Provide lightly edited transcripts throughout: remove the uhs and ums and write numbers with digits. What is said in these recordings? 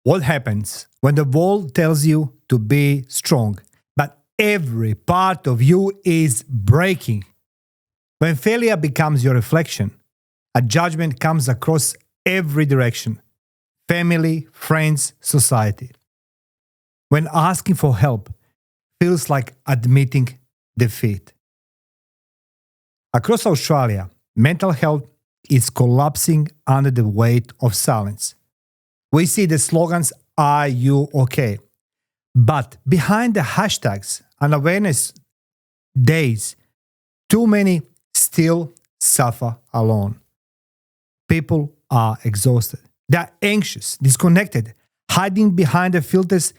What happens when the world tells you to be strong, but every part of you is breaking? When failure becomes your reflection, a judgment comes across every direction: family, friends, society. When asking for help feels like admitting defeat. Across Australia, mental health is collapsing under the weight of silence. We see the slogans, "Are you okay?" But behind the hashtags and awareness days, too many still suffer alone. People are exhausted. They're anxious, disconnected, hiding behind the filters,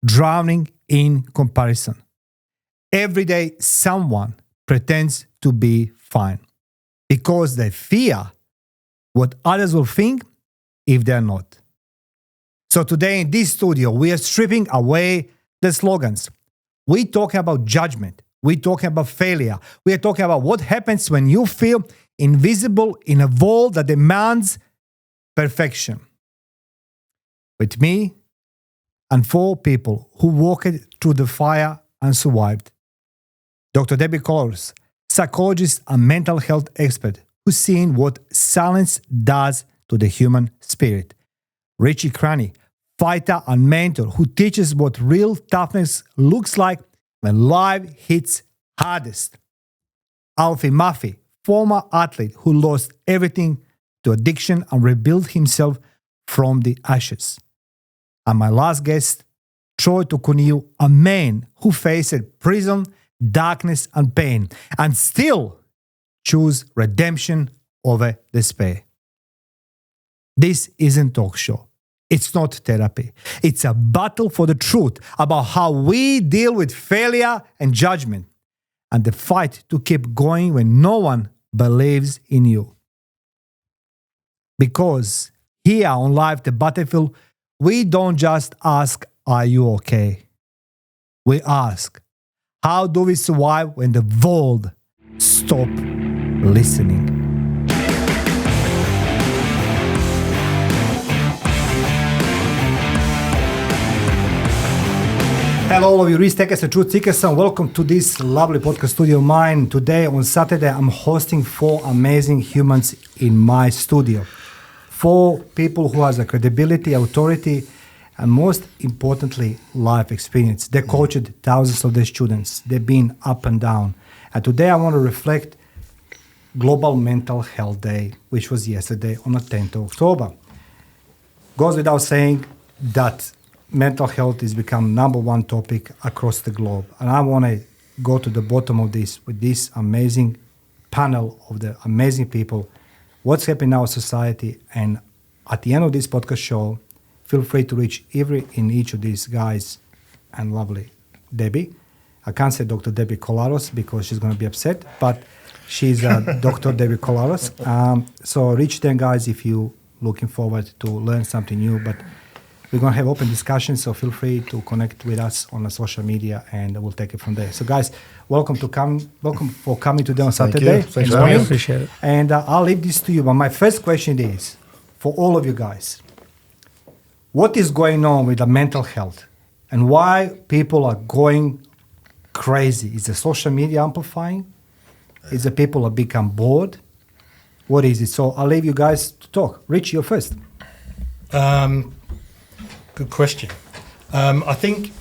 drowning in comparison. Every day, someone pretends to be fine because they fear what others will think if they're not. So today in this studio, we are stripping away the slogans. We're talking about judgment. We're talking about failure. We are talking about what happens when you feel invisible in a world that demands perfection. With me and 4 people who walked through the fire and survived. Dr. Debbie Collaros, psychologist and mental health expert who's seen what silence does to the human spirit. Richie Cranny, fighter and mentor who teaches what real toughness looks like when life hits hardest. Alifeleti Mafi, former athlete who lost everything to addiction and rebuilt himself from the ashes. And my last guest, Tukuniu, a man who faced prison, darkness and pain and still choose redemption over despair. This isn't talk show. It's not therapy. It's a battle for the truth about how we deal with failure and judgment, and the fight to keep going when no one believes in you. Because here on Life the Battlefield, we don't just ask, "Are you okay?" We ask, how do we survive when the world stops listening? Hello all of you risk takers and truth seekers, and welcome to this lovely podcast studio of mine. Today on Saturday I'm hosting 4 amazing humans in my studio. 4 people who has a credibility, authority, and most importantly, life experience. They coached thousands of their students. They've been up and down. And today I want to reflect Global Mental Health Day, which was yesterday on the 10th of October. Goes without saying that mental health has become number 1 topic across the globe. And I want to go to the bottom of this with this amazing panel of the amazing people, what's happening in our society. And at the end of this podcast show, feel free to reach in each of these guys and lovely Debbie. I can't say Dr. Debbie Collaros because she's going to be upset, but she's Dr. Debbie Collaros. So reach them, guys, if you're looking forward to learn something new. But we're going to have open discussions, so feel free to connect with us on the social media, and we'll take it from there. So, guys, welcome for coming today on Saturday. Thank you. I appreciate it. And I'll leave this to you. But my first question is, for all of you guys, what is going on with the mental health and why people are going crazy? Is the social media amplifying? Is the people have become bored? What is it? So I'll leave you guys to talk. Rich, you're first. Good question. I think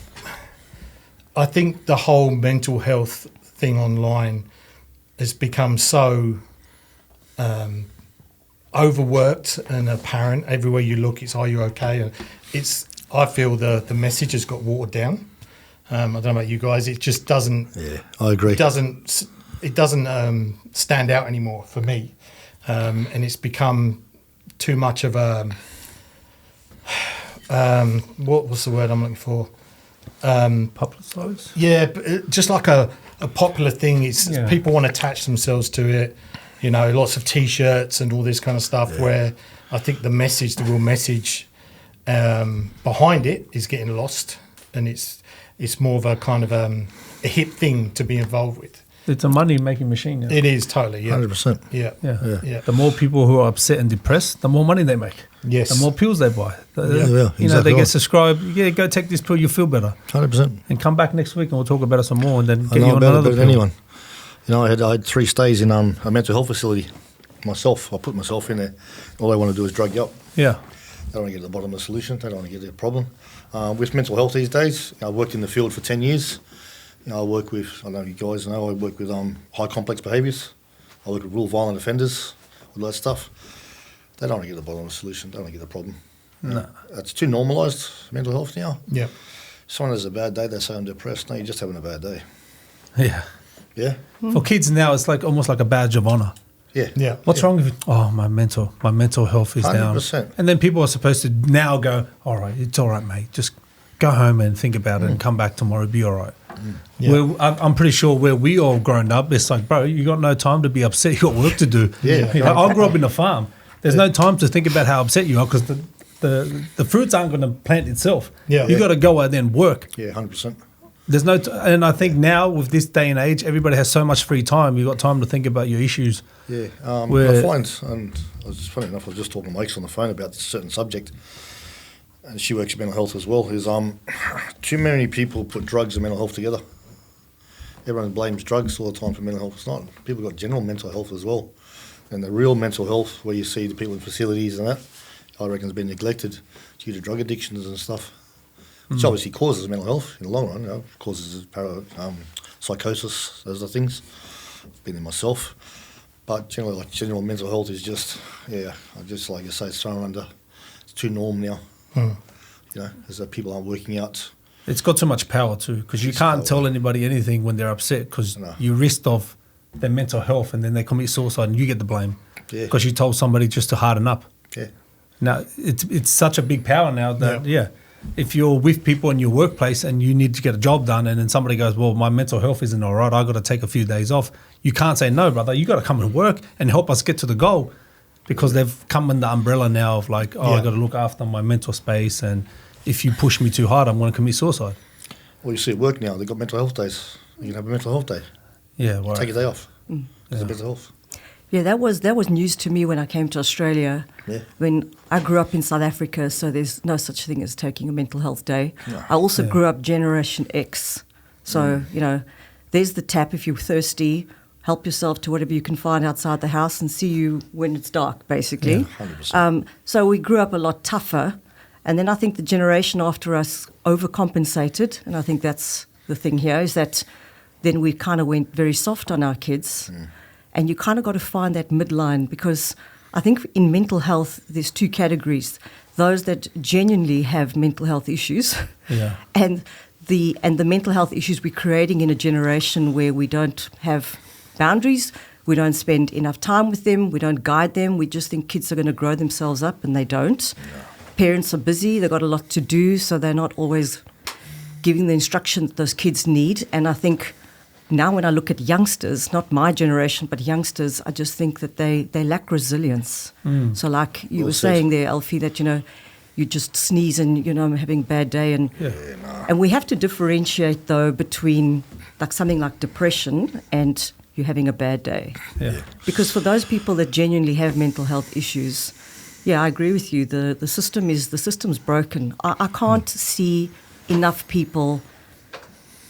the whole mental health thing online has become so overworked and apparent. Everywhere you look, it's "Are you okay?" And I feel the message has got watered down. I don't know about you guys. It just doesn't. Yeah, I agree. It doesn't stand out anymore for me, and it's become too much of a. What's the word I'm looking for? Publicised? Yeah, but just like a popular thing. People want to attach themselves to it. You know, lots of T-shirts and all this kind of stuff. Yeah. Where I think the real message behind it is getting lost, and it's more of a kind of a hip thing to be involved with. It's a money-making machine now. It is totally, yeah. 100%. Yeah. The more people who are upset and depressed, the more money they make. Yes. The more pills they buy. Yeah, They get subscribed. Yeah, go take this pill, you'll feel better. 100%. And come back next week and we'll talk about it some more and then get you on another pill. Anyone. I had 3 stays in a mental health facility myself. I put myself in there. All they want to do is drug you up. Yeah. They don't want to get to the bottom of the solution. They don't want to get to the problem. With mental health these days, I worked in the field for 10 years. I work with, I don't know if you guys know, I work with high complex behaviours. I work with real violent offenders, all that stuff. They don't want to get to the bottom of the solution. They don't want to get the problem. No. It's too normalised, mental health now. Yeah. Someone has a bad day, they say I'm depressed. No, you're just having a bad day. Yeah. Yeah? For kids now, it's like almost like a badge of honour. Yeah. Yeah. What's wrong with you? Oh, my mental health is 100%. down. And then people are supposed to now go, all right, it's all right, mate. Just go home and think about it and come back tomorrow, be all right. Yeah. I'm pretty sure where we all grown up, it's like, bro, you got no time to be upset. You got work to do. Yeah. I grew up in a farm. There's no time to think about how upset you are because the fruits aren't going to plant itself. Yeah. You got to go out there and work. Yeah, 100%. There's no, and I think now with this day and age, everybody has so much free time. You got time to think about your issues. Yeah, Where- I find, and funny enough, I was just talking to Mike's on the phone about this certain subject, and she works in mental health as well, is too many people put drugs and mental health together. Everyone blames drugs all the time for mental health. It's not. People got general mental health as well. And the real mental health, where you see the people in facilities and that, I reckon has been neglected due to drug addictions and stuff. Which obviously causes mental health in the long run, causes psychosis, those are things. I've been there myself. But generally, general mental health is just, I just like you say, it's thrown under, it's too norm now. As that people aren't working out. It's got too much power too, because you can't tell anybody anything when they're upset because you risk of their mental health and then they commit suicide and you get the blame because you told somebody just to harden up. Yeah. Now, it's such a big power now that, if you're with people in your workplace and you need to get a job done and then somebody goes, well, my mental health isn't all right, I've got to take a few days off. You can't say, no, brother, you got to come and work and help us get to the goal because they've come in the umbrella now of like, I got to look after my mental space and if you push me too hard, I'm going to commit suicide. Well, you see at work now, they've got mental health days. You can have a mental health day. Yeah, right. Take a day off. It's mental health. Yeah, that was news to me when I came to Australia. Yeah. When I grew up in South Africa, so there's no such thing as taking a mental health day. No. I also grew up Generation X. So, there's the tap if you're thirsty. Help yourself to whatever you can find outside the house and see you when it's dark, basically. Yeah, 100%. So we grew up a lot tougher. And then I think the generation after us overcompensated. And I think that's the thing here, is that then we kind of went very soft on our kids. And you kind of got to find that midline because I think in mental health, there's 2 categories. Those that genuinely have mental health issues and the mental health issues we're creating in a generation where we don't have boundaries, we don't spend enough time with them, we don't guide them, we just think kids are going to grow themselves up and they don't. Parents are busy, they've got a lot to do, so they're not always giving the instruction that those kids need. And I think now when I look at youngsters, not my generation, but youngsters, I just think that they lack resilience. So like you were saying there, Alfie, that, you just sneeze and, I'm having a bad day. And we have to differentiate, though, between like something like depression and you having a bad day. Yeah. Because for those people that genuinely have mental health issues, I agree with you. The system's broken. I can't see enough people.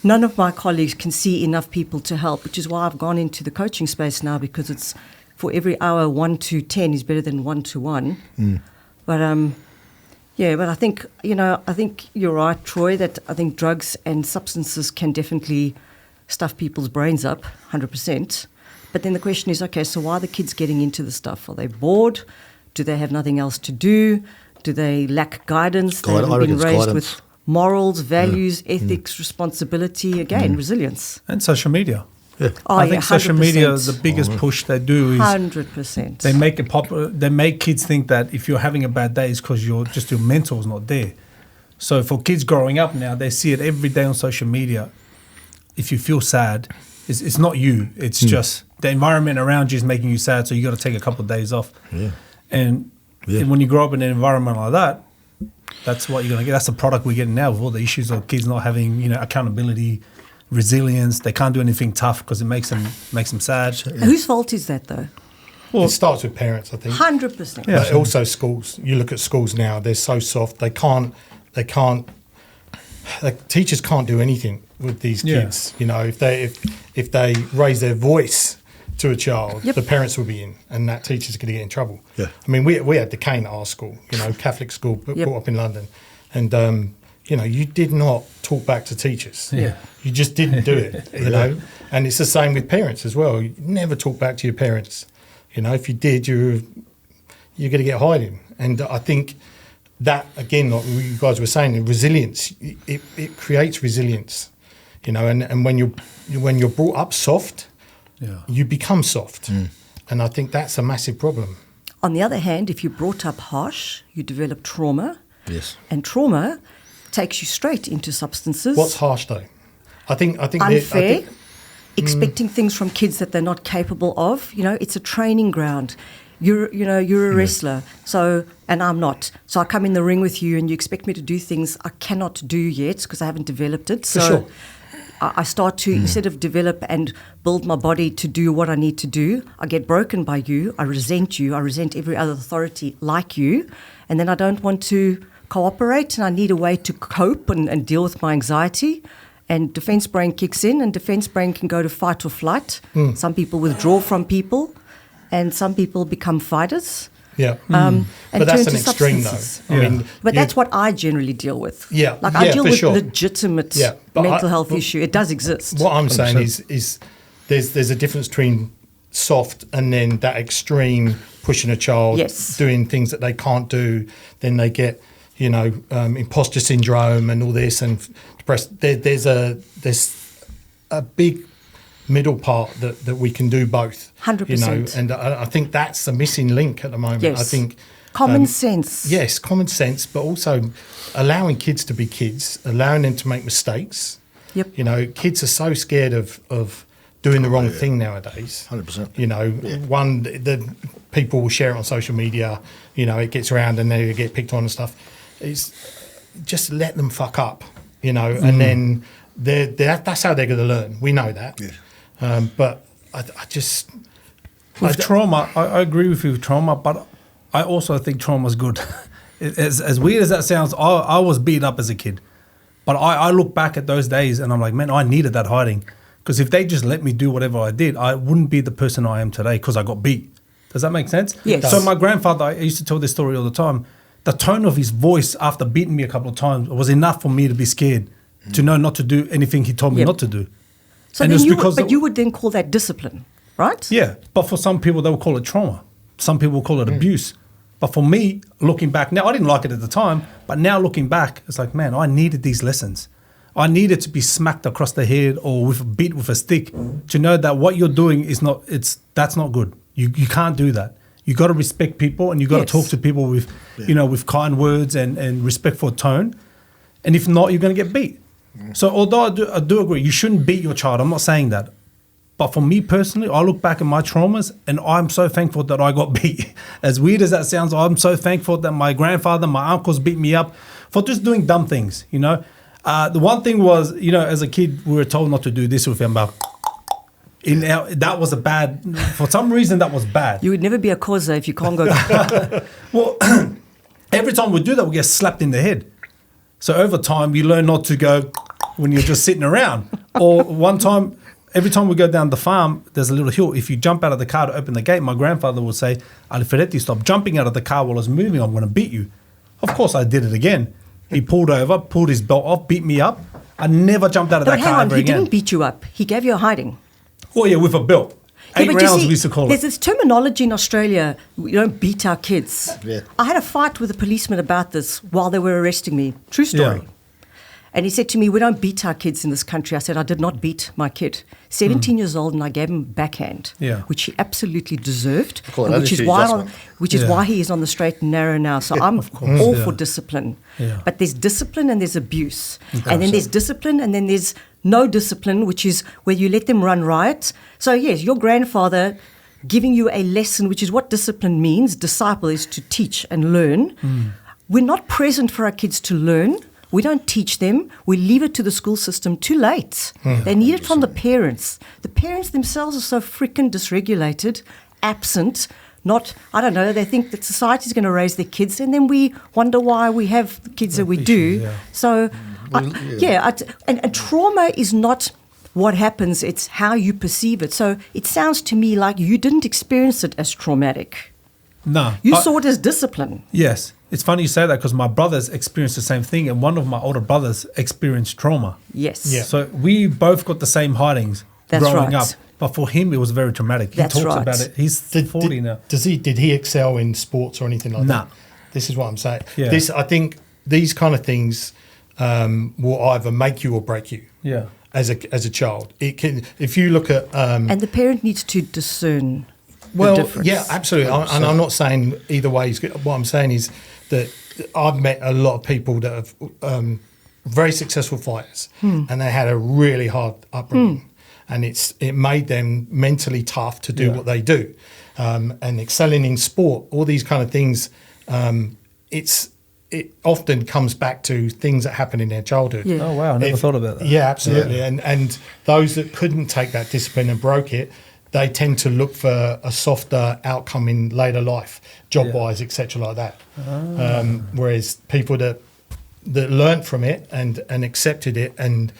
None of my colleagues can see enough people to help, which is why I've gone into the coaching space now, because it's for every hour 1 to 10 is better than 1 to 1. But I think I think you're right, Troy. That I think drugs and substances can definitely stuff people's brains up, 100%. But then the question is, okay, so why are the kids getting into the stuff? Are they bored? Do they have nothing else to do? Do they lack guidance? They haven't been raised with morals, values, ethics, responsibility, again, resilience. And social media. Yeah. I think social media, the biggest push they do is 100%. They make it popular. They make kids think that if you're having a bad day, it's because your mental's not there. So for kids growing up now, they see it every day on social media. If you feel sad, it's not you. It's just the environment around you is making you sad, so you got to take a couple of days off. Yeah. And when you grow up in an environment like that, that's what you're going to get. That's the product we're getting now with all the issues of kids not having, accountability, resilience. They can't do anything tough because it makes them sad. Whose fault is that, though? Well, it starts with parents, I think. 100%. Yeah. But also schools. You look at schools now; they're so soft. They can't. Teachers can't do anything with these kids. You know, if they raise their voice to a child, the parents will be in, and that teacher's going to get in trouble. Yeah. I mean, we had Decane at our school. You know, Catholic school, brought up in London, and you know, you did not talk back to teachers. Yeah. You just didn't do it. You know, and it's the same with parents as well. You never talk back to your parents. You know, if you did, you're going to get hiding. And I think that, again, like you guys were saying, resilience, it creates resilience. You know, and when you're brought up soft, you become soft. And I think that's a massive problem. On the other hand, if you're brought up harsh, you develop trauma. Yes. And trauma takes you straight into substances. What's harsh, though? I think Unfair. Expecting things from kids that they're not capable of. You know, it's a training ground. You're a wrestler, and I'm not. So I come in the ring with you and you expect me to do things I cannot do yet because I haven't developed it. So sure. I start to, instead of develop and build my body to do what I need to do, I get broken by you. I resent every other authority like you. And then I don't want to cooperate, and I need a way to cope and deal with my anxiety. And defense brain kicks in, and defense brain can go to fight or flight. Some people withdraw from people, and some people become fighters. Yeah. And But that's turn an to extreme, substances. though. I mean, But that's what I generally deal with. Yeah, Like I deal for with sure. legitimate but mental health issue. It does exist. What I'm saying is there's a difference between soft and then that extreme pushing a child, doing things that they can't do. Then they get, you know, imposter syndrome and all this and depressed. There's a big middle part that we can do both. 100%. You know, and I think that's the missing link at the moment. Yes. I think Common sense. Yes, common sense, but also allowing kids to be kids, allowing them to make mistakes. Yep. You know, kids are so scared of doing the wrong thing nowadays. 100%. You know, the people will share it on social media. You know, it gets around and they get picked on and stuff. It's just let them fuck up. You know, and then that's how they're going to learn. We know that. Yeah. But I just with trauma, I agree with you with trauma, but I also think trauma's good. As weird as that sounds, I was beat up as a kid. But I look back at those days and I'm like, man, I needed that hiding. Because if they just let me do whatever I did, I wouldn't be the person I am today because I got beat. Does that make sense? Yes. So my grandfather, I used to tell this story all the time, the tone of his voice after beating me a couple of times was enough for me to be scared, to know not to do anything he told me not to do. So and then you would then call that discipline, right? Yeah, but for some people, they will call it trauma. Some people will call it abuse. But for me, looking back now, I didn't like it at the time, but now looking back, it's like, man, I needed these lessons. I needed to be smacked across the head or beat with a stick to know that what you're doing that's not good. You can't do that. You got to respect people and you got to talk to people with, with kind words and respectful tone. And if not, you're going to get beat. So although I do agree, you shouldn't beat your child. I'm not saying that. But for me personally, I look back at my traumas and I'm so thankful that I got beat. As weird as that sounds, I'm so thankful that my grandfather, my uncles beat me up for just doing dumb things, The one thing was, as a kid, we were told not to do this with him. That was for some reason, that was bad. You would never be a causa if you can't go. Well, every time we do that, we get slapped in the head. So over time, you learn not to go when you're just sitting around. Or one time, every time we go down the farm, there's a little hill. If you jump out of the car to open the gate, my grandfather would say, Alifeleti, stop jumping out of the car while it's moving. I'm going to beat you. Of course, I did it again. He pulled over, pulled his belt off, beat me up. I never jumped out of that car ever again. He didn't beat you up. He gave you a hiding. Oh, yeah, with a belt. 8 rounds, we used to call it. There's this terminology in Australia, we don't beat our kids. Yeah. I had a fight with a policeman about this while they were arresting me. True story. Yeah. And he said to me, we don't beat our kids in this country. I said, I did not beat my kid. 17 years old, and I gave him a backhand, which he absolutely deserved, and which is why he is on the straight and narrow now. So I'm all for discipline. Yeah. But there's discipline and there's abuse. And then there's discipline and then there's no discipline, which is where you let them run riot. So yes, your grandfather giving you a lesson, which is what discipline means. Disciple is to teach and learn. We're not present for our kids to learn. We don't teach them. We leave it to the school system too late. They need it from the parents. The parents themselves are so freaking dysregulated, absent. I don't know, they think that society's going to raise their kids, and then we wonder why we have the kids that we do. Yeah. So, and trauma is not what happens, it's how you perceive it. So it sounds to me like you didn't experience it as traumatic. No. You saw it as discipline. Yes. It's funny you say that because my brothers experienced the same thing, and one of my older brothers experienced trauma. Yes. Yeah. So we both got the same hidings growing right. up. But for him, it was very traumatic. He That's talks right. about it. He's 40 now. Did he excel in sports or anything like Nah. that? This is what I'm saying. Yeah. I think these kind of things will either make you or break you. Yeah. As a child, it can. If you look at And the parent needs to discern the difference. yeah, absolutely. And I'm not saying either way is good. What I'm saying is that I've met a lot of people that have very successful fighters, and they had a really hard upbringing, and it made them mentally tough to do what they do, and excelling in sport. All these kind of things. It often comes back to things that happen in their childhood. Yeah. Oh, wow. I never thought about that. Yeah, absolutely. Yeah. And those that couldn't take that discipline and broke it, they tend to look for a softer outcome in later life, job-wise, etc., like that. Whereas people that learnt from it and accepted it and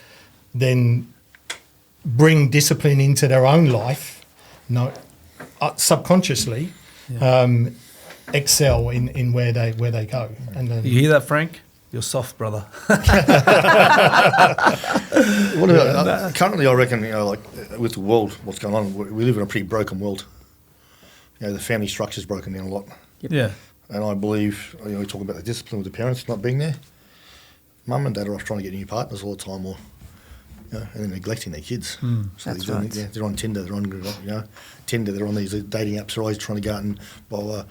then bring discipline into their own life, subconsciously, excel in where they go. And then, You hear that, Frank? You're soft, brother. What about, currently, I reckon, like with the world, what's going on, we live in a pretty broken world. The family structure's broken down a lot. Yeah. And I believe, we talk about the discipline with the parents not being there. Mum and dad are off trying to get new partners all the time, or and they're neglecting their kids. So That's they're, right. they're on Tinder, they're on Tinder, they're on these dating apps, they're always trying to go out and blah, blah.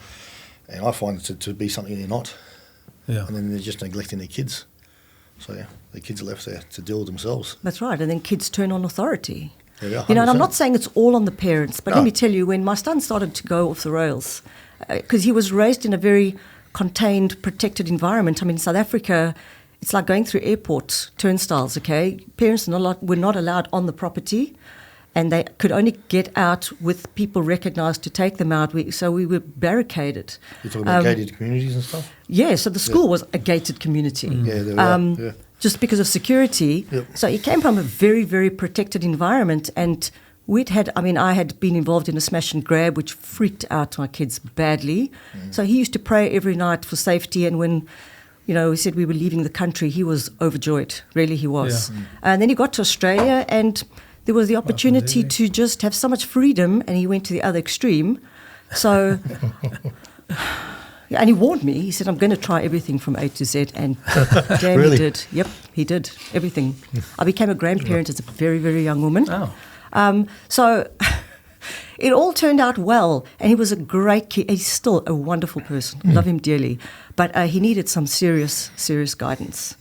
And I find it to be something they're not. Yeah. And then they're just neglecting their kids. So the kids are left there to deal with themselves. That's right. And then kids turn on authority. Yeah, and I'm 100%. not saying it's all on the parents, but let me tell you, when my son started to go off the rails, because he was raised in a very contained, protected environment. I mean, in South Africa, it's like going through airport turnstiles, okay? Parents were not allowed on the property, and they could only get out with people recognised to take them out. So we were barricaded. You're talking about gated communities and stuff? Yeah, so the school was a gated community. Yeah, they were. Just because of security. Yep. So he came from a very, very protected environment, and I had been involved in a smash and grab, which freaked out my kids badly. So he used to pray every night for safety, and when we said we were leaving the country, he was overjoyed. Really, he was. Yeah. And then he got to Australia, and there was the opportunity to just have so much freedom, and he went to the other extreme. So, and he warned me. He said, I'm going to try everything from A to Z, and damn, Really? he did. Yep, he did, everything. I became a grandparent as a very, very young woman. Oh. So it all turned out well, and he was a great kid. He's still a wonderful person. Love him dearly. But he needed some serious, serious guidance.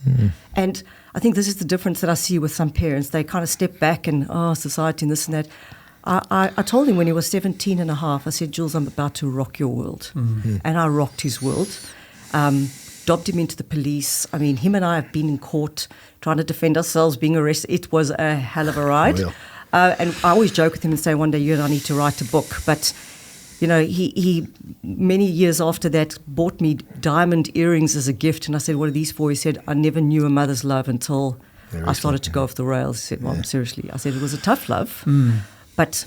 And I think this is the difference that I see with some parents. They kind of step back and, society and this and that. I told him when he was 17 and a half, I said, Jules, I'm about to rock your world. And I rocked his world. Dobbed him into the police. I mean, him and I have been in court trying to defend ourselves, being arrested. It was a hell of a ride. Oh, And I always joke with him and say, one day you and I need to write a book. But, he many years after that bought me diamond earrings as a gift. And I said, what are these for? He said, I never knew a mother's love until I started to go off the rails. He said, Mom, seriously. I said, it was a tough love. But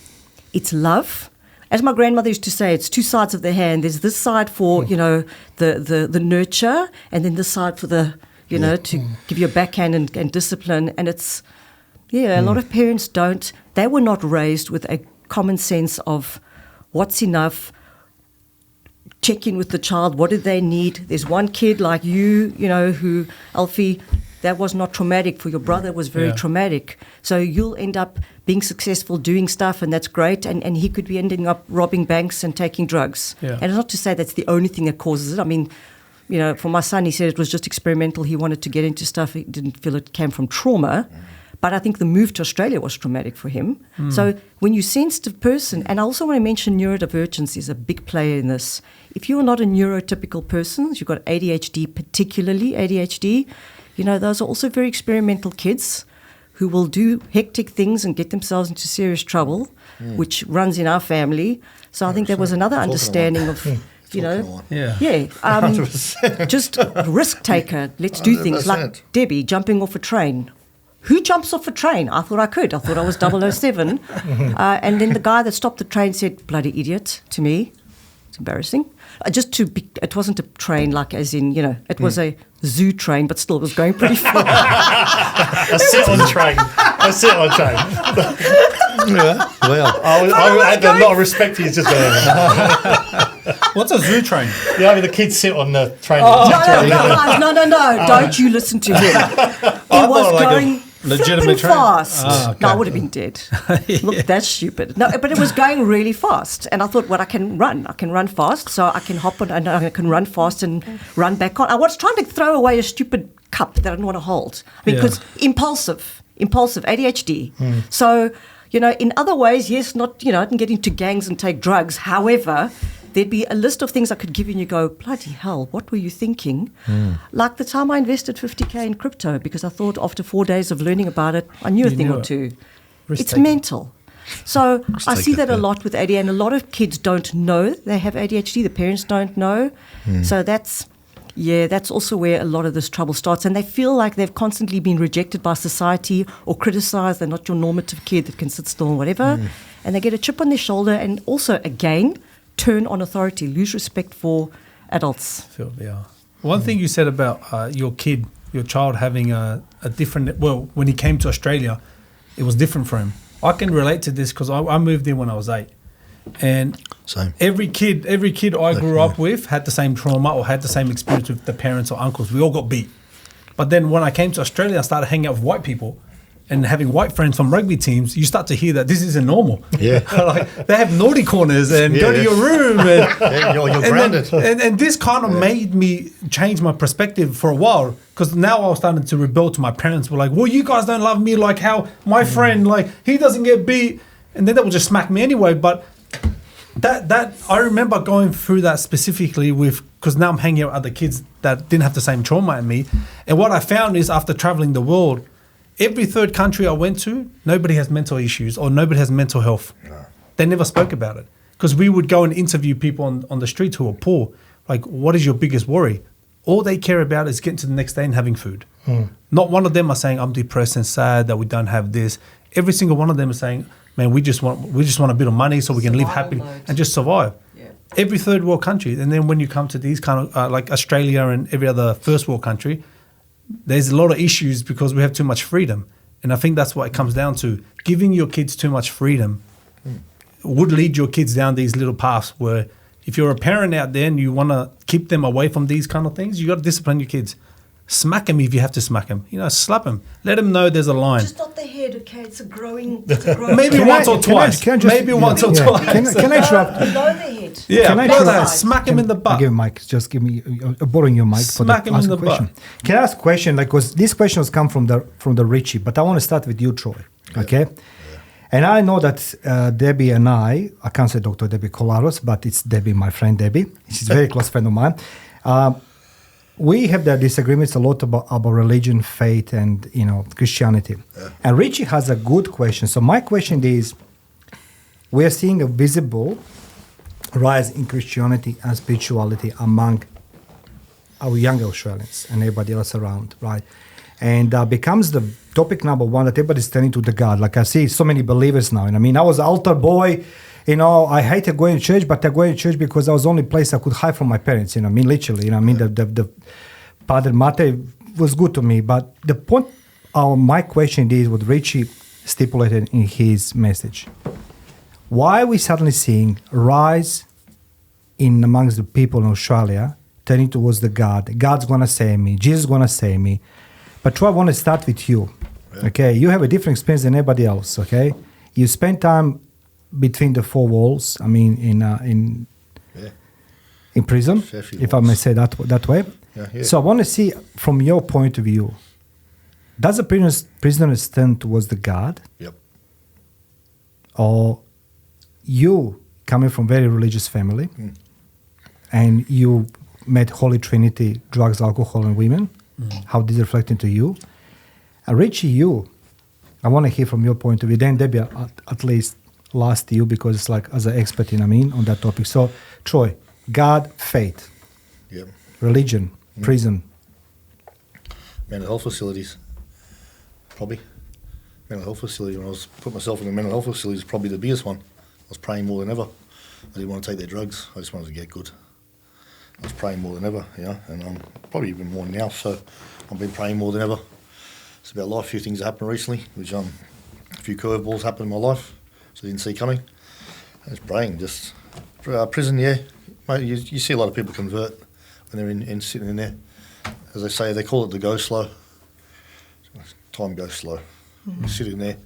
it's love. As my grandmother used to say, it's two sides of the hand. There's this side for, the nurture, and then this side for the, to give you a backhand and discipline. And it's, a lot of parents don't. They were not raised with a common sense of what's enough. Check in with the child. What do they need? There's one kid like you, who, Alfie, that was not traumatic. For your brother, it was very traumatic. So you'll end up being successful, doing stuff, and that's great. And he could be ending up robbing banks and taking drugs. Yeah. And it's not to say that's the only thing that causes it. I mean, for my son, he said it was just experimental. He wanted to get into stuff. He didn't feel it came from trauma. But I think the move to Australia was traumatic for him. So when you sensitive person, and I also want to mention neurodivergence is a big player in this. If you're not a neurotypical person, you've got ADHD, particularly ADHD, those are also very experimental kids who will do hectic things and get themselves into serious trouble, which runs in our family. So I think there was another understanding of, just risk taker. Let's do things like Debbie jumping off a train. Who jumps off a train? I thought I could. I thought I was 007. And then the guy that stopped the train said, bloody idiot, to me. It's embarrassing. It wasn't a train like as in, it was a zoo train, but still it was going pretty fast. A sit-on train. Yeah, well. I had a lot of respect for you just there. What's a zoo train? The kids sit on the train. No. Don't you listen to him. It was going legitimate train. Fast. Okay. No, I would have been dead. Look, that's stupid. No, but it was going really fast. And I thought, I can run. I can run fast. So I can hop on and I can run fast and run back on. I was trying to throw away a stupid cup that I didn't want to hold. Because impulsive, ADHD. So, in other ways, yes, I didn't get into gangs and take drugs. However, there'd be a list of things I could give you and you go, bloody hell, what were you thinking? Like the time I invested 50K in crypto because I thought after 4 days of learning about it, I knew a thing or two. It's mental. So I see that a lot with ADHD, and a lot of kids don't know they have ADHD. The parents don't know. So that's also where a lot of this trouble starts. And they feel like they've constantly been rejected by society or criticized. They're not your normative kid that can sit still or whatever. And they get a chip on their shoulder and also, again, turn on authority, lose respect for adults. One thing you said about your child having a different, when he came to Australia, it was different for him. I can relate to this because I moved in when I was 8. And same. Every kid I grew up with had the same trauma or had the same experience with the parents or uncles. We all got beat. But then when I came to Australia, I started hanging out with white people and having white friends from rugby teams. You start to hear that this isn't normal. Yeah. Like they have naughty corners and go to your room. And, you're grounded. And this kind of made me change my perspective for a while, because now I was starting to rebel to my parents. Were like, well, you guys don't love me like how my friend, like he doesn't get beat. And then they would just smack me anyway. But that I remember going through that specifically because now I'm hanging out with other kids that didn't have the same trauma as me. And what I found is after traveling the world, every third country I went to, nobody has mental issues or nobody has mental health. No. They never spoke about it. Because we would go and interview people on the streets who are poor. Like, what is your biggest worry? All they care about is getting to the next day and having food. Not one of them are saying, I'm depressed and sad that we don't have this. Every single one of them is saying, man, we just want a bit of money so we can live happily and just survive. Yeah. Every third world country. And then when you come to these kind of, like Australia and every other first world country, there's a lot of issues because we have too much freedom. And I think that's what it comes down to. Giving your kids too much freedom would lead your kids down these little paths where if you're a parent out there and you want to keep them away from these kind of things, you got to discipline your kids. Smack them if you have to smack them. Slap them. Let them know there's a line. Just not the head, okay? It's a growing maybe once or twice. Maybe once or twice. Can I interrupt? Below the head. Yeah, can I below the head. Smack him in the butt. I'll give him mic. Just give me, borrowing your mic Smack for him in the question. butt. Can I ask a question? Like, because these questions come from the Richie, but I want to start with you, Troy. Okay? Yeah. And I know that Debbie and I can't say Dr. Debbie Collaros, but it's Debbie, my friend Debbie. She's a very close friend of mine. We have the disagreements a lot about religion, faith, and Christianity. Yeah. And Richie has a good question. So my question is, we are seeing a visible rise in Christianity and spirituality among our younger Australians and everybody else around, right? And becomes the topic number one that everybody's turning to the God. Like I see so many believers now. And I mean, I was an altar boy. I hated going to church, but I go to church because that was the only place I could hide from my parents. Literally. The Padre Mate was good to me. But the point, my question is what Richie stipulated in his message. Why are we suddenly seeing a rise in amongst the people in Australia turning towards the God? God's going to save me. Jesus is going to save me. But Troy, I want to start with you. Yeah. Okay, you have a different experience than anybody else. Okay, you spend time between the four walls. I mean, in prison, if I may say that way. Yeah. So I want to see from your point of view. Does the prisoner stand towards the God? Yep. Or you coming from very religious family, and you met Holy Trinity, drugs, alcohol, and women? How did it reflect into you? Richie, I want to hear from your point of view. Then Debbie, at least last you, because it's like as an expert, on that topic. So, Troy, God, faith, religion, prison. Mental health facilities, probably. Mental health facility, when I was put myself in a mental health facility, is probably the biggest one. I was praying more than ever. I didn't want to take their drugs. I just wanted to get good. I was praying more than ever, and probably even more now. So I've been praying more than ever. It's about life. A few things happened recently, which a few curveballs happened in my life, so I didn't see coming. I was praying. Just prison, mate. You see a lot of people convert when they're in sitting in there. As they say, they call it the go slow. Time goes slow. You sit in there,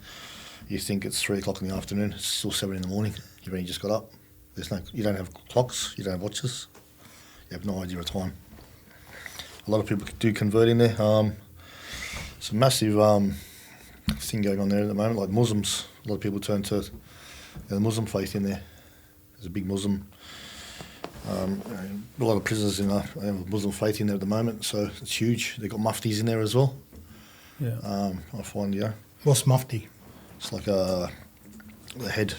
you think it's 3 o'clock in the afternoon, it's still 7 in the morning. You've only just got up. You don't have clocks, you don't have watches. You have no idea of time. A lot of people do convert in there. It's a massive thing going on there at the moment, like Muslims. A lot of people turn to the Muslim faith in there. There's a big Muslim. A lot of prisoners have Muslim faith in there at the moment, so it's huge. They've got muftis in there as well. Yeah. I find, What's mufti? it's like the head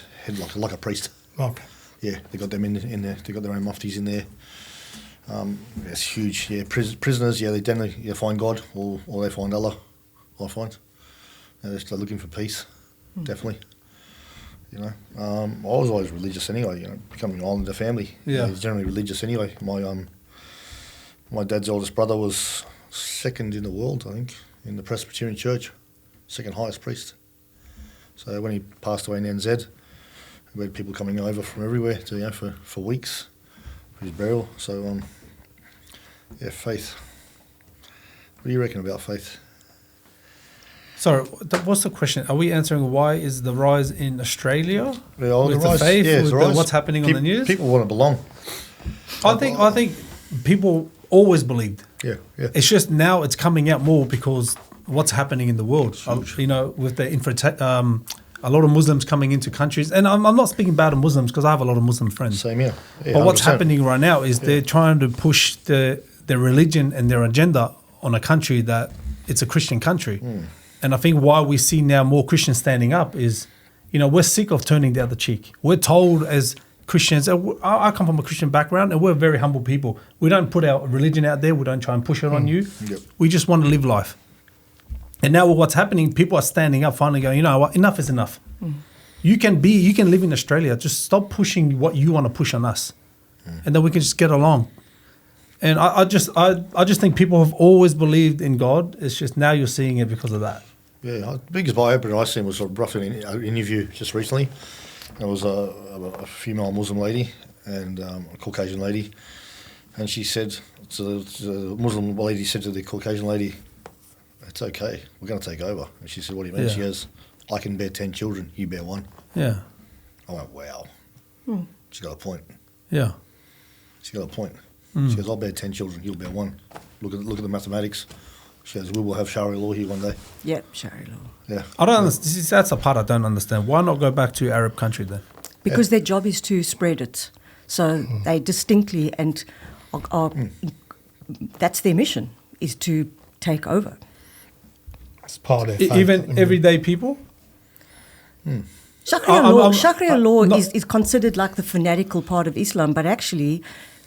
like a priest. Okay. Yeah, they got them in there. They got their own muftis in there. It's huge. Yeah, prisoners. Yeah, they generally find God or they find Allah. I find they're just looking for peace. Definitely. I was always religious anyway. Becoming an Islander family. Yeah, he's generally religious anyway. My dad's oldest brother was second in the world, I think, in the Presbyterian Church, second highest priest. So when he passed away in NZ, we had people coming over from everywhere to for weeks for his burial. So faith. What do you reckon about faith? So what's the question? Are we answering why is the rise in Australia with the faith, the rise. what's happening on the news? People want to belong. I think people always believed. Yeah. It's just now it's coming out more because what's happening in the world. With the a lot of Muslims coming into countries, and I'm not speaking bad of Muslims because I have a lot of Muslim friends. Same here. Yeah, but what's 100%. happening right now is they're trying to push their religion and their agenda on a country that it's a Christian country. And I think why we see now more Christians standing up is, we're sick of turning the other cheek. We're told as Christians, I come from a Christian background and we're very humble people. We don't put our religion out there. We don't try and push it on you. Yep. We just want to live life. And now what's happening, people are standing up finally going, what, enough is enough. You can live in Australia. Just stop pushing what you want to push on us. And then we can just get along. And I just think people have always believed in God. It's just now you're seeing it because of that. Yeah, the biggest eye-opener I seen was roughly an interview just recently. There was a female Muslim lady and a Caucasian lady, and she said, the Muslim lady said to the Caucasian lady, "It's okay, we're going to take over." And she said, "What do you mean?" Yeah. She goes, "I can bear 10 children, you bear 1." Yeah. I went, wow. She got a point. Yeah. She got a point. She goes, "I'll bear 10 children, you'll bear 1. Look at the mathematics." She goes, "We will have Sharia law here one day." Yep, Sharia law. Yeah. I don't understand. That's the part I don't understand. Why not go back to Arab country then? Because their job is to spread it. So they distinctly, and that's their mission, is to take over. It's part of their faith. Even everyday people? Sharia law is considered like the fanatical part of Islam, but actually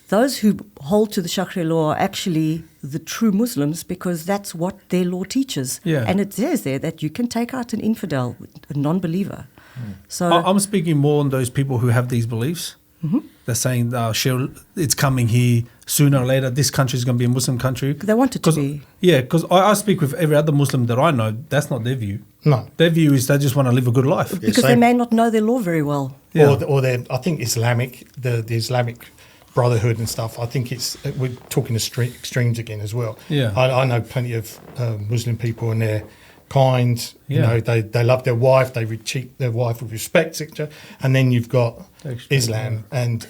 those who hold to the Sharia law are actually the true Muslims because that's what their law teaches. Yeah. And it says there that you can take out an infidel, a non-believer. So I'm speaking more on those people who have these beliefs. They're saying it's coming here sooner or later. This country is going to be a Muslim country. they want it to be. Yeah, because I speak with every other Muslim that I know. That's not their view. No. Their view is they just want to live a good life. Because they may not know their law very well. Yeah. Or I think Islamic, the Islamic Brotherhood and stuff. I think we're talking extremes again as well. Yeah. I know plenty of Muslim people and they're kind. Yeah. They love their wife. They treat their wife with respect, etc. And then you've got Islam, and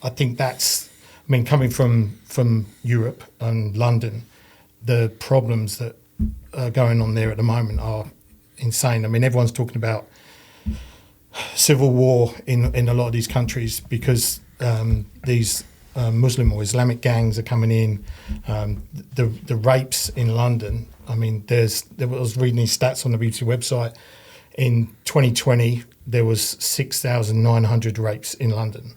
I think that's. I mean, coming from Europe and London, the problems that are going on there at the moment are insane. I mean, everyone's talking about civil war in a lot of these countries because these Muslim or Islamic gangs are coming in. The rapes in London. I mean, I was reading these stats on the BBC website. In 2020, there was 6,900 rapes in London.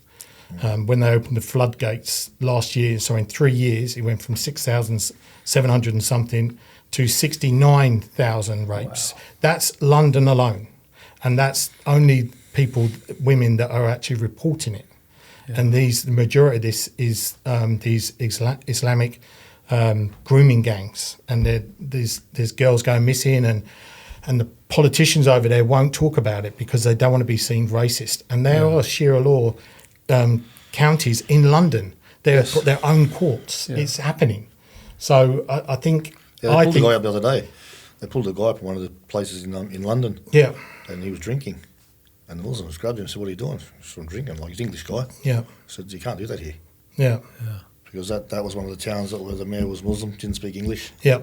When they opened the floodgates last year, so in 3 years, it went from 6,700 and something to 69,000 rapes. Wow. That's London alone. And that's only women that are actually reporting it. Yeah. And the majority of this is these Islamic grooming gangs. And there's girls going missing, and the politicians over there won't talk about it because they don't want to be seen racist. And there are Sharia law counties in London. They've got their own courts. Yeah. It's happening. So I think... Yeah, they pulled a guy up the other day. They pulled a guy up in one of the places in London. Yeah. And he was drinking. And the Muslims grabbed him and said, "What are you doing?" He said, "I'm drinking." Like, he's an English guy. Yeah. I said, "You can't do that here." Yeah. Because that was one of the towns where the mayor was Muslim, didn't speak English. Yeah.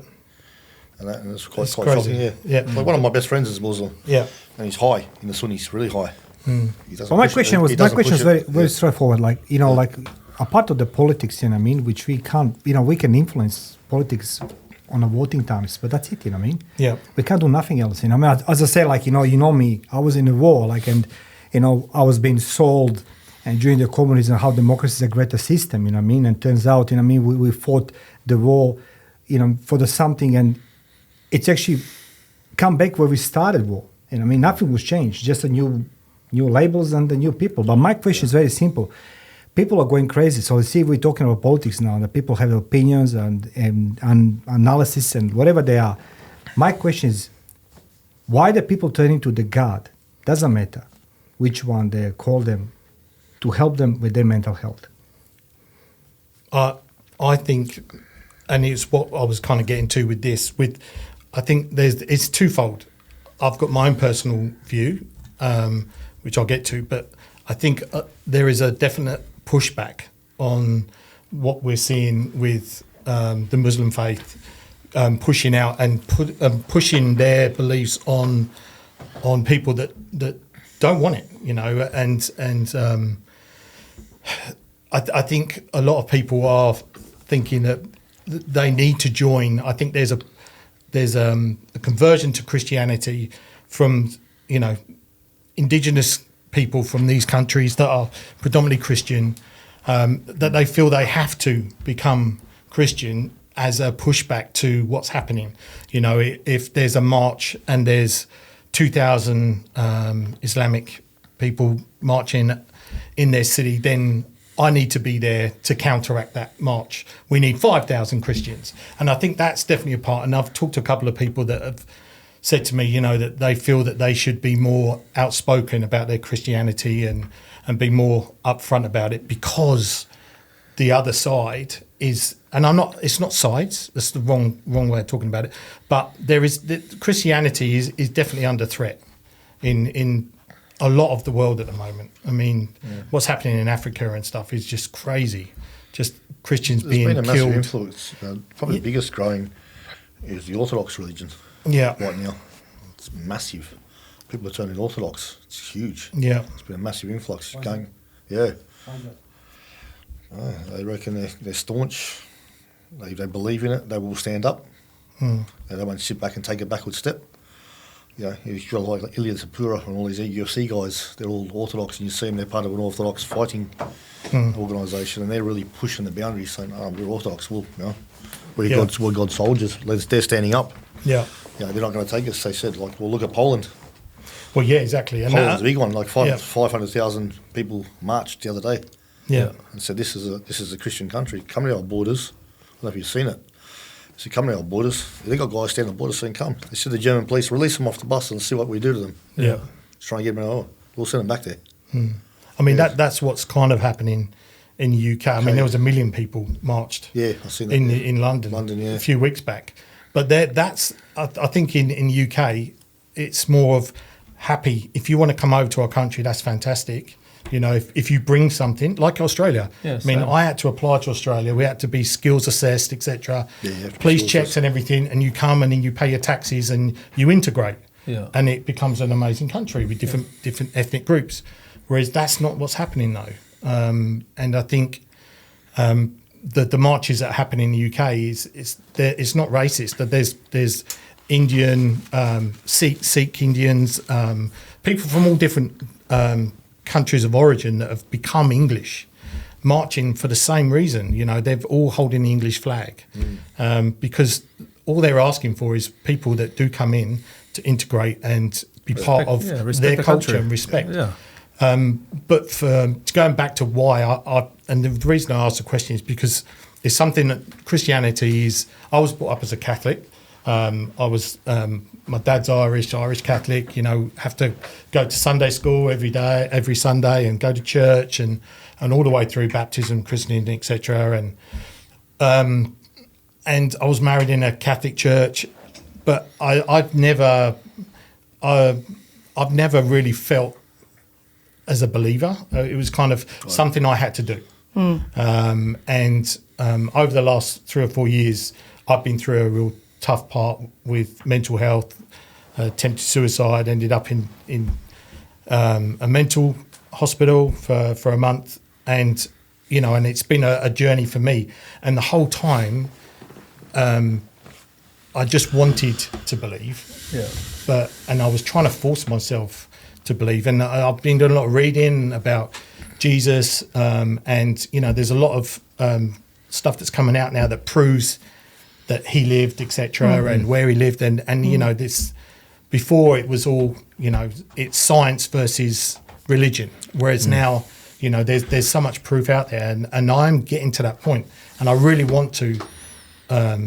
And that's quite shocking, yeah. Like, one of my best friends is Muslim. Yeah. And he's high. In the Sunni, he's really high. Well, my question was very straightforward. Like, like a part of the politics, which we can't, we can influence politics on the voting times, but that's it, Yeah. We can't do nothing else, as I say, like, you know me, I was in the war, like, and, I was being sold, and during the communism, how democracy is a greater system, and turns out, we fought the war, for the something, and it's actually come back where we started war, nothing was changed, just a new labels and the new people. But my question is very simple. People are going crazy. So see, we're talking about politics now. The people have opinions and analysis and whatever they are. My question is, why the people turning to the God? Doesn't matter which one they call them to help them with their mental health. I think, and it's what I was kind of getting to with this. I think it's twofold. I've got my own personal view, which I'll get to, but I think there is a definite pushback on what we're seeing with the Muslim faith pushing out and pushing their beliefs on people that don't want it, and I think a lot of people are thinking that they need to join. I think there's a conversion to Christianity from indigenous people from these countries that are predominantly Christian, that they feel they have to become Christian as a pushback to what's happening. If there's a march and there's 2,000 Islamic people marching in their city, then I need to be there to counteract that march. We need 5,000 Christians. And I think that's definitely a part. And I've talked to a couple of people that have said to me, that they feel that they should be more outspoken about their Christianity and be more upfront about it, because the other side is, and it's not sides, that's the wrong way of talking about it, but Christianity is definitely under threat in a lot of the world at the moment. I mean, what's happening in Africa and stuff is just crazy. Just Christians being killed. There's been a massive influence. Probably the biggest growing is the Orthodox religion. Yeah. Right now. It's massive. People are turning Orthodox. It's huge. Yeah. It's been a massive influx. Yeah. They reckon they're staunch. They believe in it. They will stand up. They won't sit back and take a backward step. You've got like Ilya Sapura and all these UFC guys, they're all Orthodox, and you see them, they're part of an Orthodox fighting organisation, and they're really pushing the boundaries, saying, we're Orthodox, we're God's soldiers. They're standing up. Yeah. They're not going to take us. They said, look at Poland. Well, yeah, exactly. And Poland's a big one. 500,000 people marched the other day. Yeah. And said, this is a Christian country. Come to our borders. I don't know if you've seen it. So come to our borders. They got guys standing at the borders saying, come. They said the German police, release them off the bus and see what we do to them. Yeah. Just try and get them we'll send them back there. I mean, that's what's kind of happening in the UK. I mean, there was 1 million people marched. Yeah, I've seen that. In London, a few weeks back. But I think in the UK, it's more of happy. If you want to come over to our country, that's fantastic. If you bring something like Australia, I had to apply to Australia. We had to be skills assessed, etc. Police checks and everything, and you come and then you pay your taxes and you integrate, and it becomes an amazing country with different ethnic groups. Whereas that's not what's happening though, and I think the marches that happen in the UK it's not racist. That there's Indian, Sikh Indians, people from all different countries of origin that have become English, marching for the same reason. You know, they're all holding the English flag because all they're asking for is people that do come in to integrate and be part of their culture and respect. But going back to why and the reason I asked the question is because it's something that Christianity is. I was brought up as a Catholic. My dad's Irish Catholic. You know, have to go to Sunday school every Sunday, and go to church, and all the way through baptism, christening, etc. And I was married in a Catholic church, but I've never really felt as a believer. It was kind of something I had to do. And over the last 3 or 4 years, I've been through a real tough part with mental health, attempted suicide, ended up in a mental hospital for a month. And, you know, and it's been a journey for me. And the whole time, I just wanted to believe. And I was trying to force myself to believe. And I've been doing a lot of reading about Jesus, and, you know, there's a lot of stuff that's coming out now that proves that he lived, etc., and where he lived. And you know, this before it was all, you know, it's science versus religion, whereas now, you know, there's so much proof out there, and I'm getting to that point, and I really want to. I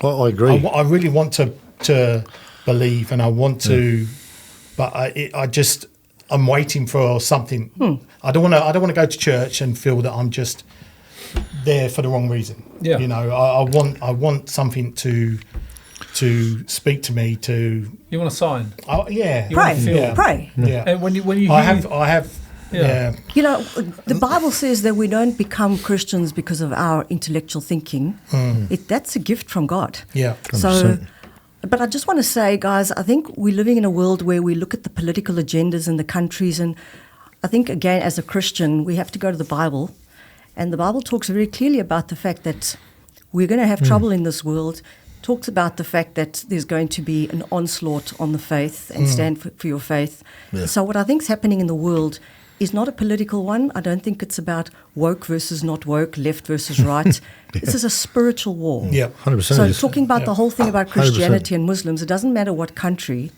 agree. I really want to believe, and I want to, but I'm waiting for something. I don't want to go to church and feel that I'm just there for the wrong reason. You know, I want something to speak to me. You want a sign? Pray. And when you I have. You know, the Bible says that we don't become Christians because of our intellectual thinking. That's a gift from God. So, but I just want to say, guys, I think we're living in a world where we look at the political agendas in the countries, and I think, again, as a Christian, we have to go to the Bible, and the Bible talks very clearly about the fact that we're going to have trouble in this world. Talks about the fact that there's going to be an onslaught on the faith and stand for your faith. So what I think is happening in the world is not a political one. I don't think it's about woke versus not woke, left versus right. This is a spiritual war. 100%. So talking about the whole thing about Christianity 100%. And Muslims, it doesn't matter what country.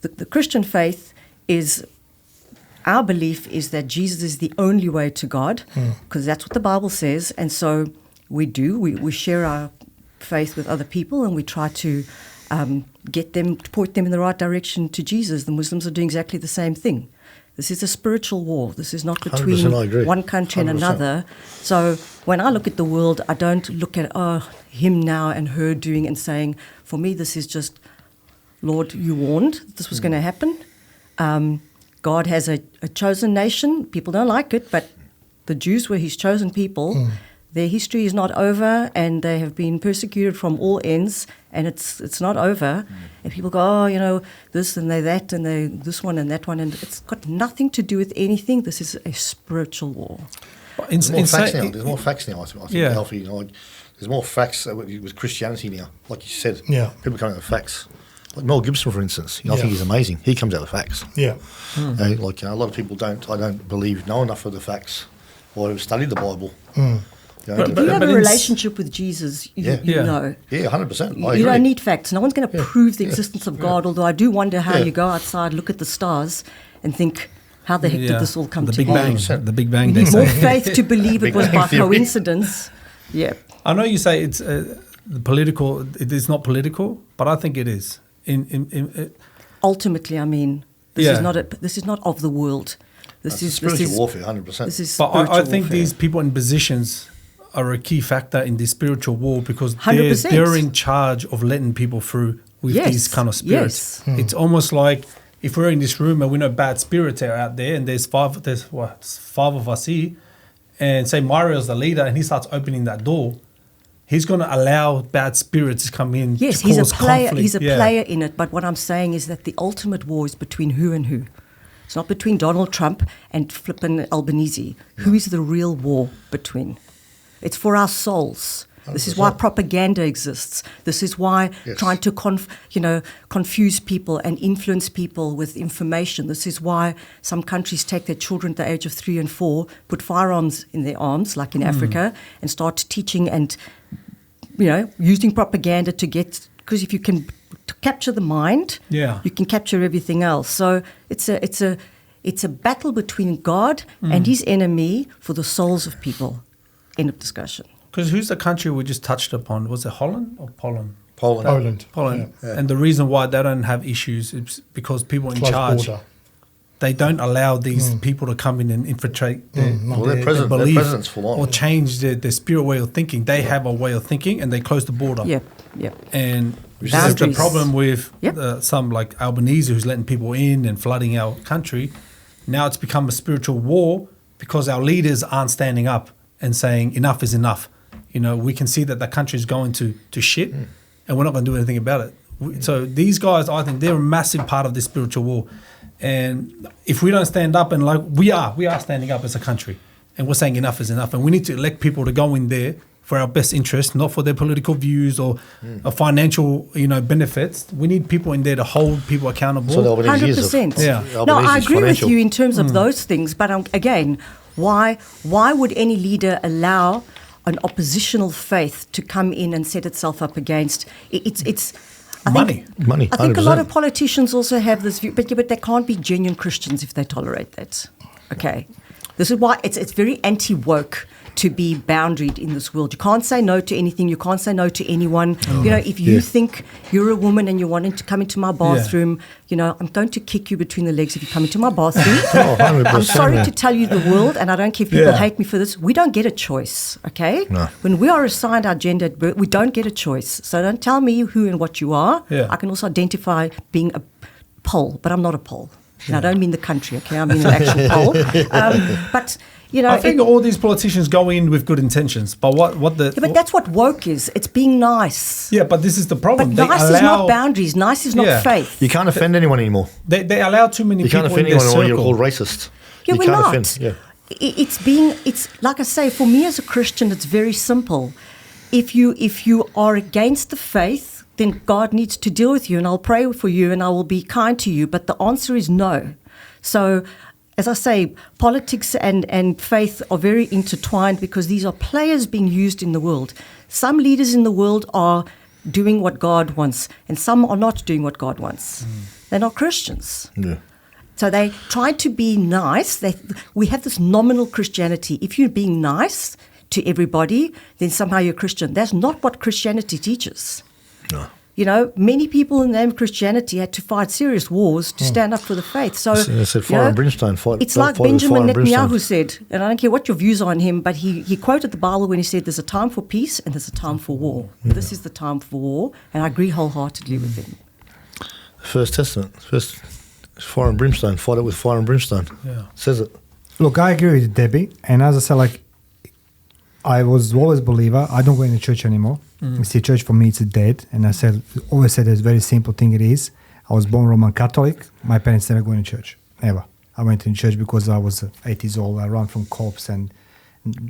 The Christian faith is, our belief is that Jesus is the only way to God, because that's what the Bible says. And so we share our faith with other people, and we try to point them in the right direction to Jesus. The Muslims are doing exactly the same thing. This is a spiritual war. This is not between one country and 100%. Another. So when I look at the world, I don't look at him now and her doing and saying, for me, this is just, Lord, you warned this was going to happen. God has a chosen nation. People don't like it, but the Jews were his chosen people. Their history is not over, and they have been persecuted from all ends, and it's not over. And people go, you know, this and they that, and they this one and that one, and it's got nothing to do with anything. This is a spiritual war. There's more facts now. I think, Alfie, you know, like, there's more facts with Christianity now. Like you said, people come out with facts. Like Mel Gibson, for instance, you know, I think he's amazing. He comes out with facts. You know, like, you know, a lot of people don't. I don't believe know enough of the facts or have studied the Bible. You know, if you have a relationship with Jesus, you know. 100%. You don't need facts. No one's going to prove the existence of God, although I do wonder how you go outside, look at the stars, and think, how the heck did this all come together? The Big Bang. You need more faith to believe it was by coincidence. I know you say it's political. It is not political, but I think it is. Ultimately, I mean, this is not of the world. This is spiritual warfare, 100%. But I think these people in positions are a key factor in the spiritual war, because they're in charge of letting people through with these kind of spirits. It's almost like if we're in this room and we know bad spirits are out there, and there's five of us here, and say Mario's the leader and he starts opening that door, he's going to allow bad spirits to come in. Yes, to he's cause a player. conflict. He's a player in it. But what I'm saying is that the ultimate war is between who and who. It's not between Donald Trump and flippin' Albanese. Who is the real war between? It's for our souls. This is why propaganda exists. This is why trying to confuse people and influence people with information. This is why some countries take their children at the age of 3 and 4, put firearms in their arms, like in Africa, and start teaching and using propaganda to get, because if you can capture the mind, you can capture everything else. So it's a battle between God and his enemy for the souls of people. End of discussion. Because who's the country we just touched upon? Was it Holland or Poland? Poland. Yeah. And the reason why they don't have issues is because people in charge, they don't allow these people to come in and infiltrate their belief president's full on. or change their spirit way of thinking. They have a way of thinking and they close the border. Yep. And that's the problem with some like Albanese who's letting people in and flooding our country. Now it's become a spiritual war because our leaders aren't standing up and saying enough is enough. We can see that the country is going to shit and we're not going to do anything about it. So these guys, I think they're a massive part of this spiritual war. And if we don't stand up and we are standing up as a country and we're saying enough is enough. And we need to elect people to go in there for our best interest, not for their political views or financial, benefits. We need people in there to hold people accountable. 100%. No, I agree with you in terms of those things. But again, why would any leader allow an oppositional faith to come in and set itself up against money? I think a lot of politicians also have this view, but they can't be genuine Christians if they tolerate that. Okay, this is why it's very anti-woke to be boundaried in this world. You can't say no to anything. You can't say no to anyone. If you think you're a woman and you're wanting to come into my bathroom, I'm going to kick you between the legs if you come into my bathroom. I'm sorry to tell you the world, and I don't care if people hate me for this. We don't get a choice, okay? No. When we are assigned our gender at birth, we don't get a choice. So don't tell me who and what you are. Yeah. I can also identify being a Pole, but I'm not a Pole. I don't mean the country, okay? I mean an actual Pole. But... I think all these politicians go in with good intentions, but but that's what woke is. It's being nice. Yeah, but this is the problem. But nice is not boundaries. Nice is not faith. You can't offend anyone anymore. They allow too many people in their circle. You can't offend anyone or you're called racist. Yeah, we're not. Offend. It's like I say, for me as a Christian, it's very simple. If you are against the faith, then God needs to deal with you, and I'll pray for you, and I will be kind to you. But the answer is no. So, as I say, politics and faith are very intertwined because these are players being used in the world. Some leaders in the world are doing what God wants, and some are not doing what God wants. They're not Christians. Yeah. So they try to be nice. We have this nominal Christianity. If you're being nice to everybody, then somehow you're Christian. That's not what Christianity teaches. No. Many people in the name of Christianity had to fight serious wars to stand up for the faith. So they said fire and brimstone. It's like Benjamin Netanyahu said, and I don't care what your views are on him, but he quoted the Bible when he said there's a time for peace and there's a time for war. Yeah. This is the time for war, and I agree wholeheartedly with him. First Testament, fire and brimstone. Fight it with fire and brimstone. Yeah. It says it. Look, I agree with Debbie, and as I said, I was always a believer. I don't go into church anymore. See, church for me it's dead, and I always said it's a very simple thing. It is. I was born Roman Catholic. My parents never go to church, ever. I went in church because I was 8 years old. I ran from cops, and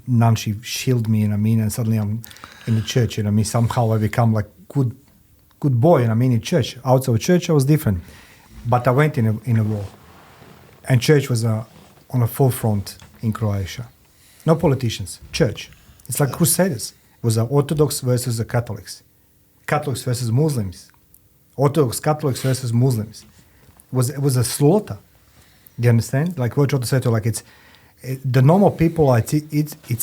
none she shielded me. And suddenly I'm in the church. Somehow I become like good boy. In church. Outside of church, I was different, but I went in a war, and church was on a forefront in Croatia. No politicians, church. It's like Crusaders. It was Orthodox versus the Catholics. Catholics versus Muslims. Orthodox Catholics versus Muslims. It was a slaughter. Do you understand? Like what you're trying to say the normal people, it's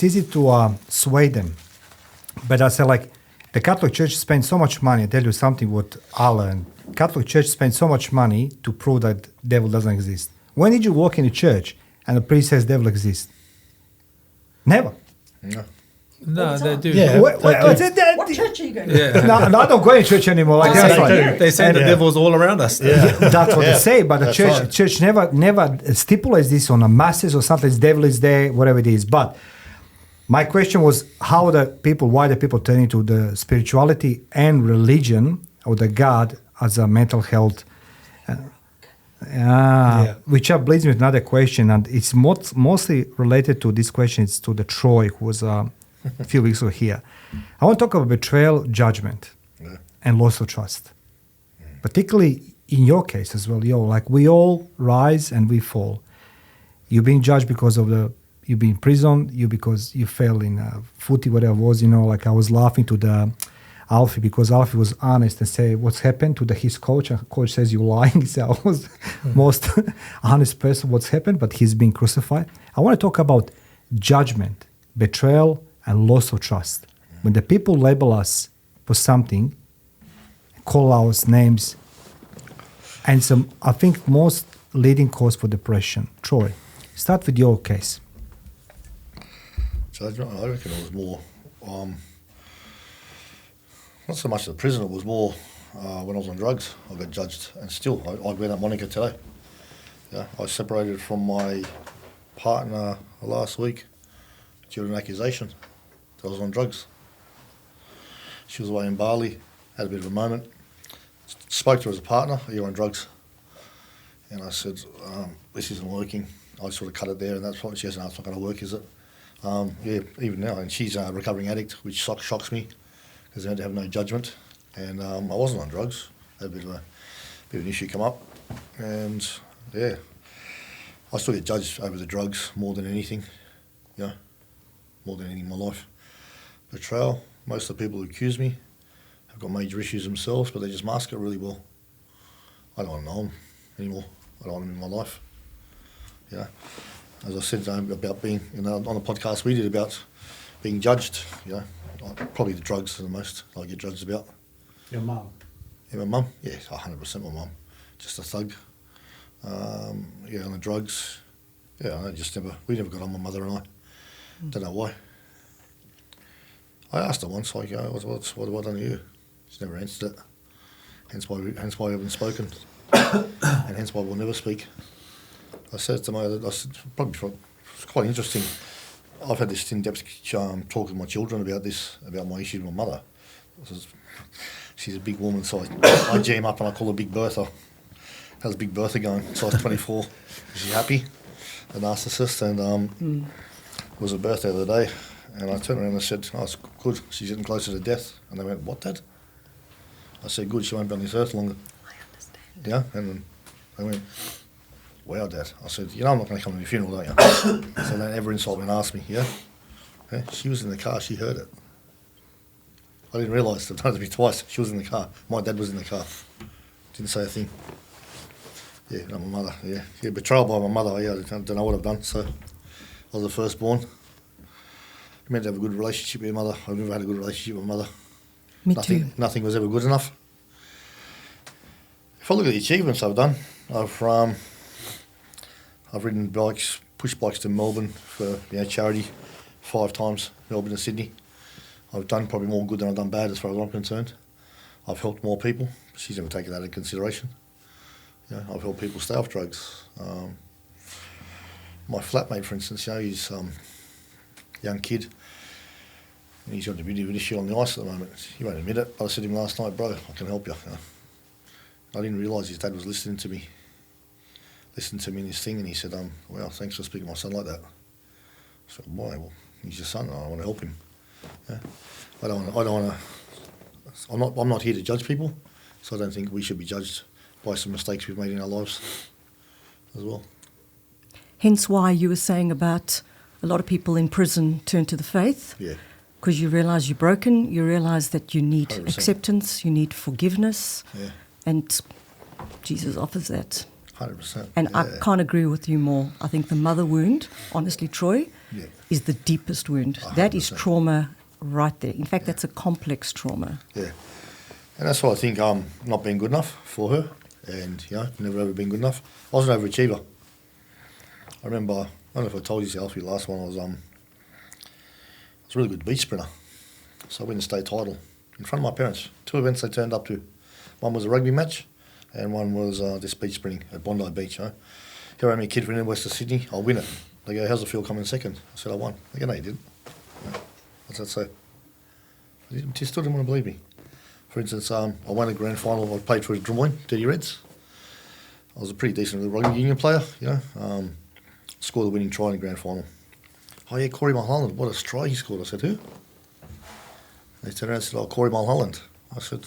easy to sway them. But I say the Catholic Church spends so much money. I tell you something what Allah and Catholic Church spends so much money to prove that devil doesn't exist. When did you walk in a church and the priest says devil exists? Never. No, they do. Yeah. What church are you going to? Yeah. No, I don't go in church anymore. They say the devil's all around us. Yeah. That's what they say, but the church never stipulates this on a masses or something. The devil is there, whatever it is. But my question was why the people turn into the spirituality and religion or the God as a mental health. Which leads me to another question, and it's mostly related to this question. It's to the Troy, who was a few weeks ago here. I want to talk about betrayal, judgment, and loss of trust. Particularly in your case as well, like we all rise and we fall. You're being judged because of you've been in prison, because you fell in footy, whatever it was, like I was laughing to the Alfie because Alfie was honest and said what's happened to his coach. And coach says you're lying. So I was most honest person what's happened, but he's been crucified. I want to talk about judgment, betrayal, and loss of trust. When the people label us for something, call our names, and I think most leading cause for depression. Troy, start with your case. Judgment, I reckon it was more, not so much the prison, it was more when I was on drugs. I got judged, and still, I wear that moniker today. Yeah, I separated from my partner last week due to an accusation that I was on drugs. She was away in Bali, had a bit of a moment. Spoke to her as a partner, you're on drugs. And I said, this isn't working. I sort of cut it there, and that's what she says, no, it's not going to work, is it? Yeah, even now. And she's a recovering addict, which shocks me, because I had to have no judgment. And I wasn't on drugs. I had a bit of an issue come up. And, yeah, I still get judged over the drugs more than anything, more than anything in my life. Betrayal, most of the people who accuse me have got major issues themselves, but they just mask it really well. I don't want to know them anymore. I don't want them in my life. As I said about being, on the podcast we did about being judged, probably the drugs are the most I get judged about. Your mum? Yeah, my mum? Yeah, 100% my mum. Just a thug. On the drugs, we never got on, my mother and I. Don't know why. I asked her once, what have I done to you? She's never answered it. Hence why we haven't spoken. And hence why we'll never speak. I said to it's quite interesting. I've had this in-depth talk with my children about my issue with my mother. She's a big woman, so I jam up and I call her Big Bertha. How's Big Bertha going? Size 24. Is she happy? A narcissist. And it was her birthday the other day. And I turned around and I said, oh, it's good. She's getting closer to death. And they went, what, Dad? I said, good, she won't be on this earth longer. I understand. Yeah, and they went, wow, Dad. I said, I'm not going to come to your funeral, don't you? So don't ever insult me and ask me, yeah? She was in the car, she heard it. I didn't realise, I've done it to me twice. She was in the car. My dad was in the car. Didn't say a thing. Yeah, no, my mother, yeah. Yeah, betrayal by my mother, yeah, I don't know what I've done. So I was the firstborn. I meant to have a good relationship with my mother. I've never had a good relationship with my mother. Me too. Nothing was ever good enough. If I look at the achievements I've done, I've ridden bikes, push bikes to Melbourne for charity 5 times, Melbourne and Sydney. I've done probably more good than I've done bad as far as I'm concerned. I've helped more people. She's never taken that into consideration. I've helped people stay off drugs. My flatmate, for instance, he's a young kid, and he's got a bit of an issue on the ice at the moment. He won't admit it, but I said to him last night, bro, I can help you. I didn't realise his dad was listening to me in his thing, and he said, well, thanks for speaking to my son like that. I said, why? Well, he's your son, and I want to help him. I don't want to. I'm not here to judge people, so I don't think we should be judged by some mistakes we've made in our lives as well. Hence why you were saying about a lot of people in prison turn to the faith. Yeah. Because you realise you're broken, you realise that you need 100%. acceptance, you need forgiveness, Yeah. and Jesus offers that. 100%. And I can't agree with you more. I think the mother wound, honestly, Troy, is the deepest wound. 100%. That is trauma right there. In fact, that's a complex trauma. Yeah. And that's why I think not being good enough for her, and never ever been good enough. I was an overachiever. I remember, I don't know if I told you this, Alfie, last one, I was a really good beach sprinter. So I won the state title in front of my parents. 2 events they turned up to. One was a rugby match, and one was this beach sprinting at Bondi Beach. Here I am, a kid from Western Sydney, I'll win it. They go, how's it feel coming second? I said, I won. They go, no, you didn't. What's that say? You still didn't want to believe me. For instance, I won a grand final. I played for Drummoyne, Dirty Reds. I was a pretty decent rugby union player, Scored the winning try in the grand final. "Oh yeah, Corey Mulholland, what a try he scored." I said, "Who?" They turned around and said, "Oh, Corey Mulholland." I said,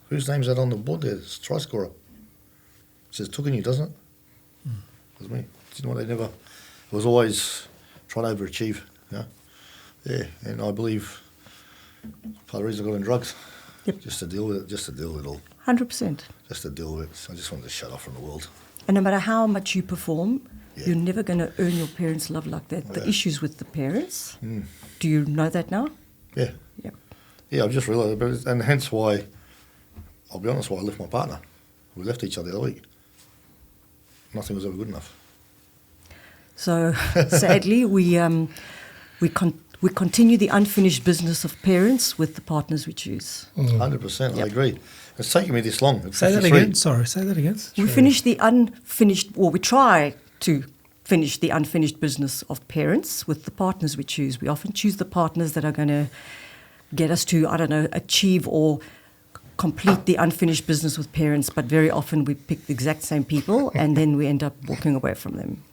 "Whose name's that on the board there? It's try scorer." It says Tukuniu, doesn't it? It was me. You know what? It was always trying to overachieve. Yeah, and I believe part of the reason I got in drugs, just to deal with it all. 100%. Just to deal with it. So I just wanted to shut off from the world. And no matter how much you perform, you're never going to earn your parents' love like that. The issues with the parents. Do you know that now? Yeah. Yep. Yeah, I've just realised, and hence why, I'll be honest, why I left my partner. We left each other the other week. Nothing was ever good enough. So sadly, we continue the unfinished business of parents with the partners we choose. 100%, I agree. It's taken me this long. At Say that 53. again. Sorry, say that again. We finish the unfinished, or we try to finish the unfinished business of parents with the partners we choose. We often choose the partners that are going to get us to, achieve or complete the unfinished business with parents, but very often we pick the exact same people and then we end up walking away from them.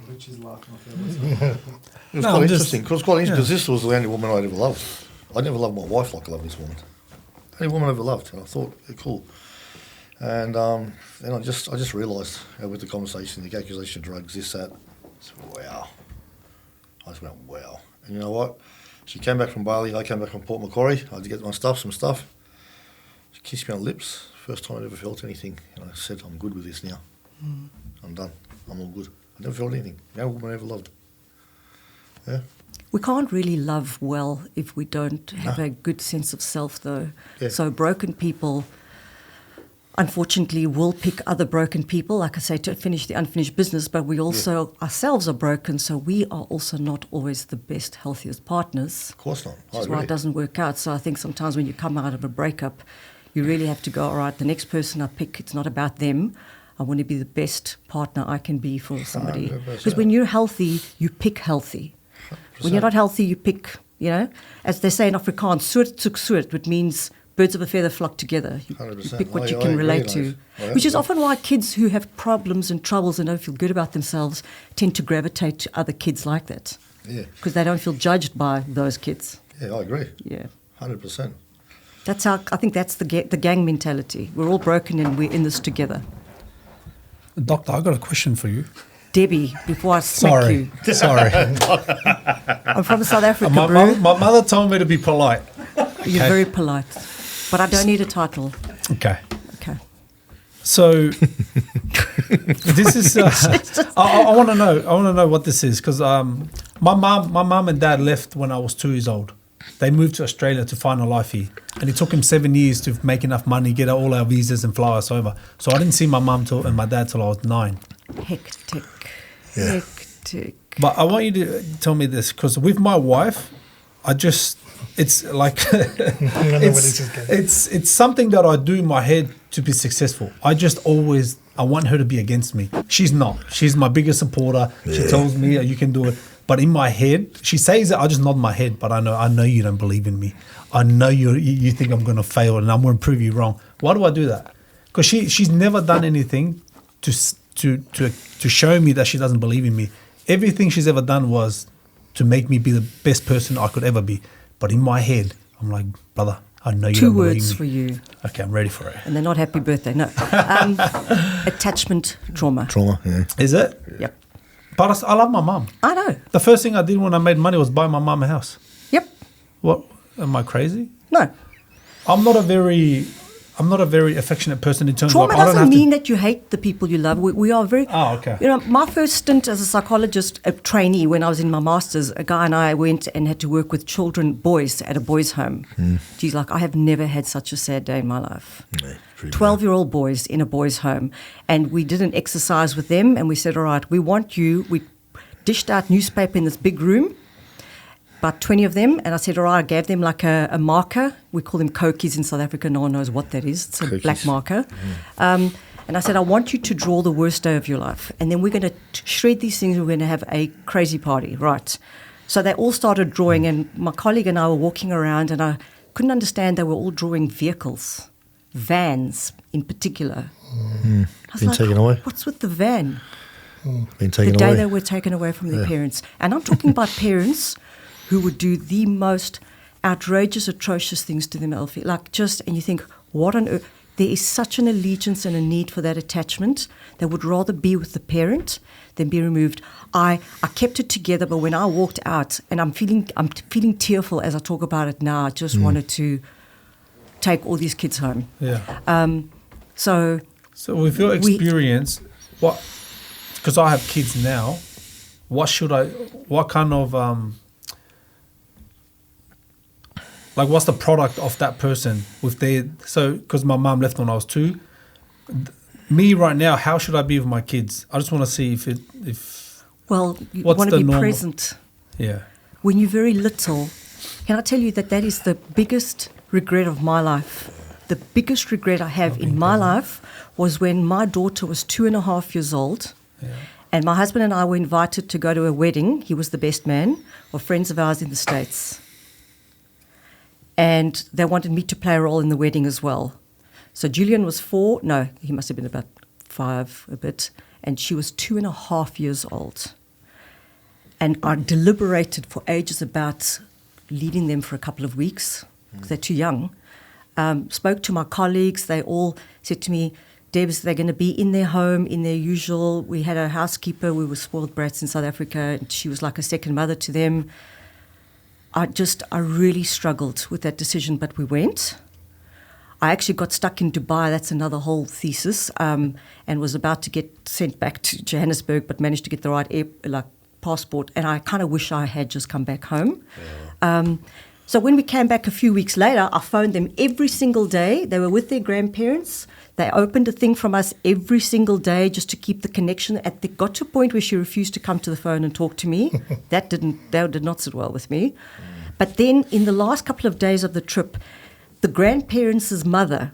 Richie's laughing off there. It was quite interesting, because this was the only woman I'd ever loved. I never loved my wife like I love this woman. Only woman I ever loved, and I thought, cool. And then I just realised with the conversation, the accusation of drugs, this, that, wow. I just went, wow. And you know what? She came back from Bali, I came back from Port Macquarie, I had to get some stuff. She kissed me on the lips, first time I'd ever felt anything. And I said, I'm good with this now. I'm done. I'm all good. I never felt anything. No woman I ever loved. Yeah. We can't really love well if we don't have a good sense of self, though. Yeah. So broken people, unfortunately, will pick other broken people, like I say, to finish the unfinished business, but we also ourselves are broken, so we are also not always the best, healthiest partners. Of course not. Which is why it doesn't work out. So I think sometimes when you come out of a breakup, you really have to go, all right, the next person I pick, it's not about them. I want to be the best partner I can be for somebody. 100%. Because when you're healthy, you pick healthy. 100%. When you're not healthy, you pick, as they say in Afrikaans, soort soek soort, which means birds of a feather flock together. You 100%. pick what you I can agree, relate guys. to. I Which is am. often why kids who have problems and troubles and don't feel good about themselves tend to gravitate to other kids like that. Yeah. Because they don't feel judged by those kids. Yeah, I agree. Yeah. 100%. That's how, I think that's the gang mentality. We're all broken and we're in this together. Doctor, I got a question for you. Debbie, before I smack you. Sorry. I'm from South Africa, my bro. mother told me to be polite. You're very polite. But I don't need a title. Okay. Okay. So this is. I want to know. I want to know what this is because my mum and dad left when I was 2 years old. They moved to Australia to find a life here, and it took him 7 years to make enough money, get all our visas, and fly us over. So I didn't see my mum and my dad till I was 9. Hectic. Yeah. Hectic. But I want you to tell me this because with my wife, it's like it's something that I do in my head to be successful. I want her to be against me. She's not. She's my biggest supporter. She tells me you can do it. But in my head, she says it, I just nod my head. But I know you don't believe in me. I know you think I'm going to fail and I'm going to prove you wrong. Why do I do that? Because she's never done anything to show me that she doesn't believe in me. Everything she's ever done was to make me be the best person I could ever be. But in my head, I'm like, brother, I know you don't believe me. 2 words for you. Okay, I'm ready for it. And they're not happy birthday, no. Attachment trauma. Trauma, yeah. Is it? Yep. But I love my mum. I know. The first thing I did when I made money was buy my mum a house. Yep. What? Am I crazy? No. I'm not a very affectionate person in terms Trauma of I don't doesn't have mean that you hate the people you love. We are very... Oh, okay. My first stint as a psychologist, a trainee, when I was in my master's, a guy and I went and had to work with boys at a boys' home. Geez, I have never had such a sad day in my life. 12-year-old boys in a boys' home. And we did an exercise with them and we said, all right, we want you... We dished out newspaper in this big room, about 20 of them, and I said, all right, I gave them like a marker. We call them cokies in South Africa. No one knows what that is. It's a Cokies. black marker. And I said, I want you to draw the worst day of your life. And then we're going to shred these things. We're going to have a crazy party, right? So they all started drawing, and my colleague and I were walking around, and I couldn't understand they were all drawing vehicles, vans in particular. I was Been taken away. What's with the van? Been the taken day away. they were taken away from their parents. And I'm talking about parents who would do the most outrageous, atrocious things to them, Alfie. Like just, and you think, what on earth? There is such an allegiance and a need for that attachment. They would rather be with the parent than be removed. I kept it together, but when I walked out, and I'm feeling tearful as I talk about it now. I just wanted to take all these kids home. Yeah. So with your experience, because I have kids now, what kind of, what's the product of that person with because my mum left when I was 2, me right now, how should I be with my kids? I just want to see well, you what's want the to be normal? present. Yeah. When you're very little, can I tell you that is the biggest regret of my life? The biggest regret I have in my life was when my daughter was 2.5 years old, and my husband and I were invited to go to a wedding. He was the best man of friends of ours in the States. And they wanted me to play a role in the wedding as well. So Julian was 4, no, he must have been about 5 a bit, and she was 2.5 years old. And I deliberated for ages about leaving them for a couple of weeks, because they're too young. Spoke to my colleagues, they all said to me, Debs, they're going to be in their home, in their usual. We had a housekeeper, we were spoiled brats in South Africa, and she was like a second mother to them. I really struggled with that decision, but we went. I actually got stuck in Dubai, that's another whole thesis, and was about to get sent back to Johannesburg, but managed to get the right passport, and I kind of wish I had just come back home. Yeah. So when we came back a few weeks later, I phoned them every single day. They were with their grandparents. They opened a thing from us every single day just to keep the connection. It got to a point where she refused to come to the phone and talk to me. That did not sit well with me. But then in the last couple of days of the trip, the grandparents' mother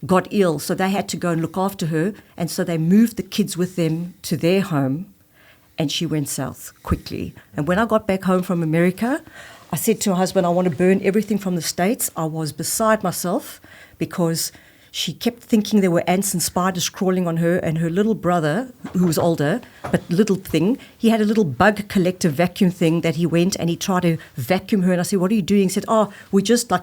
got ill, so they had to go and look after her, and so they moved the kids with them to their home, and she went south quickly. And when I got back home from America, I said to my husband, I want to burn everything from the States. I was beside myself because she kept thinking there were ants and spiders crawling on her, and her little brother, who was older, but little thing, he had a little bug collector vacuum thing that he went and he tried to vacuum her. And I said, what are you doing? He said,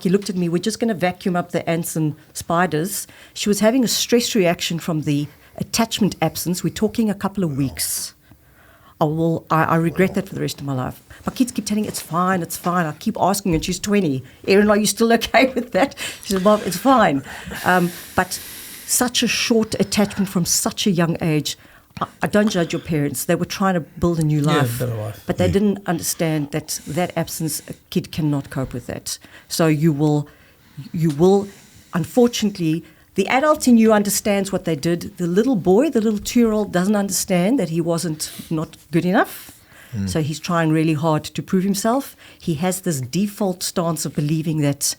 he looked at me, we're just going to vacuum up the ants and spiders. She was having a stress reaction from the attachment absence. We're talking a couple of weeks. I regret that for the rest of my life. My kids keep telling me, it's fine. I keep asking her, and she's 20. Erin, are you still okay with that? She said, Mom, it's fine. But such a short attachment from such a young age. I don't judge your parents. They were trying to build a new life. Better life. But they didn't understand that absence, a kid cannot cope with that. So you will, unfortunately, the adult in you understands what they did. The little boy, the little 2-year-old, doesn't understand that he wasn't not good enough. So he's trying really hard to prove himself. He has this default stance of believing that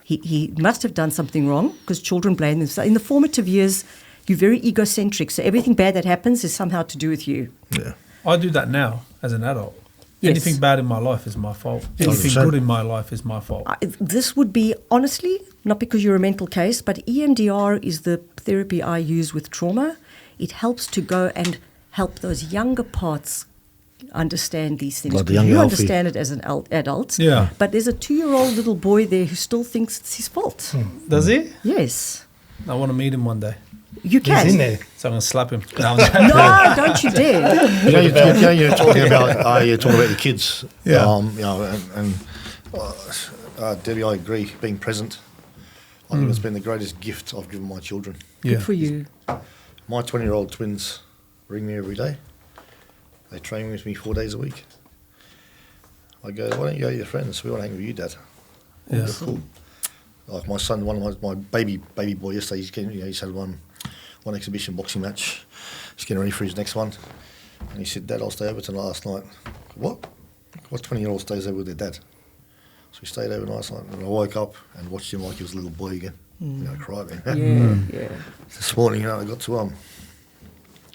he must have done something wrong, because children blame themselves. In the formative years, you're very egocentric. So everything bad that happens is somehow to do with you. Yeah. I do that now as an adult. Yes. Anything bad in my life is my fault. Anything 100%. good in my life is my fault. This would be, honestly, not because you're a mental case, but EMDR is the therapy I use with trauma. It helps to go and help those younger parts understand these things. Like the young you Alfie. understand it as an adult. Yeah. But there's a 2-year-old little boy there who still thinks it's his fault. Does he? Yes. I want to meet him one day. You can. He's in there. So I'm going to slap him. No, No, don't you dare. You're talking about your kids. Yeah. Debbie, I agree. Being present, I think it's been the greatest gift I've given my children. Yeah. Good for you. My 20-year-old twins ring me every day. They train with me 4 days a week. I go, why don't you go to your friends? We want to hang with you, Dad. Oh, Yeah. cool. Like my son, one of my baby boy yesterday, he's had one exhibition boxing match. He's getting ready for his next one. And he said, Dad, I'll stay over tonight last night. What 20-year-old stays over with their dad? So we stayed over last night, and I woke up and watched him like he was a little boy again. I cried. Yeah. This morning, I got to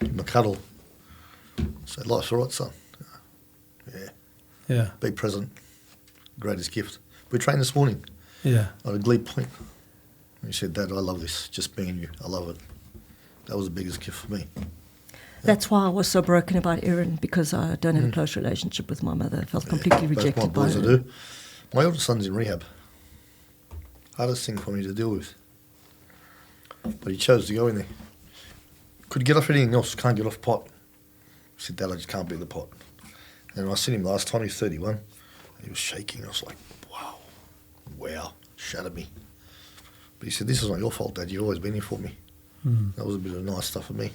give him a cuddle. So life's all right, son. Yeah. Be present. Greatest gift. We trained this morning Yeah. on a glebe point. And he said, Dad, I love this. Just being you. I love it. That was the biggest gift for me. That's why I was so broken about Erin, because I don't have a close relationship with my mother. I felt completely rejected by both my boys her. do. My older son's in rehab. Hardest thing for me to deal with. But he chose to go in there. Could get off anything else, can't get off pot. He said, Dad, I just can't beat the pot. And I seen him last time, he was 31. And he was shaking. I was like, wow, shattered me. But he said, this is not your fault, Dad. You've always been here for me. That was a bit of nice stuff for me.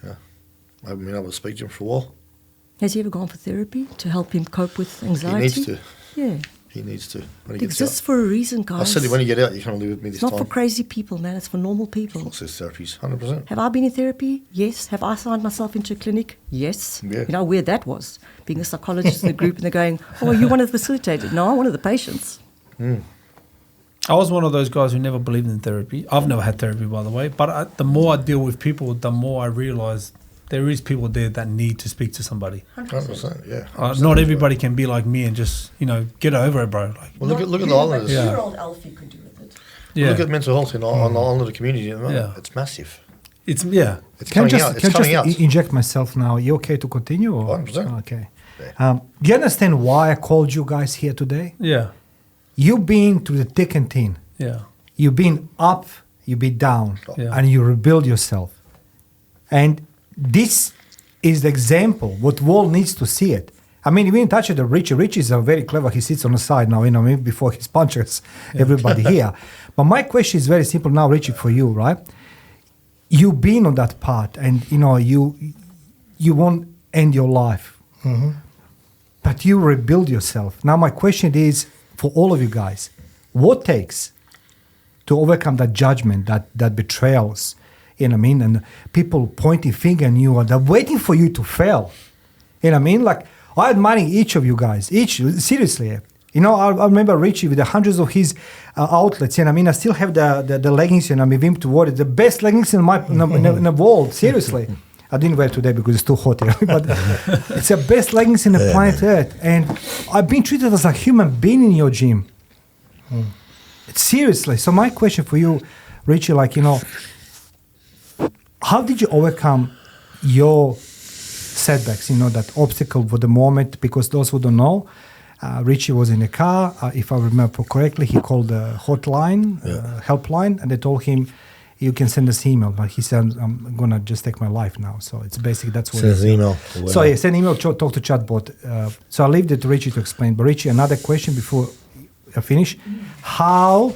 Yeah. I haven't been able to speak to him for a while. Has he ever gone for therapy to help him cope with anxiety? He needs to. Yeah. He needs to. When It he gets exists out. for a reason, guys. I said, when you get out, you can't live with me this It's not time. for crazy people, man. It's for normal people. Of course, there's therapies, 100%. Have I been in therapy? Yes. Have I signed myself into a clinic? Yes. Yeah. You know how weird that was, being a psychologist in the group and they're going, oh, you're one of the facilitators. No, I'm one of the patients. I was one of those guys who never believed in therapy. I've never had therapy, by the way. But the more I deal with people, the more I realise there is people there that need to speak to somebody. 100%, yeah. Not everybody can be like me and just, get over it, bro. Like, Well, look at the islanders. Yeah. 2-year-old Alfie could do with it. yeah. Look at mental health in the islander community. Yeah. It's massive. It's It's Can I coming out. It's coming out. inject myself now? You okay to continue? Or? 100%. Okay. Do you understand why I called you guys here today? Yeah. You've been to the thick and thin. Yeah. You've been up, you've been down, Yeah. and you rebuild yourself. And this is the example. What world needs to see it. I mean, we didn't touch it. Richie. Richie is very clever. He sits on the side now, maybe before he punches everybody here. But my question is very simple now, Richie, for you, right? You've been on that path, and you won't end your life, but you rebuild yourself. Now, my question is for all of you guys: what takes to overcome that judgment, that betrayals? You know what I mean? And people pointing finger at you, and they're waiting for you to fail. You know what I mean? Like, I admire each of you guys, seriously. I remember Richie with the hundreds of his outlets, and I still have the leggings, and Wimp to wear it. The best leggings in the world, seriously. I didn't wear it today because it's too hot here, but it's the best leggings in the planet Earth. And I've been treated as a human being in your gym. Seriously. So my question for you, Richie, how did you overcome your setbacks, that obstacle for the moment? Because those who don't know, Richie was in a car. If I remember correctly, he called the hotline, helpline, and they told him, you can send us email. But he said, I'm going to just take my life now. So it's basically, that's what Send us an email. So send email, talk to chatbot. So I'll leave it to Richie to explain. But Richie, another question before I finish. How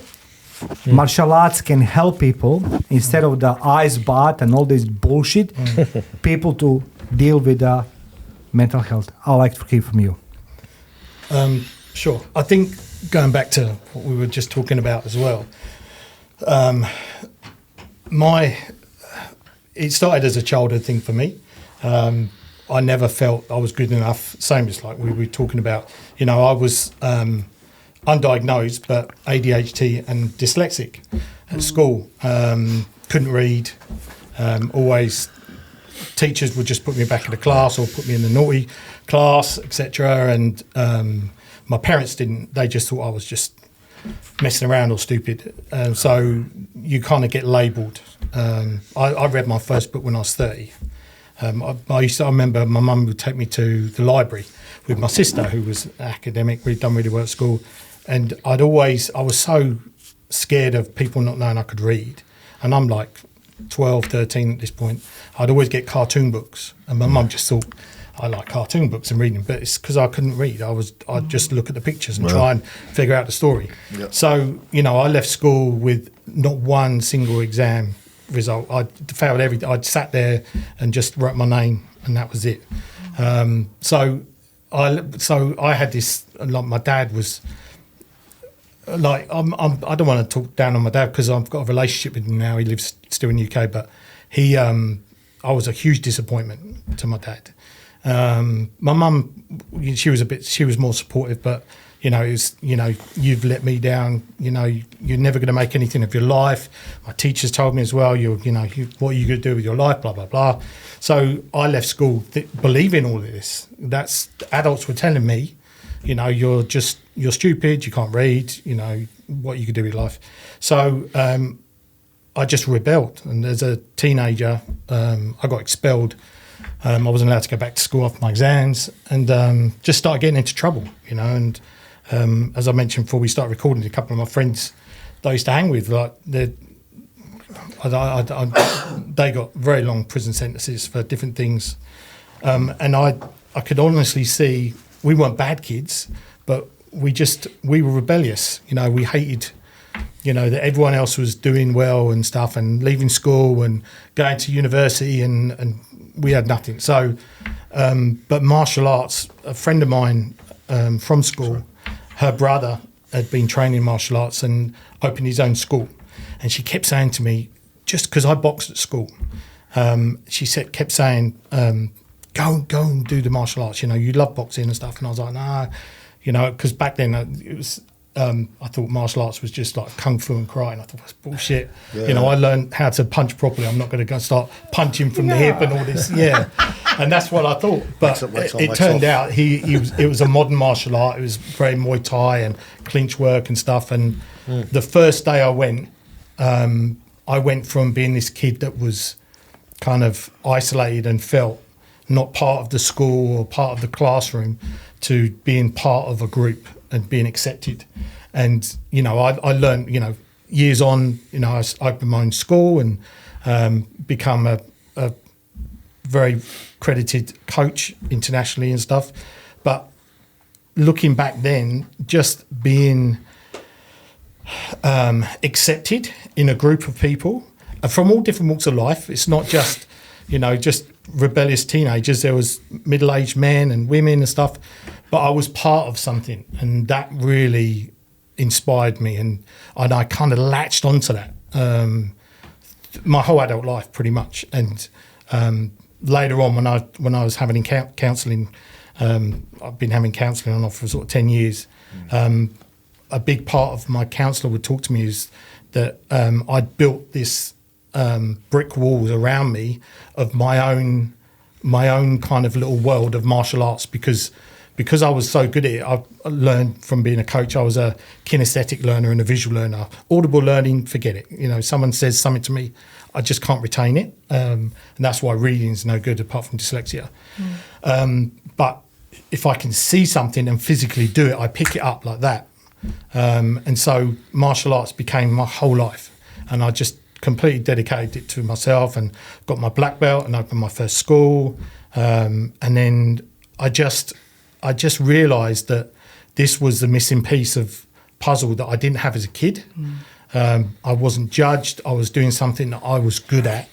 martial arts can help people, instead of the ice bath and all this bullshit, people to deal with mental health? I'd like to hear from you. Sure. I think going back to what we were just talking about as well, it started as a childhood thing for me. I never felt I was good enough. Same as like we were talking about, I was undiagnosed, but ADHD and dyslexic at school. Couldn't read. Always teachers would just put me back in the class or put me in the naughty class, etc. And my parents didn't. They just thought I was just messing around or stupid. So you kind of get labelled. I read my first book when I was 30. I remember my mum would take me to the library with my sister, who was academic. We'd done really well at school. And I was so scared of people not knowing I could read. And I'm like 12, 13 at this point. I'd always get cartoon books. And my mum just thought I like cartoon books and reading, but it's because I couldn't read. I'd just look at the pictures and try and figure out the story. Yep. So, I left school with not one single exam result. I failed everything. I'd sat there and just wrote my name, and that was it. So I had this, like my dad was, like, I don't want to talk down on my dad because I've got a relationship with him now. He lives still in the UK, but I was a huge disappointment to my dad. My mum, she was more supportive, but it was, you've let me down. You're never going to make anything of your life. My teachers told me as well. What are you going to do with your life? Blah blah blah. So I left school believing all of this. That's adults were telling me, you're stupid. You can't read. What you could do with your life. So I just rebelled. And as a teenager, I got expelled. I wasn't allowed to go back to school after my exams, and just started getting into trouble, you know. And as I mentioned before we started recording, a couple of my friends that I used to hang with, like they got very long prison sentences for different things. And I could honestly see we weren't bad kids, but we were rebellious. You know, we hated, you know, that everyone else was doing well and stuff and leaving school and going to university and we had nothing. So, but martial arts, a friend of mine from school, her brother had been training in martial arts and opened his own school. And she kept saying to me, just because I boxed at school, she kept saying, go and do the martial arts. You know, you love boxing and stuff. And I was like, nah, you know, because back then it was, I thought martial arts was just like kung fu and karate. And I thought that's bullshit. Yeah. You know, I learned how to punch properly. I'm not going to go start punching from the hip and all this. Yeah. And that's what I thought. But it turned out it was a modern martial art. It was very Muay Thai and clinch work and stuff. And the first day I went from being this kid that was kind of isolated and felt not part of the school or part of the classroom to being part of a group and being accepted. And, you know, I learned, you know, years on, you know, I opened my own school and become a very credited coach internationally and stuff. But looking back then, just being accepted in a group of people from all different walks of life. It's not just, you know, just rebellious teenagers. There was middle-aged men and women and stuff, but I was part of something, and that really inspired me, and I kind of latched onto that my whole adult life pretty much. And later on, when I was having counselling, I've been having counselling on and off for sort of 10 years. A big part of my counsellor would talk to me is that I'd built this brick walls around me of my own kind of little world of martial arts, because I was so good at it. I learned from being a coach. I was a kinesthetic learner and a visual learner. Audible learning, forget it. You know, someone says something to me, I just can't retain it, and that's why reading's no good apart from dyslexia. But if I can see something and physically do it, I pick it up like that. And so martial arts became my whole life, and I just completely dedicated it to myself and got my black belt and opened my first school. And then I just realised that this was the missing piece of puzzle that I didn't have as a kid. I wasn't judged. I was doing something that I was good at,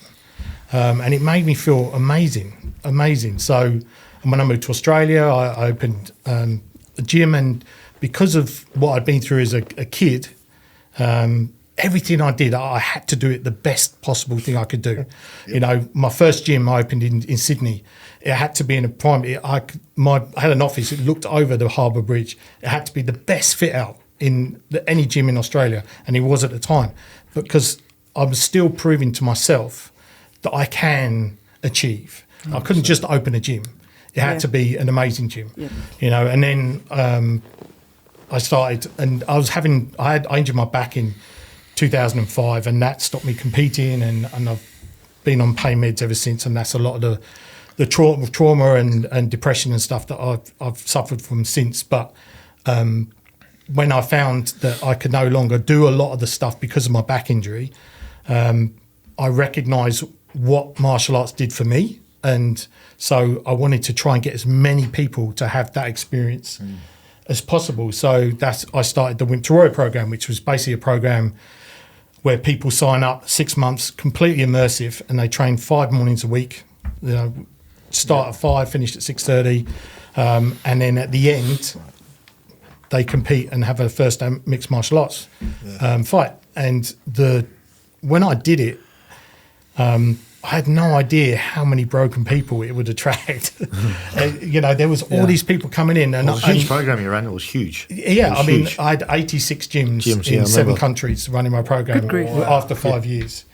and it made me feel amazing. So when I moved to Australia, I opened a gym, and because of what I'd been through as a kid, everything I did, I had to do it the best possible thing I could do. Yep. You know, my first gym I opened in Sydney. It had to be in a prime. I had an office. It looked over the Harbour Bridge. It had to be the best fit out in any gym in Australia, and it was at the time. Because I was still proving to myself that I can achieve. 100%. I couldn't just open a gym. It had to be an amazing gym. Yep. You know, and then I started, and I injured my back in 2005, and that stopped me competing, and I've been on pain meds ever since, and that's a lot of the trauma and depression and stuff that I've suffered from since. But when I found that I could no longer do a lot of the stuff because of my back injury, I recognised what martial arts did for me, and so I wanted to try and get as many people to have that experience as possible. So I started the Wimp program, which was basically a program where people sign up 6 months, completely immersive, and they train 5 mornings a week. You know, start at 5, finish at 6:30, and then at the end, they compete and have a first mixed martial arts fight. And when I did it, I had no idea how many broken people it would attract. You know, there was all these people coming in. And it was a huge program you ran. It was huge. Yeah, I mean, I had 86 gyms in 7 countries running my program after 5 years.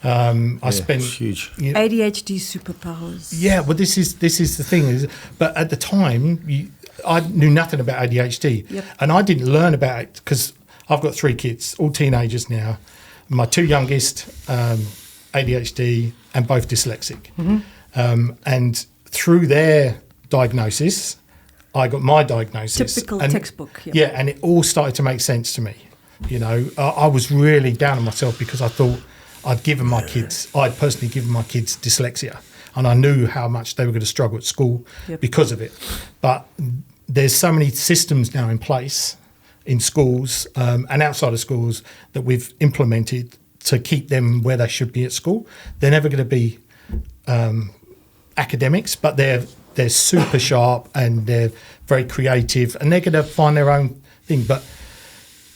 I spent huge. You know, ADHD superpowers. Yeah, well, this is the thing. But at the time, I knew nothing about ADHD, and I didn't learn about it because I've got 3 kids, all teenagers now. my two youngest, ADHD and both dyslexic. And through their diagnosis, I got my diagnosis. Typical and, textbook. Yeah, and it all started to make sense to me. You know, I was really down on myself because I thought I'd personally given my kids dyslexia, and I knew how much they were going to struggle at school because of it. But there's so many systems now in place in schools and outside of schools that we've implemented to keep them where they should be at school. They're never going to be academics, but they're super sharp and they're very creative, and they're going to find their own thing. But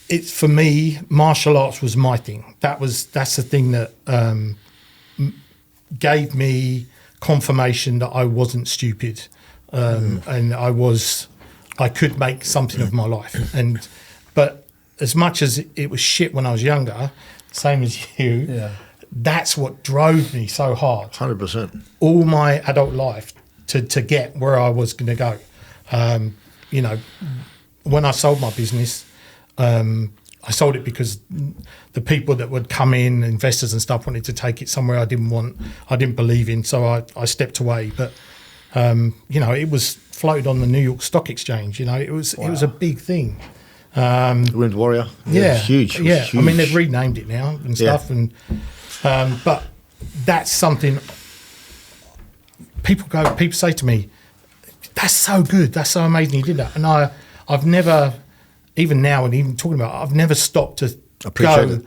it's, for me, martial arts was my thing. That's the thing that gave me confirmation that I wasn't stupid, and I could make something of my life. But as much as it was shit when I was younger, same as you, that's what drove me so hard. 100%. All my adult life to get where I was going to go. You know, when I sold my business, I sold it because the people that would come in, investors and stuff, wanted to take it somewhere I didn't believe in, so I stepped away. But you know, it was floated on the New York Stock Exchange. You know, it was a big thing. Wimp Warrior. Yeah, huge. Huge. I mean, they've renamed it now and stuff, and but that's something people say to me, "That's so good. That's so amazing. You did that." And I've never, even now and even talking about it, I've never stopped to appreciate go, it.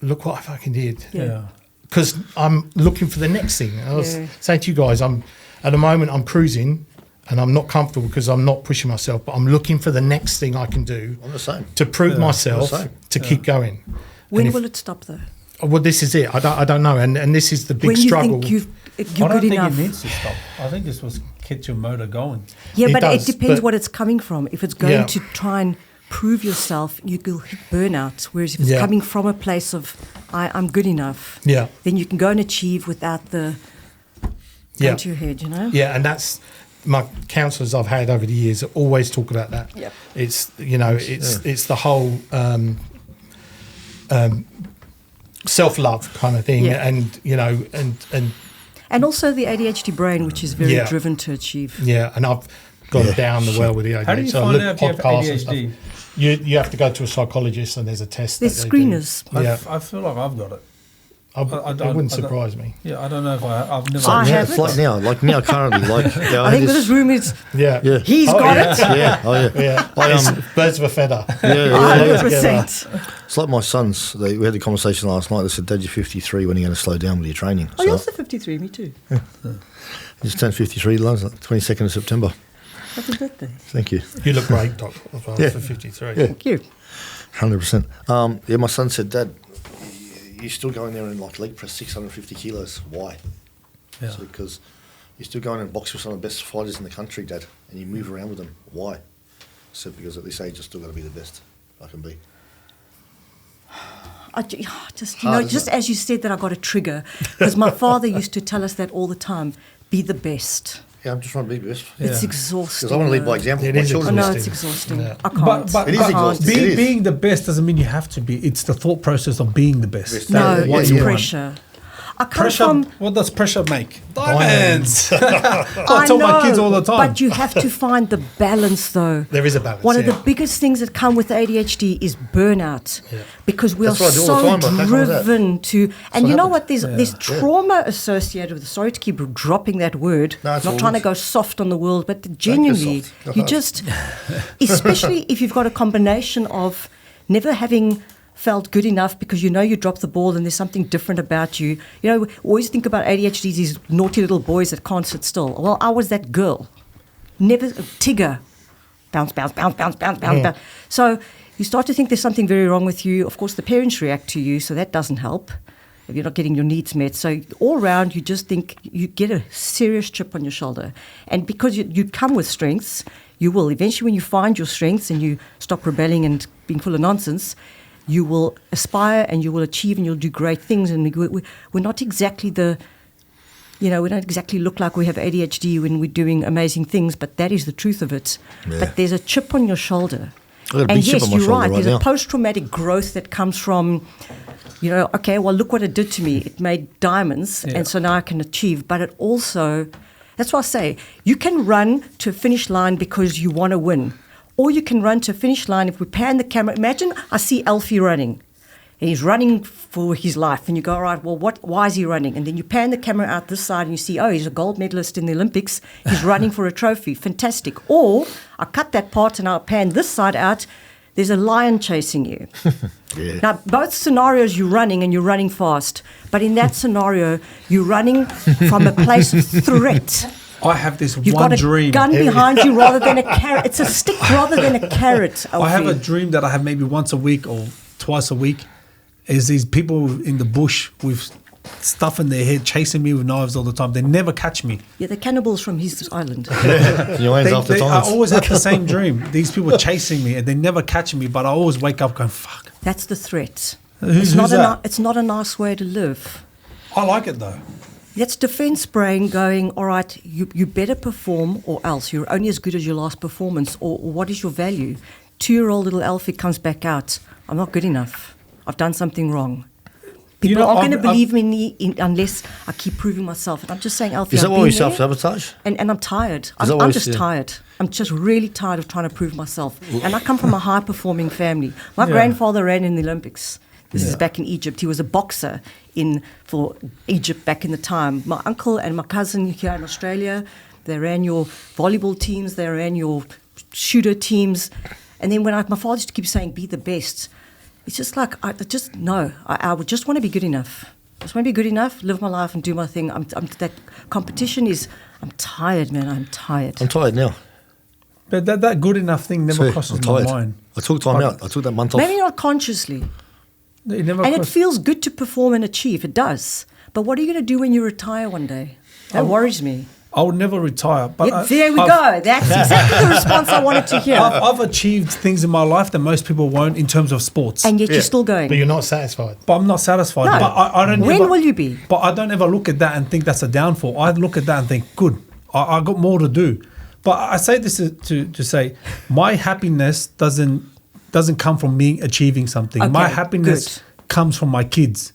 Look what I fucking did. Yeah. Because I'm looking for the next thing. I was saying to you guys, at the moment I'm cruising and I'm not comfortable because I'm not pushing myself, but I'm looking for the next thing I can do I'm the same. to prove myself I'm the same. to keep going. When will it stop, though? Well, this is it. I don't know, and this is the big When struggle. you think you're I don't good think enough. it needs to stop. I think this was get your motor going. Yeah, It but does, it depends but- what it's coming from. If it's going to try and prove yourself, you will hit burnout. Whereas if it's coming from a place of I'm good enough, then you can go and achieve without the gun to your head, you know? Yeah, and that's my counsellors I've had over the years always talk about that. Yep. It's, you know, it's the whole self-love kind of thing, and you know, and also the ADHD brain, which is very driven to achieve. Yeah, and I've gone down the well with the ADHD. How do you so I find look out if you have podcasts and ADHD? stuff. You have to go to a psychologist, and there's a test. There's that they do. screeners. I feel like I've got it. It wouldn't surprise me. Yeah, I don't know if I've never. I have It's it. like now currently. I think with his room is Yeah. he's got it. Yeah. It's birds of a feather. 100%. It's like my sons. We had a conversation last night. They said, "Dad, you're 53. When are you going to slow down with your training?" Oh, you're also 53, me too. I just turned 53 last 22nd of September. Happy birthday. Thank you. You look great, Doc, as well, for 53. Yeah. Thank you. 100%. Yeah, my son said, "Dad, you still go in there and like leg press 650 kilos. Why?" Yeah. So, because you still go in and box with some of the best fighters in the country, Dad, and you move around with them. Why? I said, because at this age, I've still got to be the best I can be. Just as you said that, I got a trigger because my father used to tell us that all the time: be the best. Yeah, I'm just trying to be the best. It's exhausting. Because I want to lead by example. It My is children. I know exhausting. it's exhausting. Yeah. I can't. But It is I can't. exhausting. It is. being the best doesn't mean you have to be. It's the thought process of being the best. No, Yeah, it's yeah. pressure. I come Pressure. from. What does pressure make? Diamonds. I I tell my kids all the time. But you have to find the balance, though. There is a balance. One of yeah. the biggest things that come with ADHD is burnout, because we are That's what I do all the so time, but I can't come with that. driven to. And what you know happens. what? There's trauma associated with. Sorry to keep dropping that word. No, it's not all trying to good. go soft on the world, but genuinely, soft. Go you hard. just, especially if you've got a combination of never having felt good enough because you know you dropped the ball and there's something different about you. You know, we always think about ADHD, these naughty little boys that can't sit still. Well, I was that girl. Never, Tigger. Bounce, bounce, bounce, bounce, bounce, bounce, bounce. So you start to think there's something very wrong with you. Of course, the parents react to you, so that doesn't help if you're not getting your needs met. So all around, you just think you get a serious chip on your shoulder. And because you come with strengths, you will. Eventually, when you find your strengths and you stop rebelling and being full of nonsense, you will aspire and you will achieve and you'll do great things. And we're not exactly we don't exactly look like we have ADHD when we're doing amazing things, but that is the truth of it. Yeah. But there's a chip on your shoulder. got a big And chip yes, on my you're shoulder right. right There's now. a post-traumatic growth that comes from, okay, well, look what it did to me. It made diamonds, and so now I can achieve. But it also, that's why I say, you can run to a finish line because you want to win. Or you can run to a finish line. If we pan the camera, imagine I see Alfie running. And he's running for his life. And you go, all right, well, why is he running? And then you pan the camera out this side and you see, oh, he's a gold medalist in the Olympics. He's running for a trophy. Fantastic. Or I cut that part and I'll pan this side out. There's a lion chasing you. Yeah. Now, both scenarios, you're running and you're running fast. But in that scenario, you're running from a place of threat. I have this You've one got a dream. gun behind you rather than a carrot. It's a stick rather than a carrot. I have a Alfie. dream that I have maybe once a week or twice a week. Is these people in the bush with stuff in their head chasing me with knives all the time. They never catch me. Yeah, the cannibals from his island. Your hands off the I times. always have the same dream. These people chasing me and they never catch me, but I always wake up going, fuck. That's the threat. Who's that? It's not a nice way to live. I like it though. That's defense brain going, all right, you better perform or else. You're only as good as your last performance, or what is your value? 2-year-old little Alfie comes back out. I'm not good enough. I've done something wrong. People aren't going to believe me unless I keep proving myself. And I'm just saying, Alfie, Is that I've why been we there, self-sabotage? and I'm tired. that I'm why just yeah. tired. I'm just really tired of trying to prove myself. And I come from a high-performing family. My grandfather ran in the Olympics. This is back in Egypt. He was a boxer for Egypt back in the time. My uncle and my cousin here in Australia, they ran your volleyball teams, they ran your shooter teams. And then when my father used to keep saying, be the best, it's just like, I would just want to be good enough. I just want to be good enough, live my life and do my thing. That competition I'm tired, man. I'm tired. I'm tired now. But that good enough thing never See, crosses I'm my tired. mind. I took time out. I took that month off. Maybe not consciously. It never And it feels good to perform and achieve. It does. But what are you going to do when you retire one day? That worries me. I would never retire. But Yeah, there we go. That's exactly the response I wanted to hear. I've achieved things in my life that most people won't in terms of sports. And yet you're still going. But you're not satisfied. But I'm not satisfied. No. But I don't When will you be? But I don't ever look at that and think that's a downfall. I look at that and think, good, I got more to do. But I say this to say, my happiness doesn't come from me achieving something. Okay, My happiness comes from my kids.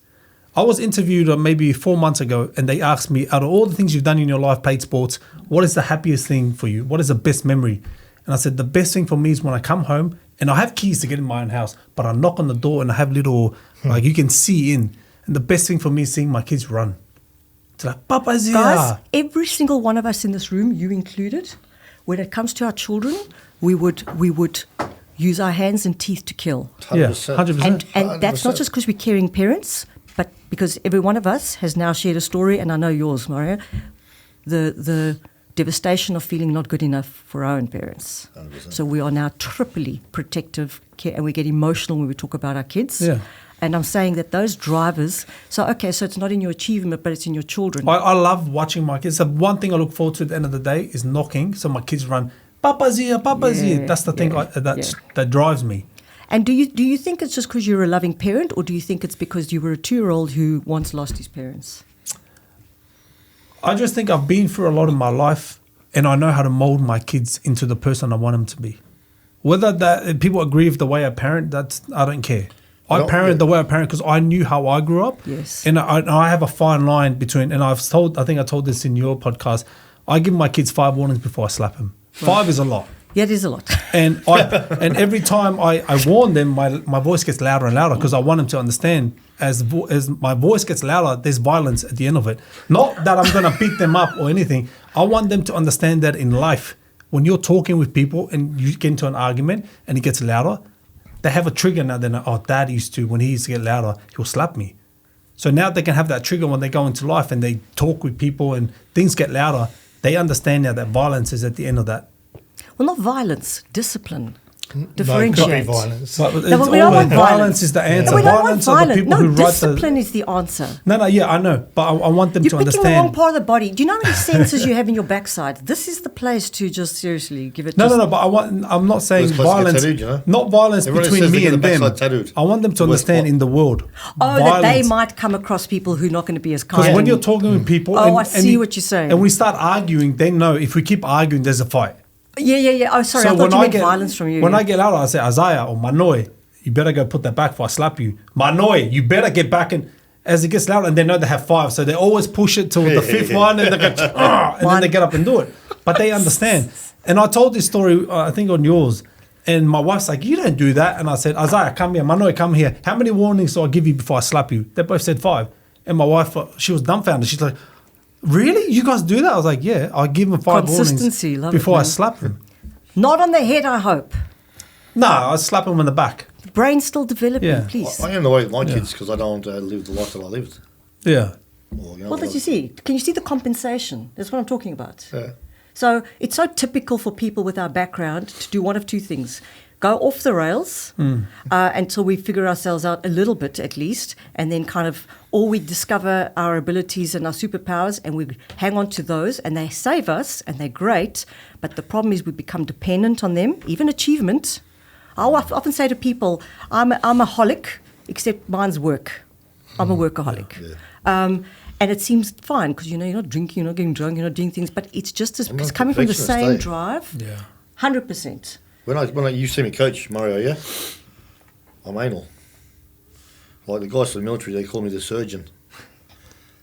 I was interviewed maybe 4 months ago, and they asked me, out of all the things you've done in your life, played sports, what is the happiest thing for you? What is the best memory? And I said, the best thing for me is when I come home, and I have keys to get in my own house, but I knock on the door and I have little, like you can see in. And the best thing for me is seeing my kids run. It's like, Papa's here. Guys, every single one of us in this room, you included, when it comes to our children, we would use our hands and teeth to kill. 100%. Yeah, 100%. And that's not 100%. just because we're caring parents, but because every one of us has now shared a story, and I know yours, Mario, the devastation of feeling not good enough for our own parents. 100%. So we are now triply protective, and we get emotional when we talk about our kids. Yeah. And I'm saying that those drivers, so it's not in your achievement, but it's in your children. I love watching my kids. The one thing I look forward to at the end of the day is knocking, so my kids run, Papa's here, Papa's here. That's the thing that drives me. And do you think it's just because you're a loving parent, or do you think it's because you were a 2-year-old who once lost his parents? I just think I've been through a lot in my life, and I know how to mold my kids into the person I want them to be. Whether that people agree with the way I parent, I don't care. I parent the way I parent because I knew how I grew up. Yes. And I have a fine line between, and I think I told this in your podcast, I give my kids 5 warnings before I slap them. 5 is a lot. Yeah, it is a lot. And every time I warn them, my voice gets louder and louder because I want them to understand as my voice gets louder, there's violence at the end of it. Not that I'm going to beat them up or anything. I want them to understand that in life, when you're talking with people and you get into an argument and it gets louder, they have a trigger now. They're like, Dad used to, when he used to get louder, he'll slap me. So now they can have that trigger when they go into life and they talk with people and things get louder. They understand now that violence is at the end of that. Well, not violence, discipline. No, it Differentiate. can't be violence. But No, but we don't want violence is the answer. No, we don't want Violence are the violence. people No, who write discipline is the answer. No, yeah, I know. But I want them You're to picking understand. the wrong part of the body. Do you know how many senses you have in your backside? This is the place to just seriously give it. No, but I'm not saying This place gets violence, tattooed, you know? not violence Everybody between says they me get and the them. backside tattooed. I want them to Worst understand part. in the world. Oh, that they violence. might come across people who are not going to be as kind. Because when you're talking with people, Oh, I see what you're saying. and we start arguing, they know if we keep arguing, there's a fight. Yeah. Oh, sorry, I thought you meant violence from you. When I get out, I say, Isaiah or Manoi, you better go put that back before I slap you. Manoi, you better get back in. As it gets louder, and they know they have 5, so they always push it till the 5th one, and they go, and then they get up and do it. But they understand. And I told this story, I think on yours, and my wife's like, you don't do that. And I said, Isaiah, come here. Manoi, come here. How many warnings do I give you before I slap you? They both said 5. And my wife, she was dumbfounded. She's like, really? You guys do that? I was like, yeah, I give them 5 warnings before I slap them. Not on the head, I hope. No, I slap them in the back. The brain's still developing, please. I am the way with my kids because I don't want to live the life that I lived. Yeah. Well, did you see? Can you see the compensation? That's what I'm talking about. Yeah. So it's so typical for people with our background to do one of 2 things. Go off the rails until we figure ourselves out a little bit at least, and then or we discover our abilities and our superpowers and we hang on to those and they save us and they're great, but the problem is we become dependent on them, even achievement. I often say to people, I'm a holic, except mine's work. I'm a workaholic. And it seems fine because, you're not drinking, you're not getting drunk, you're not doing things, but it's just it's coming from the same drive. Yeah. 100%. When you see me coach, Mario, yeah, I'm anal. Like the guys from the military, they call me the surgeon.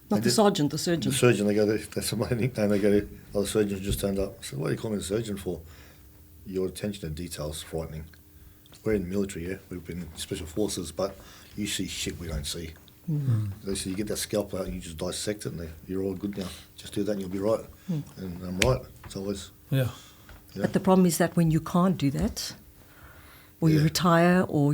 Not the sergeant, the surgeon. The surgeon, they go, that's my nickname, they go, the surgeon just turned up. I said, what do you call me the surgeon for? Your attention to detail is frightening. We're in the military, yeah, we've been in special forces, but you see shit we don't see. They say you get that scalpel out and you just dissect it and you're all good now. Just do that and you'll be right. And I'm right. It's always... Yeah. But the problem is that when you can't do that, or you retire, or,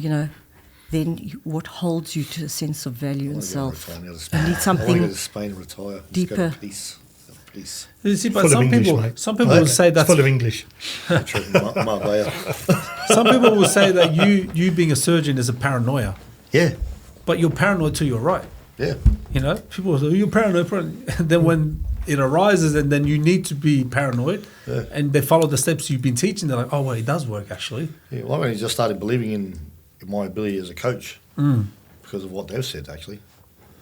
then what holds you to a sense of value and self? You need something I want to go to Spain and retire. Deeper. Just go to peace. You see, but Full of some English, people, mate. some people will say that's full of English. Marbella. Some people will say that you being a surgeon is a paranoia, Yeah. but you're paranoid till you're right. Yeah. People will say, you're paranoid. And then when it arises and then you need to be paranoid and they follow the steps you've been teaching, they're like, oh, well, it does work, actually. Yeah, well, I only just started believing in my ability as a coach because of what they've said, actually.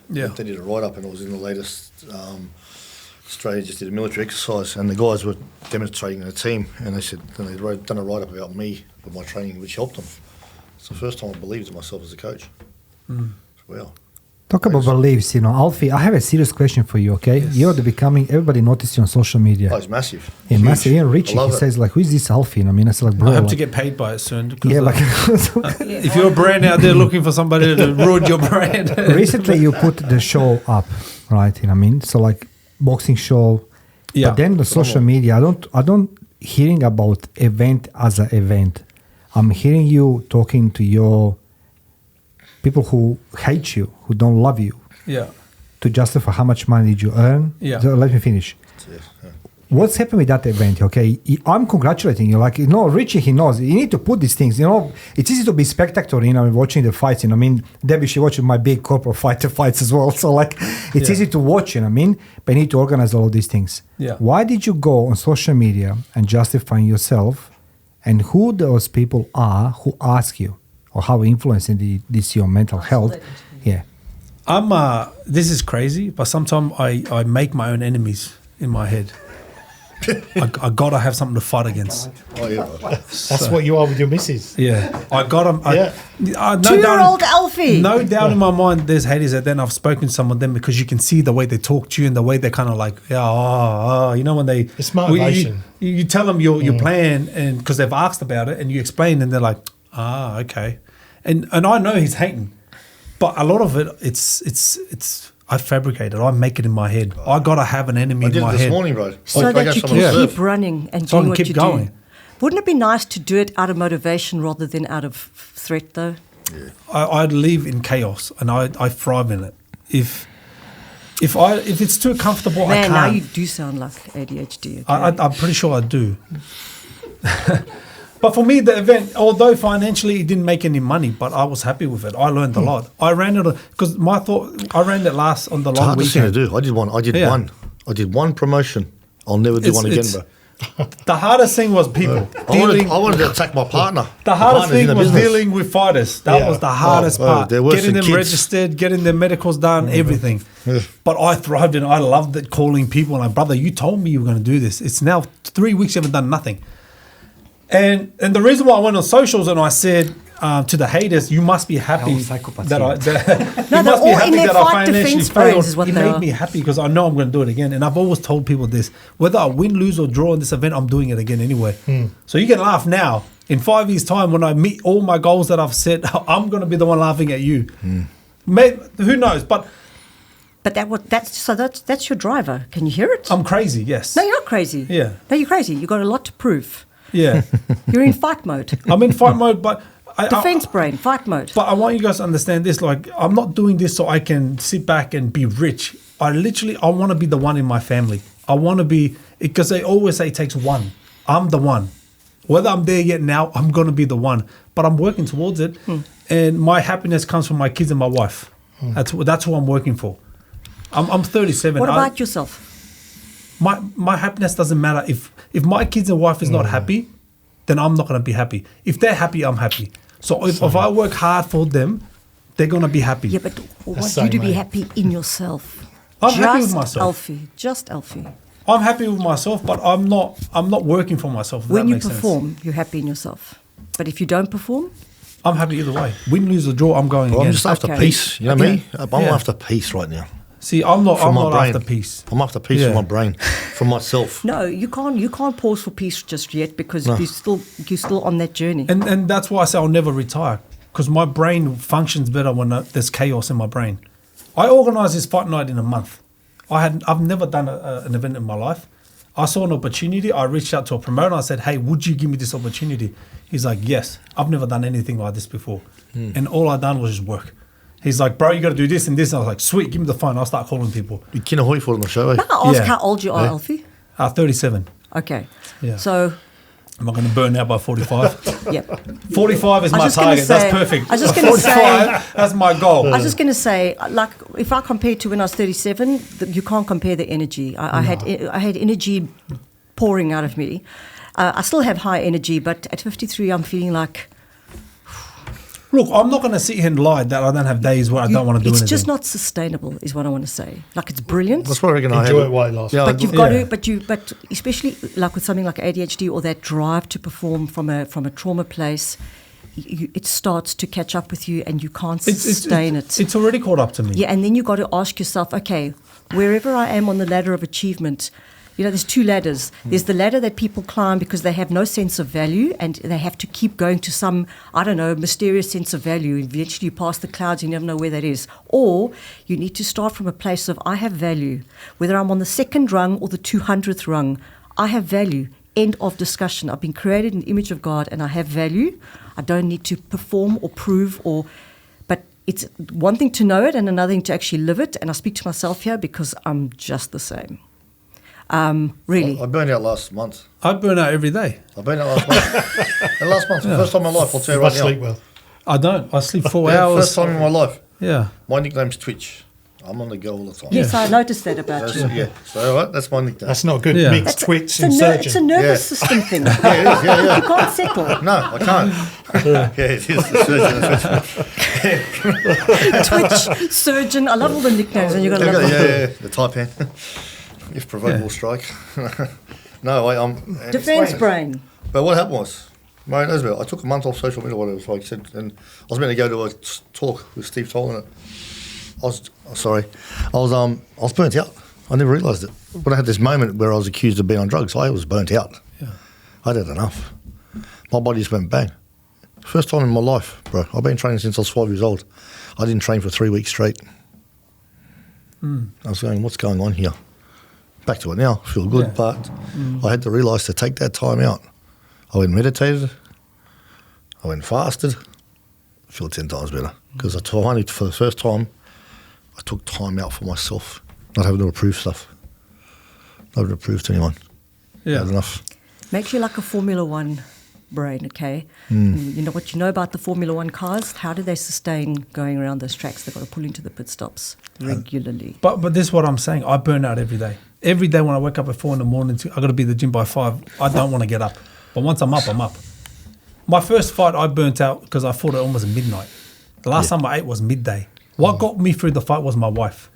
Yeah. They did a write-up and it was in the latest... Australia just did a military exercise and the guys were demonstrating in a team and they said, and they'd done a write-up about me with my training, which helped them. It's the first time I believed in myself as a coach. Well, Talk about beliefs, Alfie, I have a serious question for you, okay? Yes. You're becoming, everybody noticed you on social media. Oh, it's massive. Yeah, Huge. massive. Yeah, Richie, I love he it. says, like, who is this Alfie? I mean, I said, like, bro. I hope like, to get paid by it soon. yeah, like, If you're a brand out there looking for somebody to ruin your brand. recently you put the show up, right? You know what I mean? So, like, boxing show. Yeah. But then the social media, I don't hearing about event as an event. I'm hearing you talking to your people who hate you, who don't love you, Yeah. to justify how much money did you earn. Yeah. So let me finish. What's happened with that event? Okay, I'm congratulating you. Like, Richie, he knows. You need to put these things. It's easy to be spectacular. Watching the fights. I mean, Debbie, she watches my big corporate fighter fights as well. So, like, it's easy to watch. But you need to organize all of these things. Yeah. Why did you go on social media and justifying yourself, and who those people are who ask you, or how influencing this your mental health? Yeah. This is crazy, but sometimes I make my own enemies in my head. I gotta have something to fight against. Oh, yeah. That's what you are with your missus. Yeah, I got them. Yeah. No 2-year-old Alfie. No doubt in my mind, there's haters that then I've spoken to some of them because you can see the way they talk to you and the way they're kind of like, when they. It's motivation. You tell them your plan, and because they've asked about it, and you explain, and they're like, okay, and I know he's hating, but a lot of it, it's. I fabricate it. I make it in my head. I gotta have an enemy I in did my it this head. morning, bro. So I that got you someone can to keep surf. running and So I doing can what keep you going. do. Wouldn't it be nice to do it out of motivation rather than out of threat, though? I live in chaos and I thrive in it. If it's too comfortable, I Man, can't. now you do sound like ADHD. Okay? I'm pretty sure I do. But for me, the event, although financially it didn't make any money, but I was happy with it. I learned a lot. I ran it because I ran it last on the It's long hard to weekend. do. I did one. I did one promotion. I'll never do one again, bro. The hardest thing was people. I wanted to attack my partner. The hardest partner's in thing the was business. dealing with fighters. That was the hardest part. they're worse Getting than them kids. registered, getting their medicals done, everything. But I thrived in it. I loved it, calling people. And like, brother, you told me you were going to do this. It's now 3 weeks you haven't done nothing. And the reason why I went on socials and I said to the haters, you must be happy that I financially failed. It made me happy because I know I'm going to do it again. And I've always told people this, whether I win, lose or draw in this event, I'm doing it again anyway. So you can laugh now. In 5 years' time, when I meet all my goals that I've set, I'm going to be the one laughing at you. Who knows? But that's your driver. Can you hear it? I'm crazy, yes. No, you're not crazy. Yeah. No, you're crazy. You've got a lot to prove. Yeah. You're in fight mode. I'm in fight mode, but... Defense brain, fight mode. But I want you guys to understand this. Like, I'm not doing this so I can sit back and be rich. I want to be the one in my family. I want to be... Because they always say it takes one. I'm the one. Whether I'm there yet now, I'm going to be the one. But I'm working towards it. And my happiness comes from my kids and my wife. That's who I'm working for. I'm 37. What about yourself? My happiness doesn't matter. If my kids and wife is not happy, then I'm not going to be happy. If they're happy, I'm happy. So if I work hard for them, they're going to be happy. Yeah, but I want you to be happy in yourself. I'm happy with myself. Just Alfie. I'm happy with myself, but I'm not working for myself. When you perform, you're happy in yourself. But if you don't perform, I'm happy either way. Win, lose or draw, I'm going again. I'm just after peace. You know me? I'm after peace right now. See, I'm not after peace. I'm after peace from my brain, from myself. No, you can't pause for peace just yet because you're still on that journey. And that's why I say I'll never retire, because my brain functions better when there's chaos in my brain. I organised this fight night in a month. I've never done an event in my life. I saw an opportunity. I reached out to a promoter. I said, hey, would you give me this opportunity? He's like, yes. I've never done anything like this before. And all I done was just work. He's like, bro, you got to do this and this. And I was like, sweet, give me the phone. I'll start calling people. You kina hoi for on the show, eh? May I ask how old you are, Alfie? 37. Okay. Yeah. So... Am I going to burn out by 45? Yep. 45 is my target. That's perfect. I was just going to say... That's my goal. I was just going to say, like, if I compare to when I was 37, you can't compare the energy. I had energy pouring out of me. I still have high energy, but at 53, I'm feeling like... Look, I'm not going to sit here and lie that I don't have days where I don't want to do anything. It's just not sustainable, is what I want to say. Like, it's brilliant. That's what I reckon. Enjoy it while it lasts. Yeah, but you've got to, but especially like with something like ADHD or that drive to perform from a trauma place, it starts to catch up with you and you can't sustain it. It's already caught up to me. Yeah, and then you've got to ask yourself, okay, wherever I am on the ladder of achievement, you know, there's two ladders. There's the ladder that people climb because they have no sense of value and they have to keep going to some, I don't know, mysterious sense of value. Eventually you pass the clouds, you never know where that is. Or you need to start from a place of, I have value. Whether I'm on the second rung or the 200th rung, I have value. End of discussion. I've been created in the image of God and I have value. I don't need to perform or prove but it's one thing to know it and another thing to actually live it. And I speak to myself here because I'm just the same. Really. I burned out last month. I burn out every day. I burned out last month. And last month, the first time in my life, I'll tell you right now. Sleep well. I don't. I sleep 4 hours. First time in my life. Yeah. My nickname's Twitch. I'm on the go all the time. Yes, I noticed that about you. Yeah. So that's my nickname. That's not good. Yeah. Mixed twits and surgeon. It's a nervous system thing. Yeah, it is. Yeah. You can't settle. No, I can't. Yeah, it is the surgeon. Twitch, surgeon. I love all the nicknames, and you've got to love them. Yeah. The Taipan. If provoked, will strike. No, I'm... Defense brain. But what happened was, Mario knows about it, I took a month off social media, whatever, like I said, and I was meant to go to a talk with Steve Tolan. I was burnt out. I never realised it. When I had this moment where I was accused of being on drugs, I was burnt out. Yeah. I'd had enough. My body just went bang. First time in my life, bro. I've been training since I was 5 years old. I didn't train for 3 weeks straight. I was going, what's going on here? Back to it now, feel good, but I had to realise to take that time out. I went and meditated, I went and fasted, I feel 10 times better. Because finally, for the first time, I took time out for myself, not having to prove stuff, not having to prove to anyone. Yeah. Not enough. Makes you like a Formula One brain, okay? You know what you know about the Formula One cars? How do they sustain going around those tracks? They've got to pull into the pit stops regularly. But this is what I'm saying. I burn out every day. Every day when I wake up at 4 a.m, I got to be at the gym by 5. I don't want to get up. But once I'm up, I'm up. My first fight, I burnt out because I fought at almost midnight. The last time I ate was midday. What got me through the fight was my wife.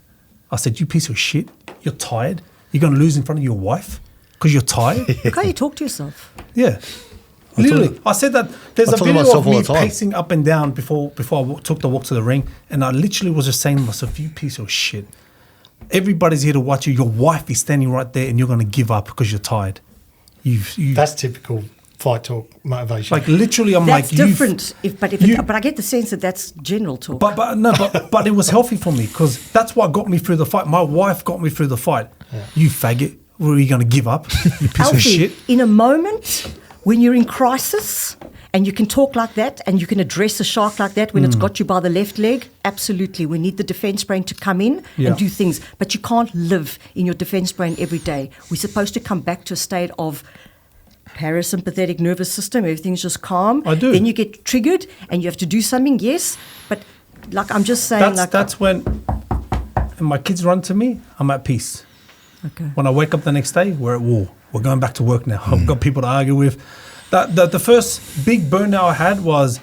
I said, you piece of shit, you're tired. You're going to lose in front of your wife because you're tired? Can't you talk to yourself? Yeah. Literally, I said that. There's I a tell video myself of all me the time. pacing up and down before I took the walk to the ring, and I literally was just saying to myself, "You piece of shit! Everybody's here to watch you. Your wife is standing right there, and you're going to give up because you're tired." You. That's typical fight talk motivation. Like literally, I'm That's like, different. But I get the sense that that's general talk. But it was healthy for me because that's what got me through the fight. My wife got me through the fight. You faggot! Were you going to give up? You piece of Alfie, shit! in a moment when you're in crisis and you can talk like that and you can address a shark like that when it's got you by the left leg, absolutely. We need the defense brain to come in and do things. But you can't live in your defense brain every day. We're supposed to come back to a state of parasympathetic nervous system. Everything's just calm. I do. Then you get triggered and you have to do something, yes. But like I'm just saying, That's when my kids run to me, I'm at peace. Okay. When I wake up the next day, we're at war. We're going back to work now. I've got people to argue with. The first big burnout I had was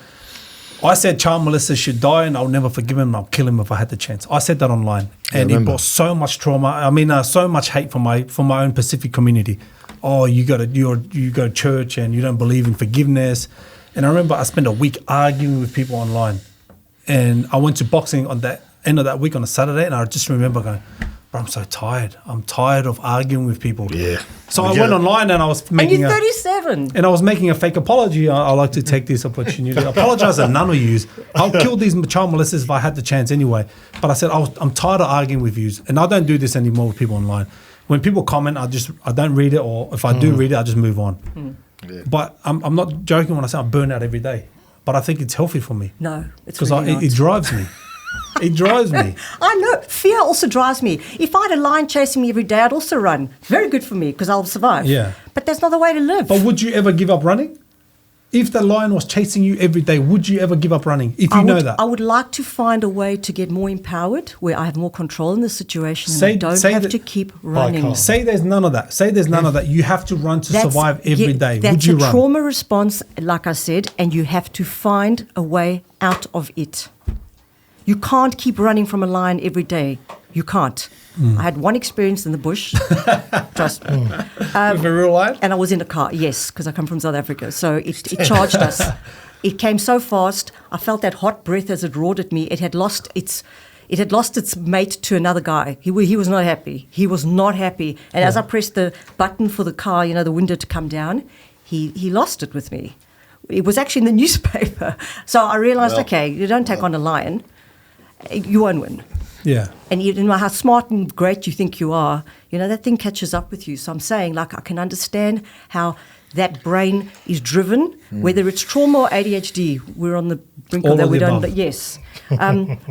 I said child molesters should die and I'll never forgive him and I'll kill him if I had the chance. I said that online. And it brought so much trauma. I mean, so much hate from my own Pacific community. Oh, you go to church and you don't believe in forgiveness. And I remember I spent a week arguing with people online. And I went to boxing on that end of that week on a Saturday and I just remember going, bro, I'm so tired. I'm tired of arguing with people. Yeah. So I went online and I was making and you're 37. and I was making a fake apology. I like to take this opportunity to apologize to none of yous. I'll kill these child molesters if I had the chance anyway. But I said I'm tired of arguing with yous, and I don't do this anymore with people online. When people comment, I don't read it, or if I do read it, I just move on. Yeah. But I'm not joking when I say I burn out every day. But I think it's healthy for me No, it's because really not. it drives me. It drives me. I know. Fear also drives me. If I had a lion chasing me every day, I'd also run. Very good for me because I'll survive. Yeah. But that's not the way to live. But would you ever give up running? If the lion was chasing you every day, would you ever give up running? If you know that. I would like to find a way to get more empowered where I have more control in the situation and I don't have to keep running. Say there's none of that. Say there's none of that. You have to run to survive every day. That's Would you a run? trauma response, like I said, and you have to find a way out of it. You can't keep running from a lion every day. You can't. I had one experience in the bush, trust me. With a real lion? And I was in a car, yes, because I come from South Africa. So it charged us. It came so fast. I felt that hot breath as it roared at me. It had lost its mate to another guy. He was not happy. He was not happy. And as I pressed the button for the car, the window to come down, he lost it with me. It was actually in the newspaper. So I realized, okay, you don't take on a lion, you won't win. Yeah. And you know how smart and great you think you are, that thing catches up with you. So I'm saying, I can understand how that brain is driven, whether it's trauma or ADHD. We're on the brink All of that. of We the don't, above. but yes.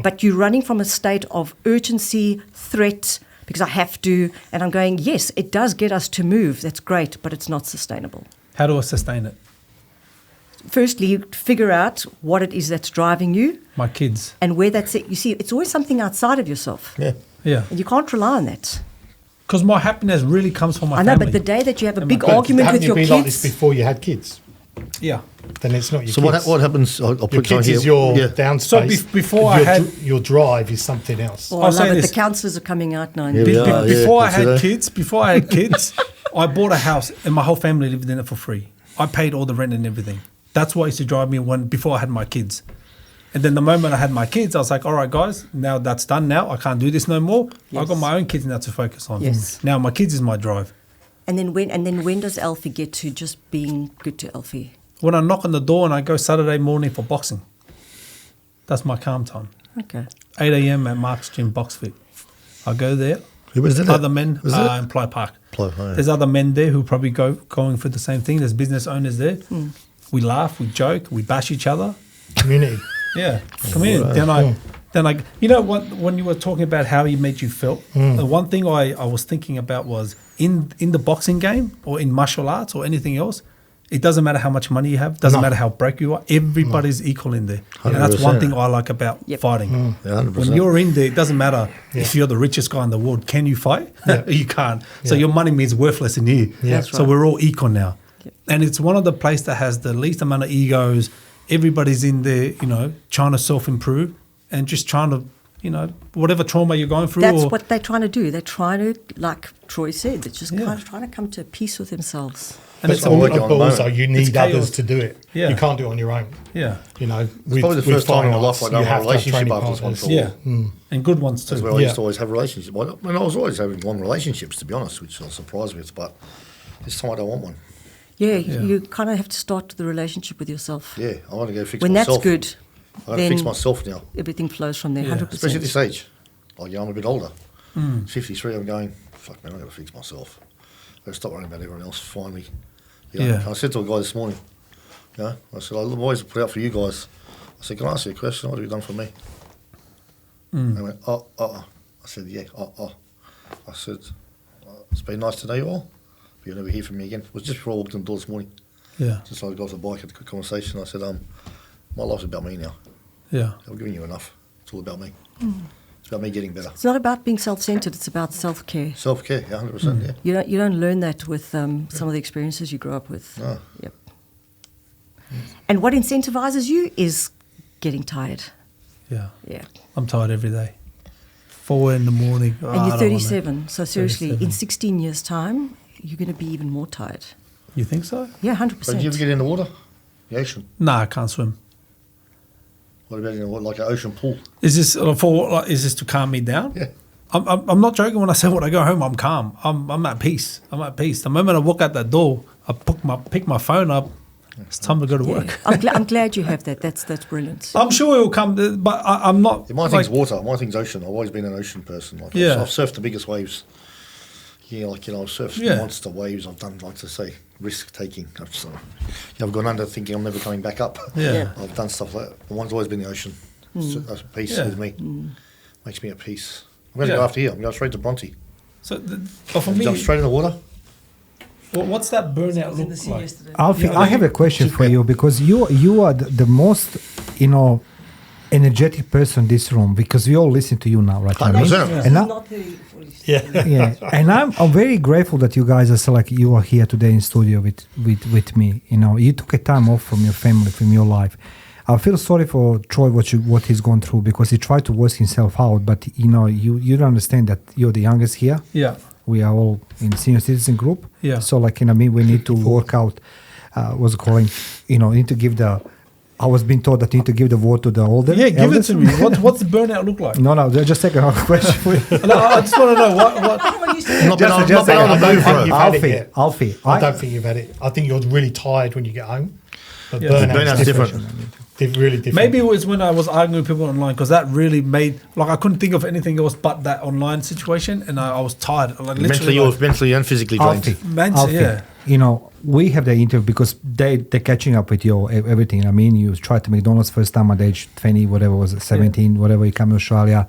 But you're running from a state of urgency, threat, because I have to. And I'm going, yes, it does get us to move. That's great, but it's not sustainable. How do I sustain it? Firstly, figure out what it is that's driving you My kids. and where that's it. You see, it's always something outside of yourself. Yeah. Yeah. And you can't rely on that. Because my happiness really comes from my I know, family. but the day that you have a big But argument haven't with you your been kids, like this before you had kids? Yeah. Then it's not your So kids. what happens? I'll Your put something kids here. is your Yeah. downspace. So before and I had- your drive is something else. oh, I I'll love say it. this. The counsellors are coming out now. Yeah, we are. Before I that's had it, eh? kids, I bought a house and my whole family lived in it for free. I paid all the rent and everything. That's what used to drive me before I had my kids. And then the moment I had my kids, I was like, all right, guys, now that's done now. I can't do this no more. Yes. I've got my own kids now to focus on. Yes. Now my kids is my drive. And then when does Alfie get to just being good to Alfie? When I knock on the door and I go Saturday morning for boxing, that's my calm time. Okay. 8 a.m. at Mark's Gym, Boxfit. I go there. Who was it? Other men Was it? in Ply Park. Ply, oh, yeah. There's other men there who probably going for the same thing. There's business owners there. We laugh, we joke, we bash each other. Community. Yeah, come in. Then I, when you were talking about how he made you feel, the one thing I was thinking about was in the boxing game or in martial arts or anything else, it doesn't matter how much money you have, doesn't matter how broke you are, everybody's equal in there. And that's one 100%. thing I like about fighting. Yeah, 100%. When you're in there, it doesn't matter if you're the richest guy in the world. Can you fight? You can't. So your money means worthless in here. Yeah. That's So right. we're all equal now. And it's one of the places that has the least amount of egos. Everybody's in there, trying to self-improve and just trying to, whatever trauma you're going through. That's or, what they're trying to do. They're trying to, like Troy said, they're just Yeah. kind of trying to come to peace with themselves. And But it's all working the on the balls moment. are you It's need others chaos. to do it. Yeah. You can't do it on your own. Yeah. You know, It's probably the first time in my life I you done a have to have relationship training after this one partners. for a while. Yeah. And good ones too. That's where I Yeah. used to always have relationships. Well, I mean, I was always having long relationships, to be honest, which I was surprised with. But this time I don't want one. Yeah, Yeah. you kind of have to start the relationship with yourself. Yeah, I want to go fix When myself. that's good, I got to then fix myself now, everything flows from there, Yeah. 100%. especially at this age. Like, I'm a bit older. Mm. 53, I'm going, fuck, man, I got to fix myself. I got to stop worrying about everyone else, finally. You know? Yeah. And I said to a guy this morning, you know, I said, I've always put out for you guys. I said, can I ask you a question? What have you done for me? And they went, I said, yeah, I said, it's been nice to know you all, but you'll never hear from me again. It was just before I walked in the door this morning. Yeah. Just I got off the bike, had a good conversation. I said, my life's about me now. Yeah. I've given you enough. It's all about me. It's about me getting better. It's not about being self-centered, it's about self-care. Self-care, yeah, 100%, yeah. You don't learn that with some of the experiences you grow up with. No. Yep. And what incentivizes you is getting tired. Yeah. Yeah. I'm tired every day. 4 in the morning. Oh, And I you're don't wanna- 37, so seriously, 37. in 16 years' time, you're going to be even more tired. You think so? Yeah, But do you ever 100%. get in the water? The ocean? Nah, I can't swim. What about in the water, like an ocean pool? Is this is this to calm me down? Yeah. I'm not joking when I say when I go home I'm calm. I'm at peace. I'm at peace. The moment I walk out that door, I pick my phone up. It's time to go to work. I'm glad you have that. That's brilliant. I'm sure it will come, but I'm not. Yeah, my thing's water. My thing's ocean. I've always been an ocean person. Like, Yeah. I've surfed the biggest waves. Yeah, like, you know, I've surfed Yeah. monster waves. I've done, like to say, risk taking. I've gone under thinking I'm never coming back up. Yeah. Yeah. I've done stuff like that. But mine's always been the ocean. So that's peace Yeah. with me. Makes me at peace. I'm going to Yeah. go after here. I'm going straight to Bronte. So, but for me, Jump straight in the water. what's that burnout look like? Alfie, I have a question for you because you are the most, energetic person in this room because we all listen to you now, right? I mean? 100%. And yeah, and I'm very grateful that you guys are so like you are here today in studio with me. You took a time off from your family, from your life. I feel sorry for Troy what he's gone through because he tried to work himself out, but you don't understand that you're the youngest here. Yeah. We are all in senior citizen group. Yeah. So we need to work out. What's it calling? Need to give the. I was being told that you need to give the word to the older. Yeah, give elders. it to me. What's the burnout look like? No, just take another question for you. No, I just want to know what. Not been on the move, bro. You've had it yet. Alfie, I don't think you've had it. I think you're really tired when you get home. But Burnout's different. Really different. Maybe it was when I was arguing with people online because that really made I couldn't think of anything else but that online situation, and I was tired. Like, Mentally and physically drained. Alfie, yeah. We have the interview because they're catching up with you everything. I mean, you tried to McDonald's first time at age 20, whatever was it, 17, whatever. You come to Australia,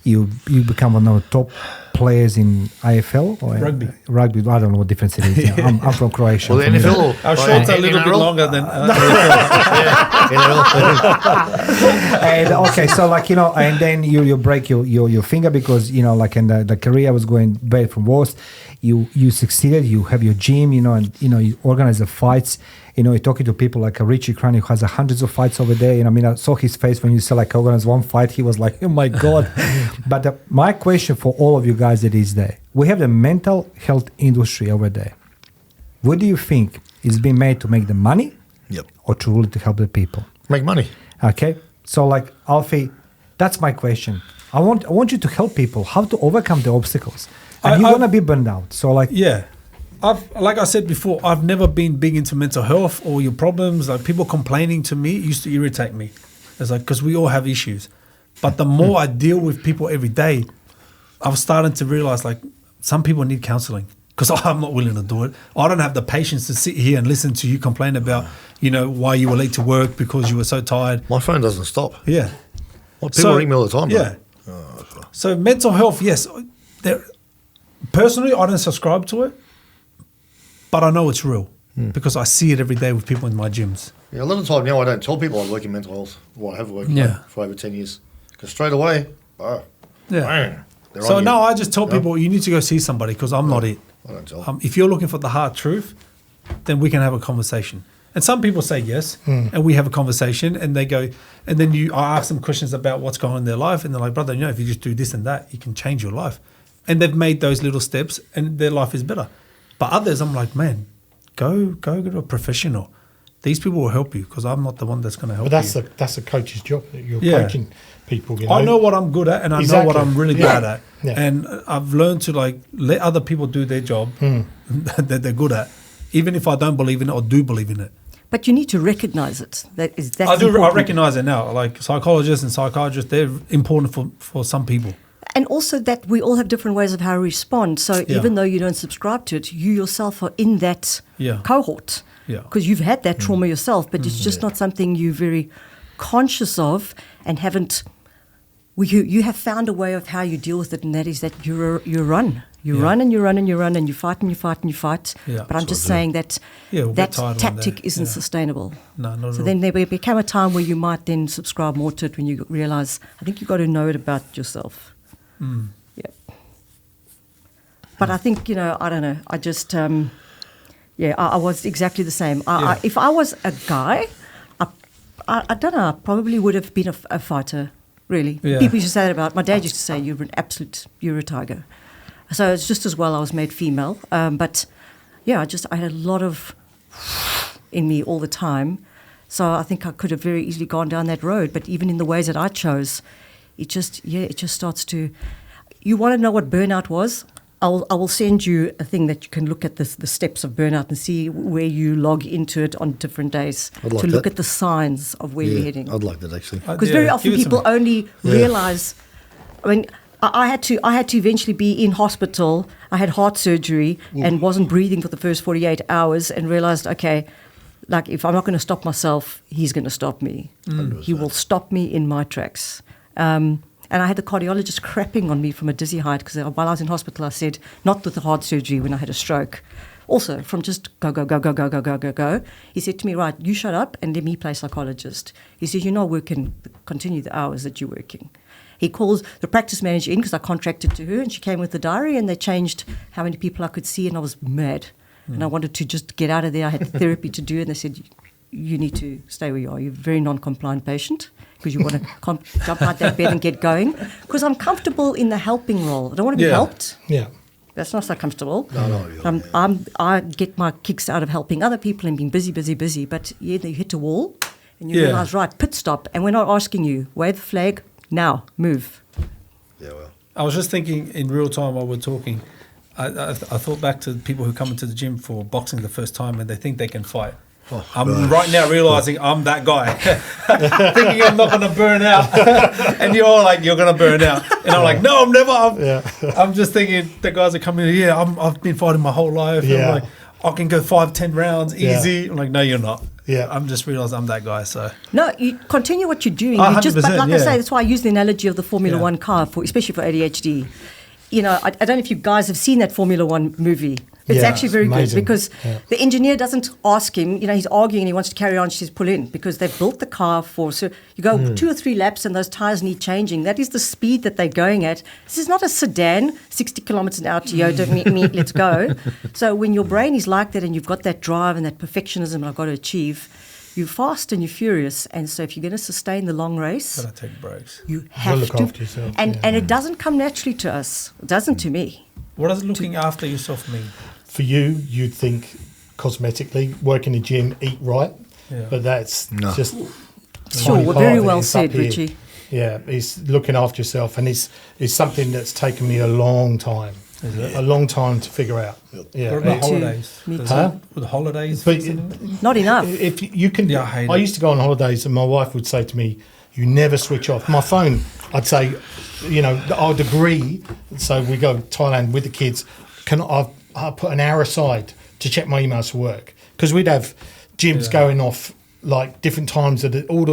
you become one of the top players in IFL or Rugby. Rugby. I don't know what difference it is. Yeah, I'm from Croatia. Well, the from NFL. Europe. Our shorts are a little bit NRL? longer than. And okay, so and then you break your finger because and the career was going bad from worse. You succeeded. You have your gym, and you organize the fights. You're talking to people like a Richie Cranny who has hundreds of fights over there. I saw his face when you said organize one fight. He was like, oh my god. But my question for all of you guys that is there, we have the mental health industry over there. What do you think is being made to make the money? Yep. Or truly to help the people? Make money. Okay, so Alfie, that's my question. I want you to help people how to overcome the obstacles. And you're gonna be burned out. So Yeah. Like I said before, I've never been big into mental health or your problems. Like people complaining to me used to irritate me. It's because we all have issues. But the more I deal with people every day, I'm starting to realize some people need counseling because I'm not willing to do it. I don't have the patience to sit here and listen to you complain about, why you were late to work because you were so tired. My phone doesn't stop. Yeah. People ring me all the time. Yeah. Bro. So mental health, yes. Personally, I don't subscribe to it, but I know it's real because I see it every day with people in my gyms. Yeah, a lot of the time now I don't tell people I work in mental health. Well, I have worked for over 10 years. Because straight away, Yeah. bang, they're So on you. now I just tell people you need to go see somebody because I'm not it. I don't tell. If you're looking for the hard truth, then we can have a conversation. And some people say yes, and we have a conversation, and they go, and then I ask them questions about what's going on in their life, and they're like, brother, if you just do this and that, you can change your life. And they've made those little steps, and their life is better. But others, I'm like, man, go to a professional. These people will help you because I'm not the one that's going to help But you. that's a coach's job. That you're Yeah. coaching people. You know? I know what I'm good at, and I know what I'm really bad at. Yeah. And I've learned to like let other people do their job that they're good at, even if I don't believe in it or do believe in it. But you need to recognize it. That's I important. recognize it now. Like psychologists and psychiatrists, they're important for some people. And also that we all have different ways of how we respond. So Yeah. even though you don't subscribe to it, you yourself are in that Yeah. cohort. Yeah. Because you've had that trauma yourself, but it's just not something you're very conscious of and haven't. Well, you have found a way of how you deal with it, and that is that you run. You Yeah. run and you run and you run and you fight and you fight and you fight. Yeah. But I'm just saying that Yeah, we'll get that tired one tactic day. isn't Yeah. sustainable. No, not at So all. then there will become a time where you might then subscribe more to it when you realise, I think you've got to know it about yourself. Yeah. But I think, I don't know. I just, I was exactly the same. If I was a guy, I don't know, I probably would have been a fighter, really. Yeah. People used to say that about, my dad used to say, you're a tiger. So it's just as well I was made female. But yeah, I had a lot of in me all the time. So I think I could have very easily gone down that road. But even in the ways that I chose, it just starts to. You want to know what burnout was? I will send you a thing that you can look at the steps of burnout and see where you log into it on different days I'd like to look that. at the signs of where you're heading. I'd like that actually. Because very often give it to people me. only realise. I mean, I had to eventually be in hospital. I had heart surgery and wasn't breathing for the first 48 hours, and realised, okay, like if I'm not going to stop myself, he's going to stop me. He will stop me in my tracks. And I had the cardiologist crapping on me from a dizzy height because while I was in hospital, I said, not with the heart surgery when I had a stroke, also from just go. He said to me, right, you shut up and let me play psychologist. He said, you're not working, continue the hours that you're working. He calls the practice manager in because I contracted to her, and she came with the diary, and they changed how many people I could see, and I was mad. And I wanted to just get out of there. I had therapy to do, and they said, you need to stay where you are. You're a very non-compliant patient because you want to jump out that bed and get going. Because I'm comfortable in the helping role. I don't want to be helped. Yeah. That's not so comfortable. No. I get my kicks out of helping other people and being busy. But you hit a wall and you realise, right, pit stop. And we're not asking you, wave the flag, now, move. Yeah, well. I was just thinking in real time while we're talking, I thought back to people who come into the gym for boxing the first time and they think they can fight. I'm right now realising I'm that guy, thinking I'm not going to burn out, and you're like, you're going to burn out, and I'm like, no, I'm never. I'm just thinking the guys are coming in. Yeah, I've been fighting my whole life. Yeah. I'm like, I can go 5-10 rounds easy. Yeah. I'm like, no, you're not. Yeah. I'm just realising I'm that guy. So No, you continue what you're doing. 100%, But like I yeah. say, that's why I use the analogy of the Formula Yeah. One car, especially for ADHD. I don't know if you guys have seen that Formula One movie. It's Yeah, actually very amazing. good because the engineer doesn't ask him, he's arguing and he wants to carry on. She says, pull in, because they've built the car so you go 2 or 3 laps and those tires need changing. That is the speed that they're going at. This is not a sedan, 60 kilometers an hour Toyota, let's go. So when your brain is like that and you've got that drive and that perfectionism I've got to achieve, you're fast and you're furious. And so if you're going to sustain the long race, gotta take breaks. you have look to. after yourself, And yeah. it doesn't come naturally to us. It doesn't to me. What does looking after yourself mean? For you, you'd think cosmetically, work in the gym, eat right, Yeah. but that's No. just Sure, tiny well, part very of it. well It's up said, here. Richie. Yeah, it's looking after yourself, and it's something that's taken me a long time, a long time to figure out. Yeah, What about it's- holidays? Me Does too. that- With holidays? But Not enough. if you can, Yeah, I hate I it. used to go on holidays, and my wife would say to me, "You never switch off." My phone, I'd say, I'd agree. So we go to Thailand with the kids. I put an hour aside to check my emails for work, because we'd have gyms going off like different times of all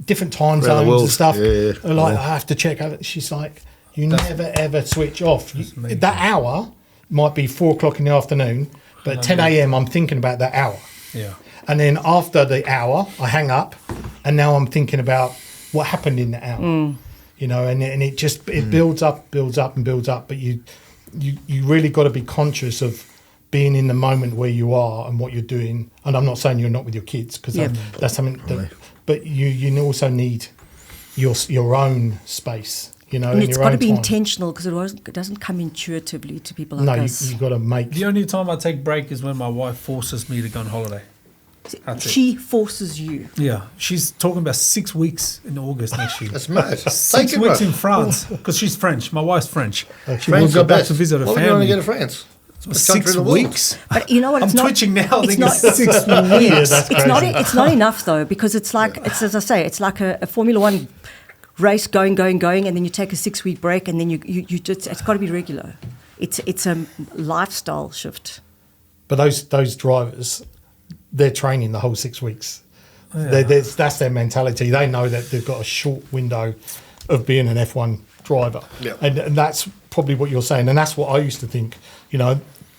different time Around the zones world. and stuff. Yeah. Like, Yeah. I have to check. She's like, "You never ever switch off." amazing. That hour might be 4 o'clock in the afternoon, but at 10 a.m. I'm thinking about that hour. Yeah. And then after the hour, I hang up, and now I'm thinking about what happened in the hour. And it just builds up. But you really got to be conscious of being in the moment where you are and what you're doing. And I'm not saying you're not with your kids, because that's something. But you also need your own space. And it's your got to own be time. intentional because it doesn't come intuitively to people like No, us. you got to make. The only time I take break is when my wife forces me to go on holiday. That's it. She forces you. Yeah, she's talking about 6 weeks in August next year. That's mad. 6 Take it, weeks bro. in France because she's French. My wife's French. She France will go are back best. to visit her What would you want to family. go to France? Best 6 country in the world. weeks. But you know what? I'm It's not, twitching now. It's thinking not 6 weeks. that's It's not. crazy. It's not enough though, because it's like it's as I say. It's like a Formula One race going, and then you take a 6-week break, and then you just, it's got to be regular. It's a lifestyle shift. But those drivers, they're training the whole 6 weeks. That's their mentality. They know that they've got a short window of being an F1 driver. Yeah. And that's probably what you're saying. And that's what I used to think.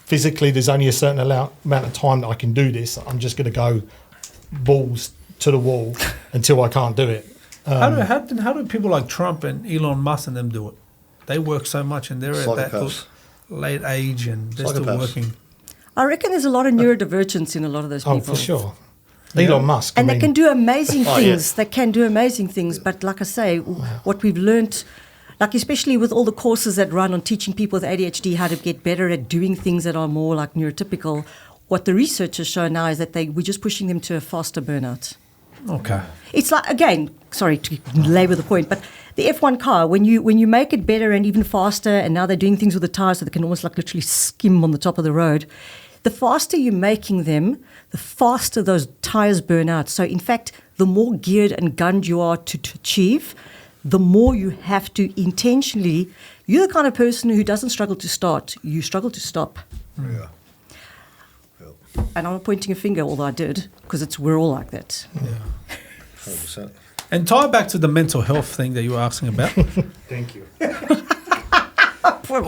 Physically, there's only a certain amount of time that I can do this. I'm just going to go balls to the wall until I can't do it. How do people like Trump and Elon Musk and them do it? They work so much and they're at that Psychopaths. late age and they're still Psychopaths. working. I reckon there's a lot of neurodivergence in a lot of those people. Oh, for sure. Elon Musk. And they can do amazing Oh, yeah. things. They can do amazing things. But like I say, what we've learnt, like especially with all the courses that run on teaching people with ADHD how to get better at doing things that are more like neurotypical, what the research has shown now is that we're just pushing them to a faster burnout. Okay. It's like, again, sorry to labour the point, but the F1 car, when you make it better and even faster, and now they're doing things with the tyres so they can almost like literally skim on the top of the road, the faster you're making them, the faster those tyres burn out. So in fact, the more geared and gunned you are to achieve, the more you have to intentionally, you're the kind of person who doesn't struggle to start, you struggle to stop. Yeah. And I'm not pointing a finger, although I did, because we're all like that. Yeah. 100%. And tie back to the mental health thing that you were asking about. Thank you. When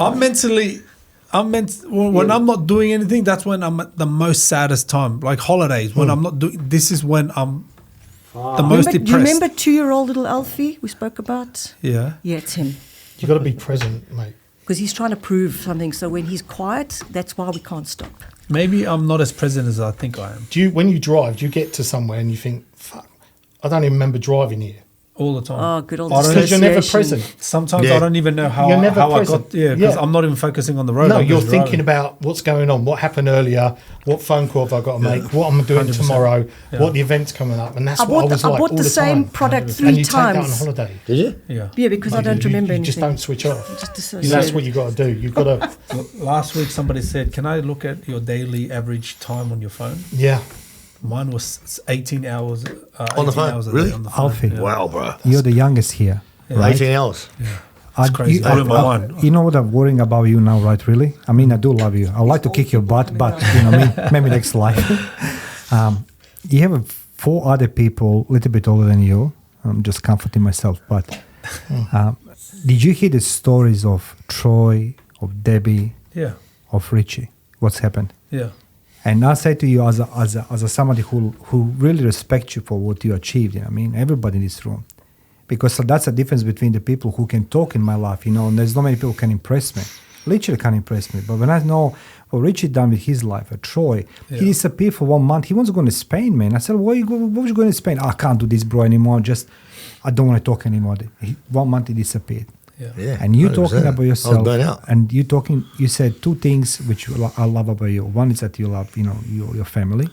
I'm not doing anything, that's when I'm at the most saddest time. Like holidays, when I'm not doing, this is when I'm the most Do you depressed. remember 2-year-old little Alfie we spoke about? Yeah. Yeah, it's him. You got to be present, mate. Because he's trying to prove something. So when he's quiet, that's why we can't stop. Maybe I'm not as present as I think I am When you drive, do you get to somewhere and you think, fuck, I don't even remember driving here? all the time. Oh, good old I don't- Because you're never Association. present. Sometimes Yeah. I don't even know how You're never I present. got because Yeah. I'm not even focusing on the road. No, I'm you're just thinking driving. about what's going on, what happened earlier, what phone call have I got to make, what I'm doing 100%. tomorrow, Yeah. what the event's coming up. And that's I what I bought was the, I like bought all the the same time. product 3 And you take that on times. holiday. Did you? Yeah. Yeah, because I don't remember you anything. just don't switch off. Just That's dissociate. what you got to do. You've got to, Last week somebody said, "Can I look at your daily average time on your phone?" yeah. Mine was 18 hours On the 18 phone? hours a day Really? on the phone. Alfie. Yeah. Wow, bro. You're the youngest here. Right? 18 hours. It's crazy. Blew my mind. You know what I'm worrying about you now, right? Really? I mean, I do love you. I'd like to kick your butt, but maybe next life. You have 4 other people, a little bit older than you. I'm just comforting myself. But did you hear the stories of Troy, of Debbie, Yeah. of Richie? What's happened? Yeah. And I say to you, as a somebody who really respects you for what you achieved, everybody in this room, because that's the difference between the people who can talk in my life, and there's not many people who can impress me. Literally can impress me. But when I know what Richie done with his life, Troy, he disappeared for 1 month. He wasn't going to Spain, man. I said, what was you going to Spain? I can't do this, bro, anymore. I don't want to talk anymore. 1 month he disappeared. Yeah. And you 100%. talking about I yourself, was burnt out. and you said 2 things which I love about you. One is that you love, your family,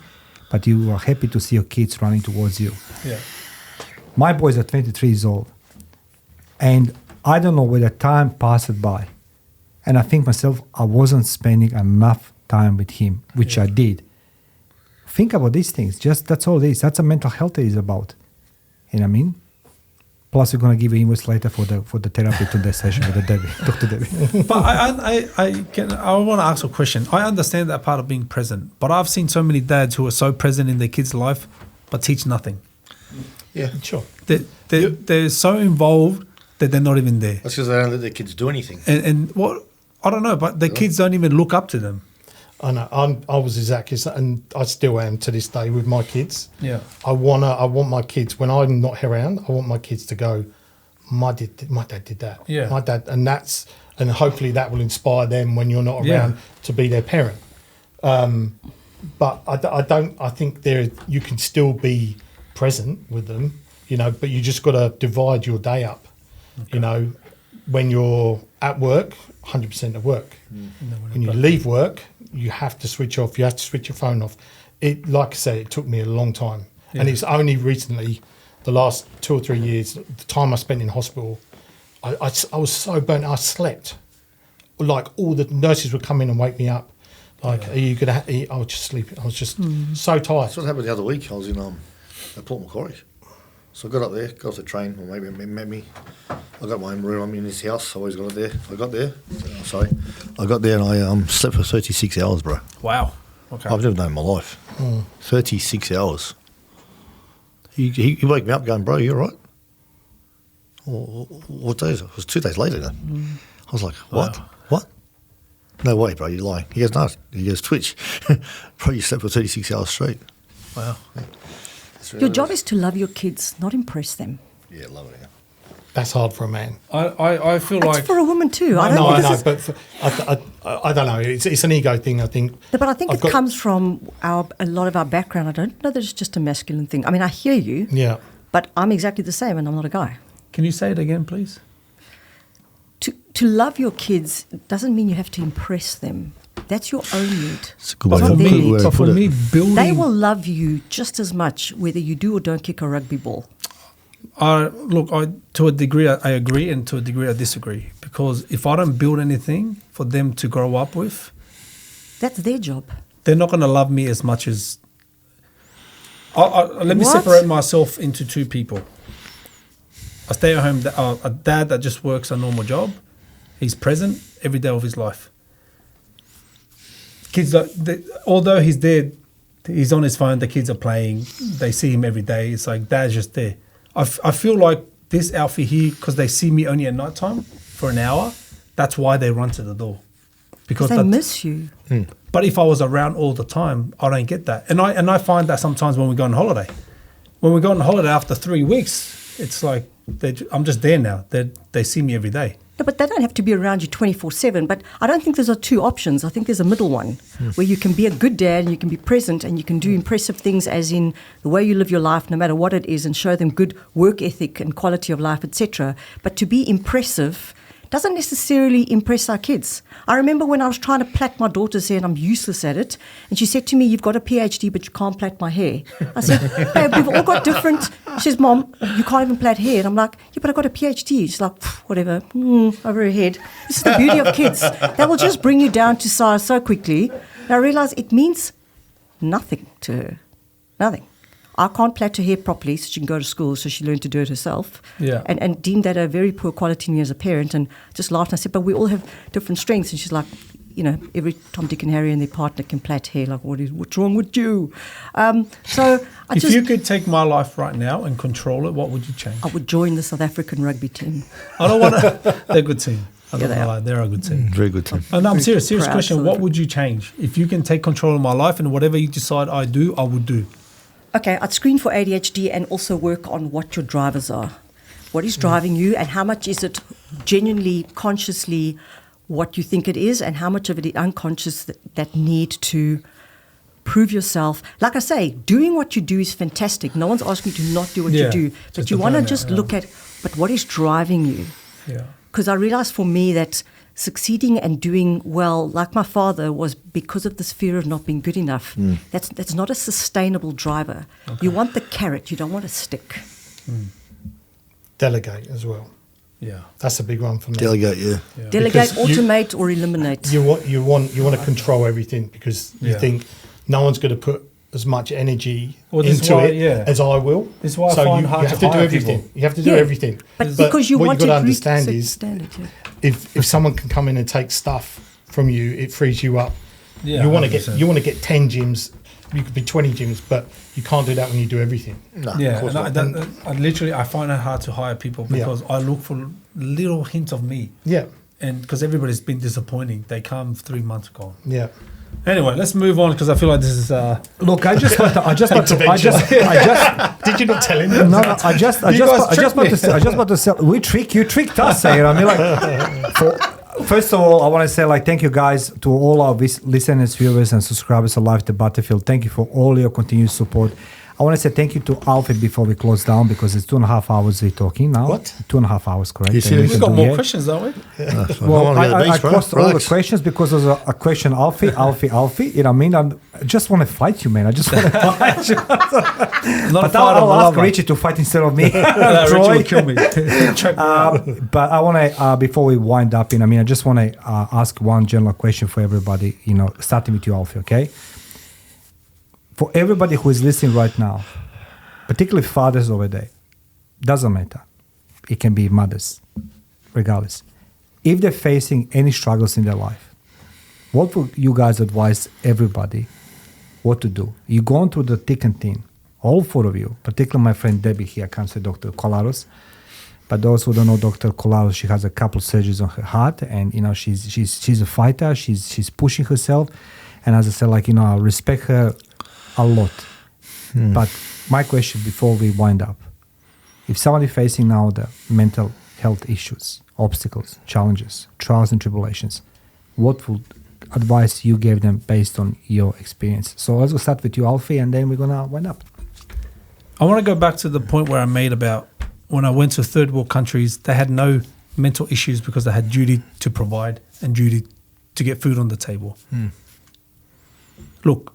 but you are happy to see your kids running towards you. Yeah. My boys are 23 years old, and I don't know where the time passed by, and I think myself, I wasn't spending enough time with him, which I did. Think about these things. That's all it is. That's a mental health it is about. You know what I mean? Plus, we're going to give you invoice later for the therapy to the session with the Debbie. Dr. Debbie. But I want to ask a question. I understand that part of being present, but I've seen so many dads who are so present in their kids' life, but teach nothing. Yeah. Sure. They're so involved that they're not even there. That's because they don't let their kids do anything. And what I don't know, but the kids don't even look up to them. I know. I was exactly, and I still am to this day with my kids. Yeah. I want my kids, when I'm not around, I want my kids to go, my dad did that. Yeah. My dad, and hopefully that will inspire them when you're not Yeah. around to be their parent. But I think you can still be present with them, but you just got to divide your day up. when you're at work, 100% of work. When you leave work, you have to switch off. You have to switch your phone off. It, like I say, it took me a long time, and it's only recently, the last 2 or 3 years, the time I spent in hospital, I was so burnt. I slept. Like, all the nurses would come in and wake me up. Like, are you gonna? I was just sleeping. I was just so tired. That's what happened the other week. I was in at Port Macquarie. So I got up there, got off the train, or maybe it met me. I got my own room. I'm in this house. I always got it there. I got there. I got there and I slept for 36 hours, bro. Wow. Okay. I've never done it in my life. 36 hours. He woke me up going, bro, you all right? What day is it? It was 2 days later now. I was like, what? Wow. What? No way, bro, you're lying. He goes, no. He goes, Twitch. Bro, you slept for 36 hours straight. Wow. Your job is to love your kids, not impress them. Yeah, love it, yeah. That's hard for a man. I feel It's like for a woman too. I know, but I don't know. It's an ego thing, I think. But I think it comes from a lot of our background. I don't know that it's just a masculine thing. I mean, I hear you. Yeah. But I'm exactly the same, and I'm not a guy. Can you say it again, please? To love your kids doesn't mean you have to impress them. That's your own need. It's a good But way for to me, put it. building. They will love you just as much whether you do or don't kick a rugby ball. To a degree, I agree, and to a degree, I disagree. Because if I don't build anything for them to grow up with, That's their job. they're not going to love me as much as. Let me What? separate myself into two people. A stay-at-home, a dad that just works a normal job. He's present every day of his life. Kids, although he's there, he's on his phone. The kids are playing. They see him every day. It's like dad's just there. I feel like this outfit here, because they see me only at night time for an hour. That's why they run to the door, because They miss you. But if I was around all the time, I don't get that. And I find that sometimes when we go on holiday. When we go on holiday after 3 weeks, it's like I'm just there now. They see me every day. No, but they don't have to be around you 24/7. But I don't think those are two options. I think there's a middle one where you can be a good dad and you can be present and you can do impressive things, as in the way you live your life, no matter what it is, and show them good work ethic and quality of life, etc. But to be impressive doesn't necessarily impress our kids. I remember when I was trying to plait my daughter's hair, and I'm useless at it, and she said to me, "You've got a PhD, but you can't plait my hair." I said, "Babe, we've all got different." She says, "Mom, you can't even plait hair." And I'm like, "Yeah, but I got a PhD." She's like, "Whatever, over her head." This is the beauty of kids. They will just bring you down to size so quickly. And I realize it means nothing to her. Nothing. I can't plait her hair properly, so she can go to school, so she learned to do it herself. Yeah. And deemed that a very poor quality in me as a parent, and just laughed. And I said, "But we all have different strengths." And she's like, every Tom, Dick and Harry and their partner can plait hair. Like, what's wrong with you? If you could take my life right now and control it, what would you change? I would join the South African rugby team. I don't want to. They're a good team. Yeah, they are. They're a good team. Very good team. And I'm serious proud question. South What would you change? If you can take control of my life and whatever you decide I do, I would do. Okay, I'd screen for ADHD and also work on what your drivers are. What is driving you, and how much is it genuinely, consciously what you think it is, and how much of it is unconscious, that need to prove yourself. Like I say, doing what you do is fantastic. No one's asking you to not do what you do. But you want to just look at, but what is driving you? Yeah. Because I realized for me that succeeding and doing well, like my father, was because of this fear of not being good enough. That's not a sustainable driver. Okay. You want the carrot, you don't want a stick. Delegate as well. Yeah. That's a big one for me. Delegate, yeah. Delegate, Because automate, or eliminate. You want to control everything, because you think no one's going to put as much energy into it as I will. This is why I find hard to have to do hire everything. people. You have to do everything. But because you what want you've got to to understand set is standard, if someone can come in and take stuff from you, it frees you up. Yeah, you want 100%. to get 10 gyms. You could be 20 gyms, but you can't do that when you do everything. No, Yeah, of course and not. I find it hard to hire people because I look for little hints of me. Yeah. And because everybody's been disappointing. They come 3 months ago. Yeah. Anyway, let's move on because I feel like this is. Look, I just want Did you not tell him? No, I just want to say, you tricked us, Sayed. I mean, like, first of all, I want to say, like, thank you guys to all our listeners, viewers, and subscribers of Life to Butterfield. Thank you for all your continued support. I want to say thank you to Alfie before we close down because it's 2.5 hours we're talking now. What? 2.5 hours, correct? You serious? We've got more questions, don't we? Well, I crossed all the questions because there's a question, Alfie. You know what I mean? I just want to fight you, man. I just want to fight you. But I'll ask Richie to fight instead of me. Richie will kill me. But I want to, before we wind up, I just want to ask one general question for everybody, starting with you, Alfie, okay? For everybody who is listening right now, particularly fathers over there, doesn't matter. It can be mothers, regardless. If they're facing any struggles in their life, what would you guys advise everybody what to do? You're going through the thick and thin, all four of you, particularly my friend Debbie here, I can't say Dr. Collaros, but those who don't know Dr. Collaros, she has a couple surgeries on her heart, and she's a fighter, she's pushing herself, and as I said, I respect her a lot. But my question before we wind up, if somebody facing now the mental health issues, obstacles, challenges, trials and tribulations, what would advice you gave them based on your experience? So let's go start with you, Alfie, and then we're going to wind up. I want to go back to the point where I made about when I went to third world countries, they had no mental issues because they had duty to provide and duty to get food on the table. Look,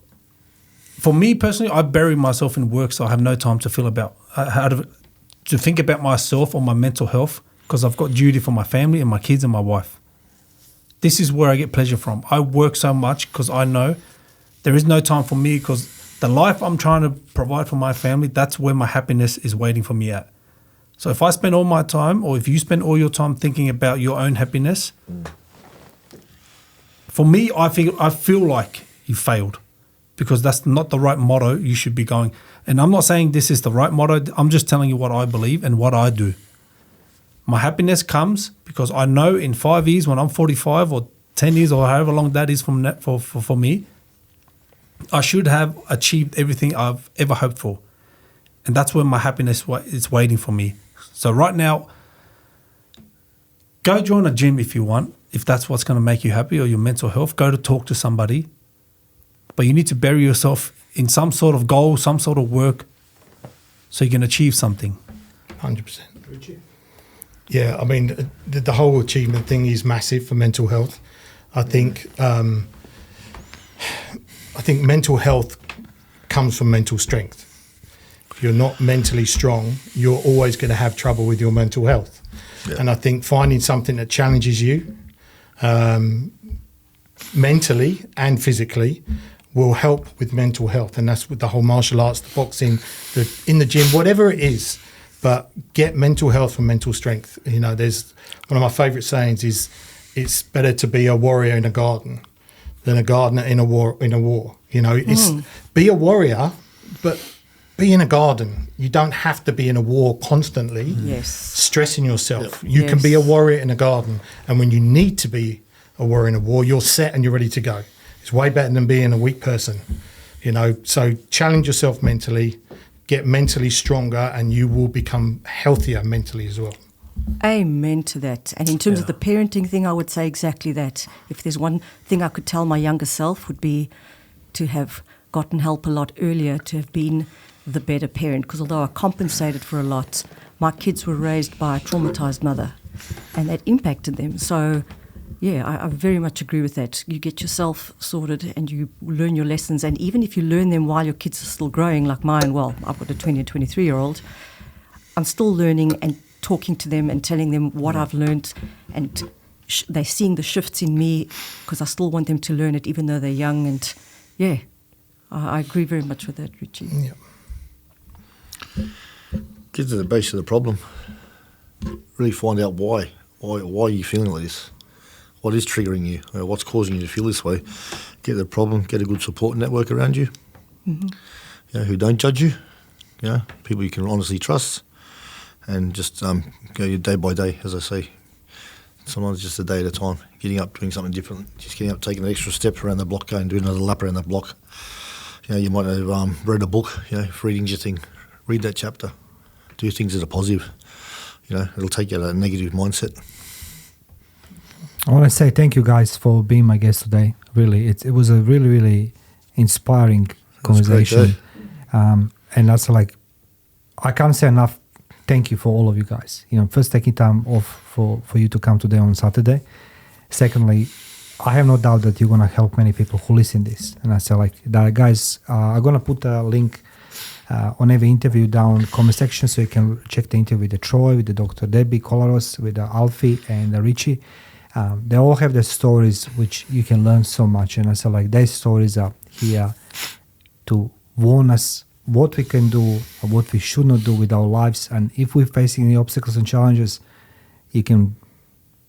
for me personally, I bury myself in work, so I have no time to feel about to think about myself or my mental health because I've got duty for my family and my kids and my wife. This is where I get pleasure from. I work so much because I know there is no time for me because the life I'm trying to provide for my family, that's where my happiness is waiting for me at. So if I spend all my time or if you spend all your time thinking about your own happiness, for me, I feel like you failed. Because that's not the right motto you should be going. And I'm not saying this is the right motto. I'm just telling you what I believe and what I do. My happiness comes because I know in 5 years when I'm 45 or 10 years or however long that is for me, I should have achieved everything I've ever hoped for. And that's where my happiness is waiting for me. So right now, go join a gym if you want, if that's what's going to make you happy or your mental health. Go to talk to somebody. But you need to bury yourself in some sort of goal, some sort of work, so you can achieve something. 100%. Yeah, the whole achievement thing is massive for mental health. I think mental health comes from mental strength. If you're not mentally strong, you're always going to have trouble with your mental health. Yeah. And I think finding something that challenges you mentally and physically will help with mental health, and that's with the whole martial arts, the boxing, in the gym, whatever it is. But get mental health from mental strength. There's one of my favourite sayings is, "It's better to be a warrior in a garden than a gardener in a war." Be a warrior, but be in a garden. You don't have to be in a war constantly. Yes. Stressing yourself. You can be a warrior in a garden, and when you need to be a warrior in a war, you're set and you're ready to go. It's way better than being a weak person, So challenge yourself mentally, get mentally stronger, and you will become healthier mentally as well. Amen to that. And in terms of the parenting thing, I would say exactly that. If there's one thing I could tell my younger self would be to have gotten help a lot earlier, to have been the better parent. Because although I compensated for a lot, my kids were raised by a traumatized mother, and that impacted them. So I very much agree with that. You get yourself sorted and you learn your lessons. And even if you learn them while your kids are still growing, like mine, well, I've got a 20 and 23-year-old, I'm still learning and talking to them and telling them what I've learned. And they're seeing the shifts in me because I still want them to learn it even though they're young. And I agree very much with that, Richie. Yeah. Get to the base of the problem. Really find out why are you feeling like this? What is triggering you? What's causing you to feel this way? Get the problem, get a good support network around you, who don't judge you, people you can honestly trust, and just go your day by day, as I say. Sometimes just a day at a time, getting up, doing something different, just getting up, taking an extra step around the block, going doing another lap around the block. You might have read a book, if reading's your thing, read that chapter, do things that are positive. It'll take you out of that negative mindset. I want to say thank you guys for being my guest today. Really, it was a really, really inspiring conversation. And that's like, I can't say enough thank you for all of you guys. First taking time off for you to come today on Saturday. Secondly, I have no doubt that you're going to help many people who listen this. And I say like, that guys, I'm going to put a link on every interview down in the comment section so you can check the interview with the Troy, with the Dr. Debbie Collaros, with the Alfie and the Richie. They all have their stories which you can learn so much. And I say like, their stories are here to warn us what we can do or what we should not do with our lives. And if we're facing any obstacles and challenges, you can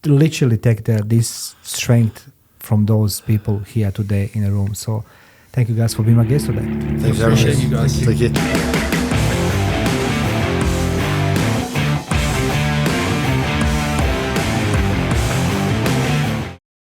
literally take this strength from those people here today in the room. So thank you guys for being my guest today. Thanks, appreciate you guys. Take care.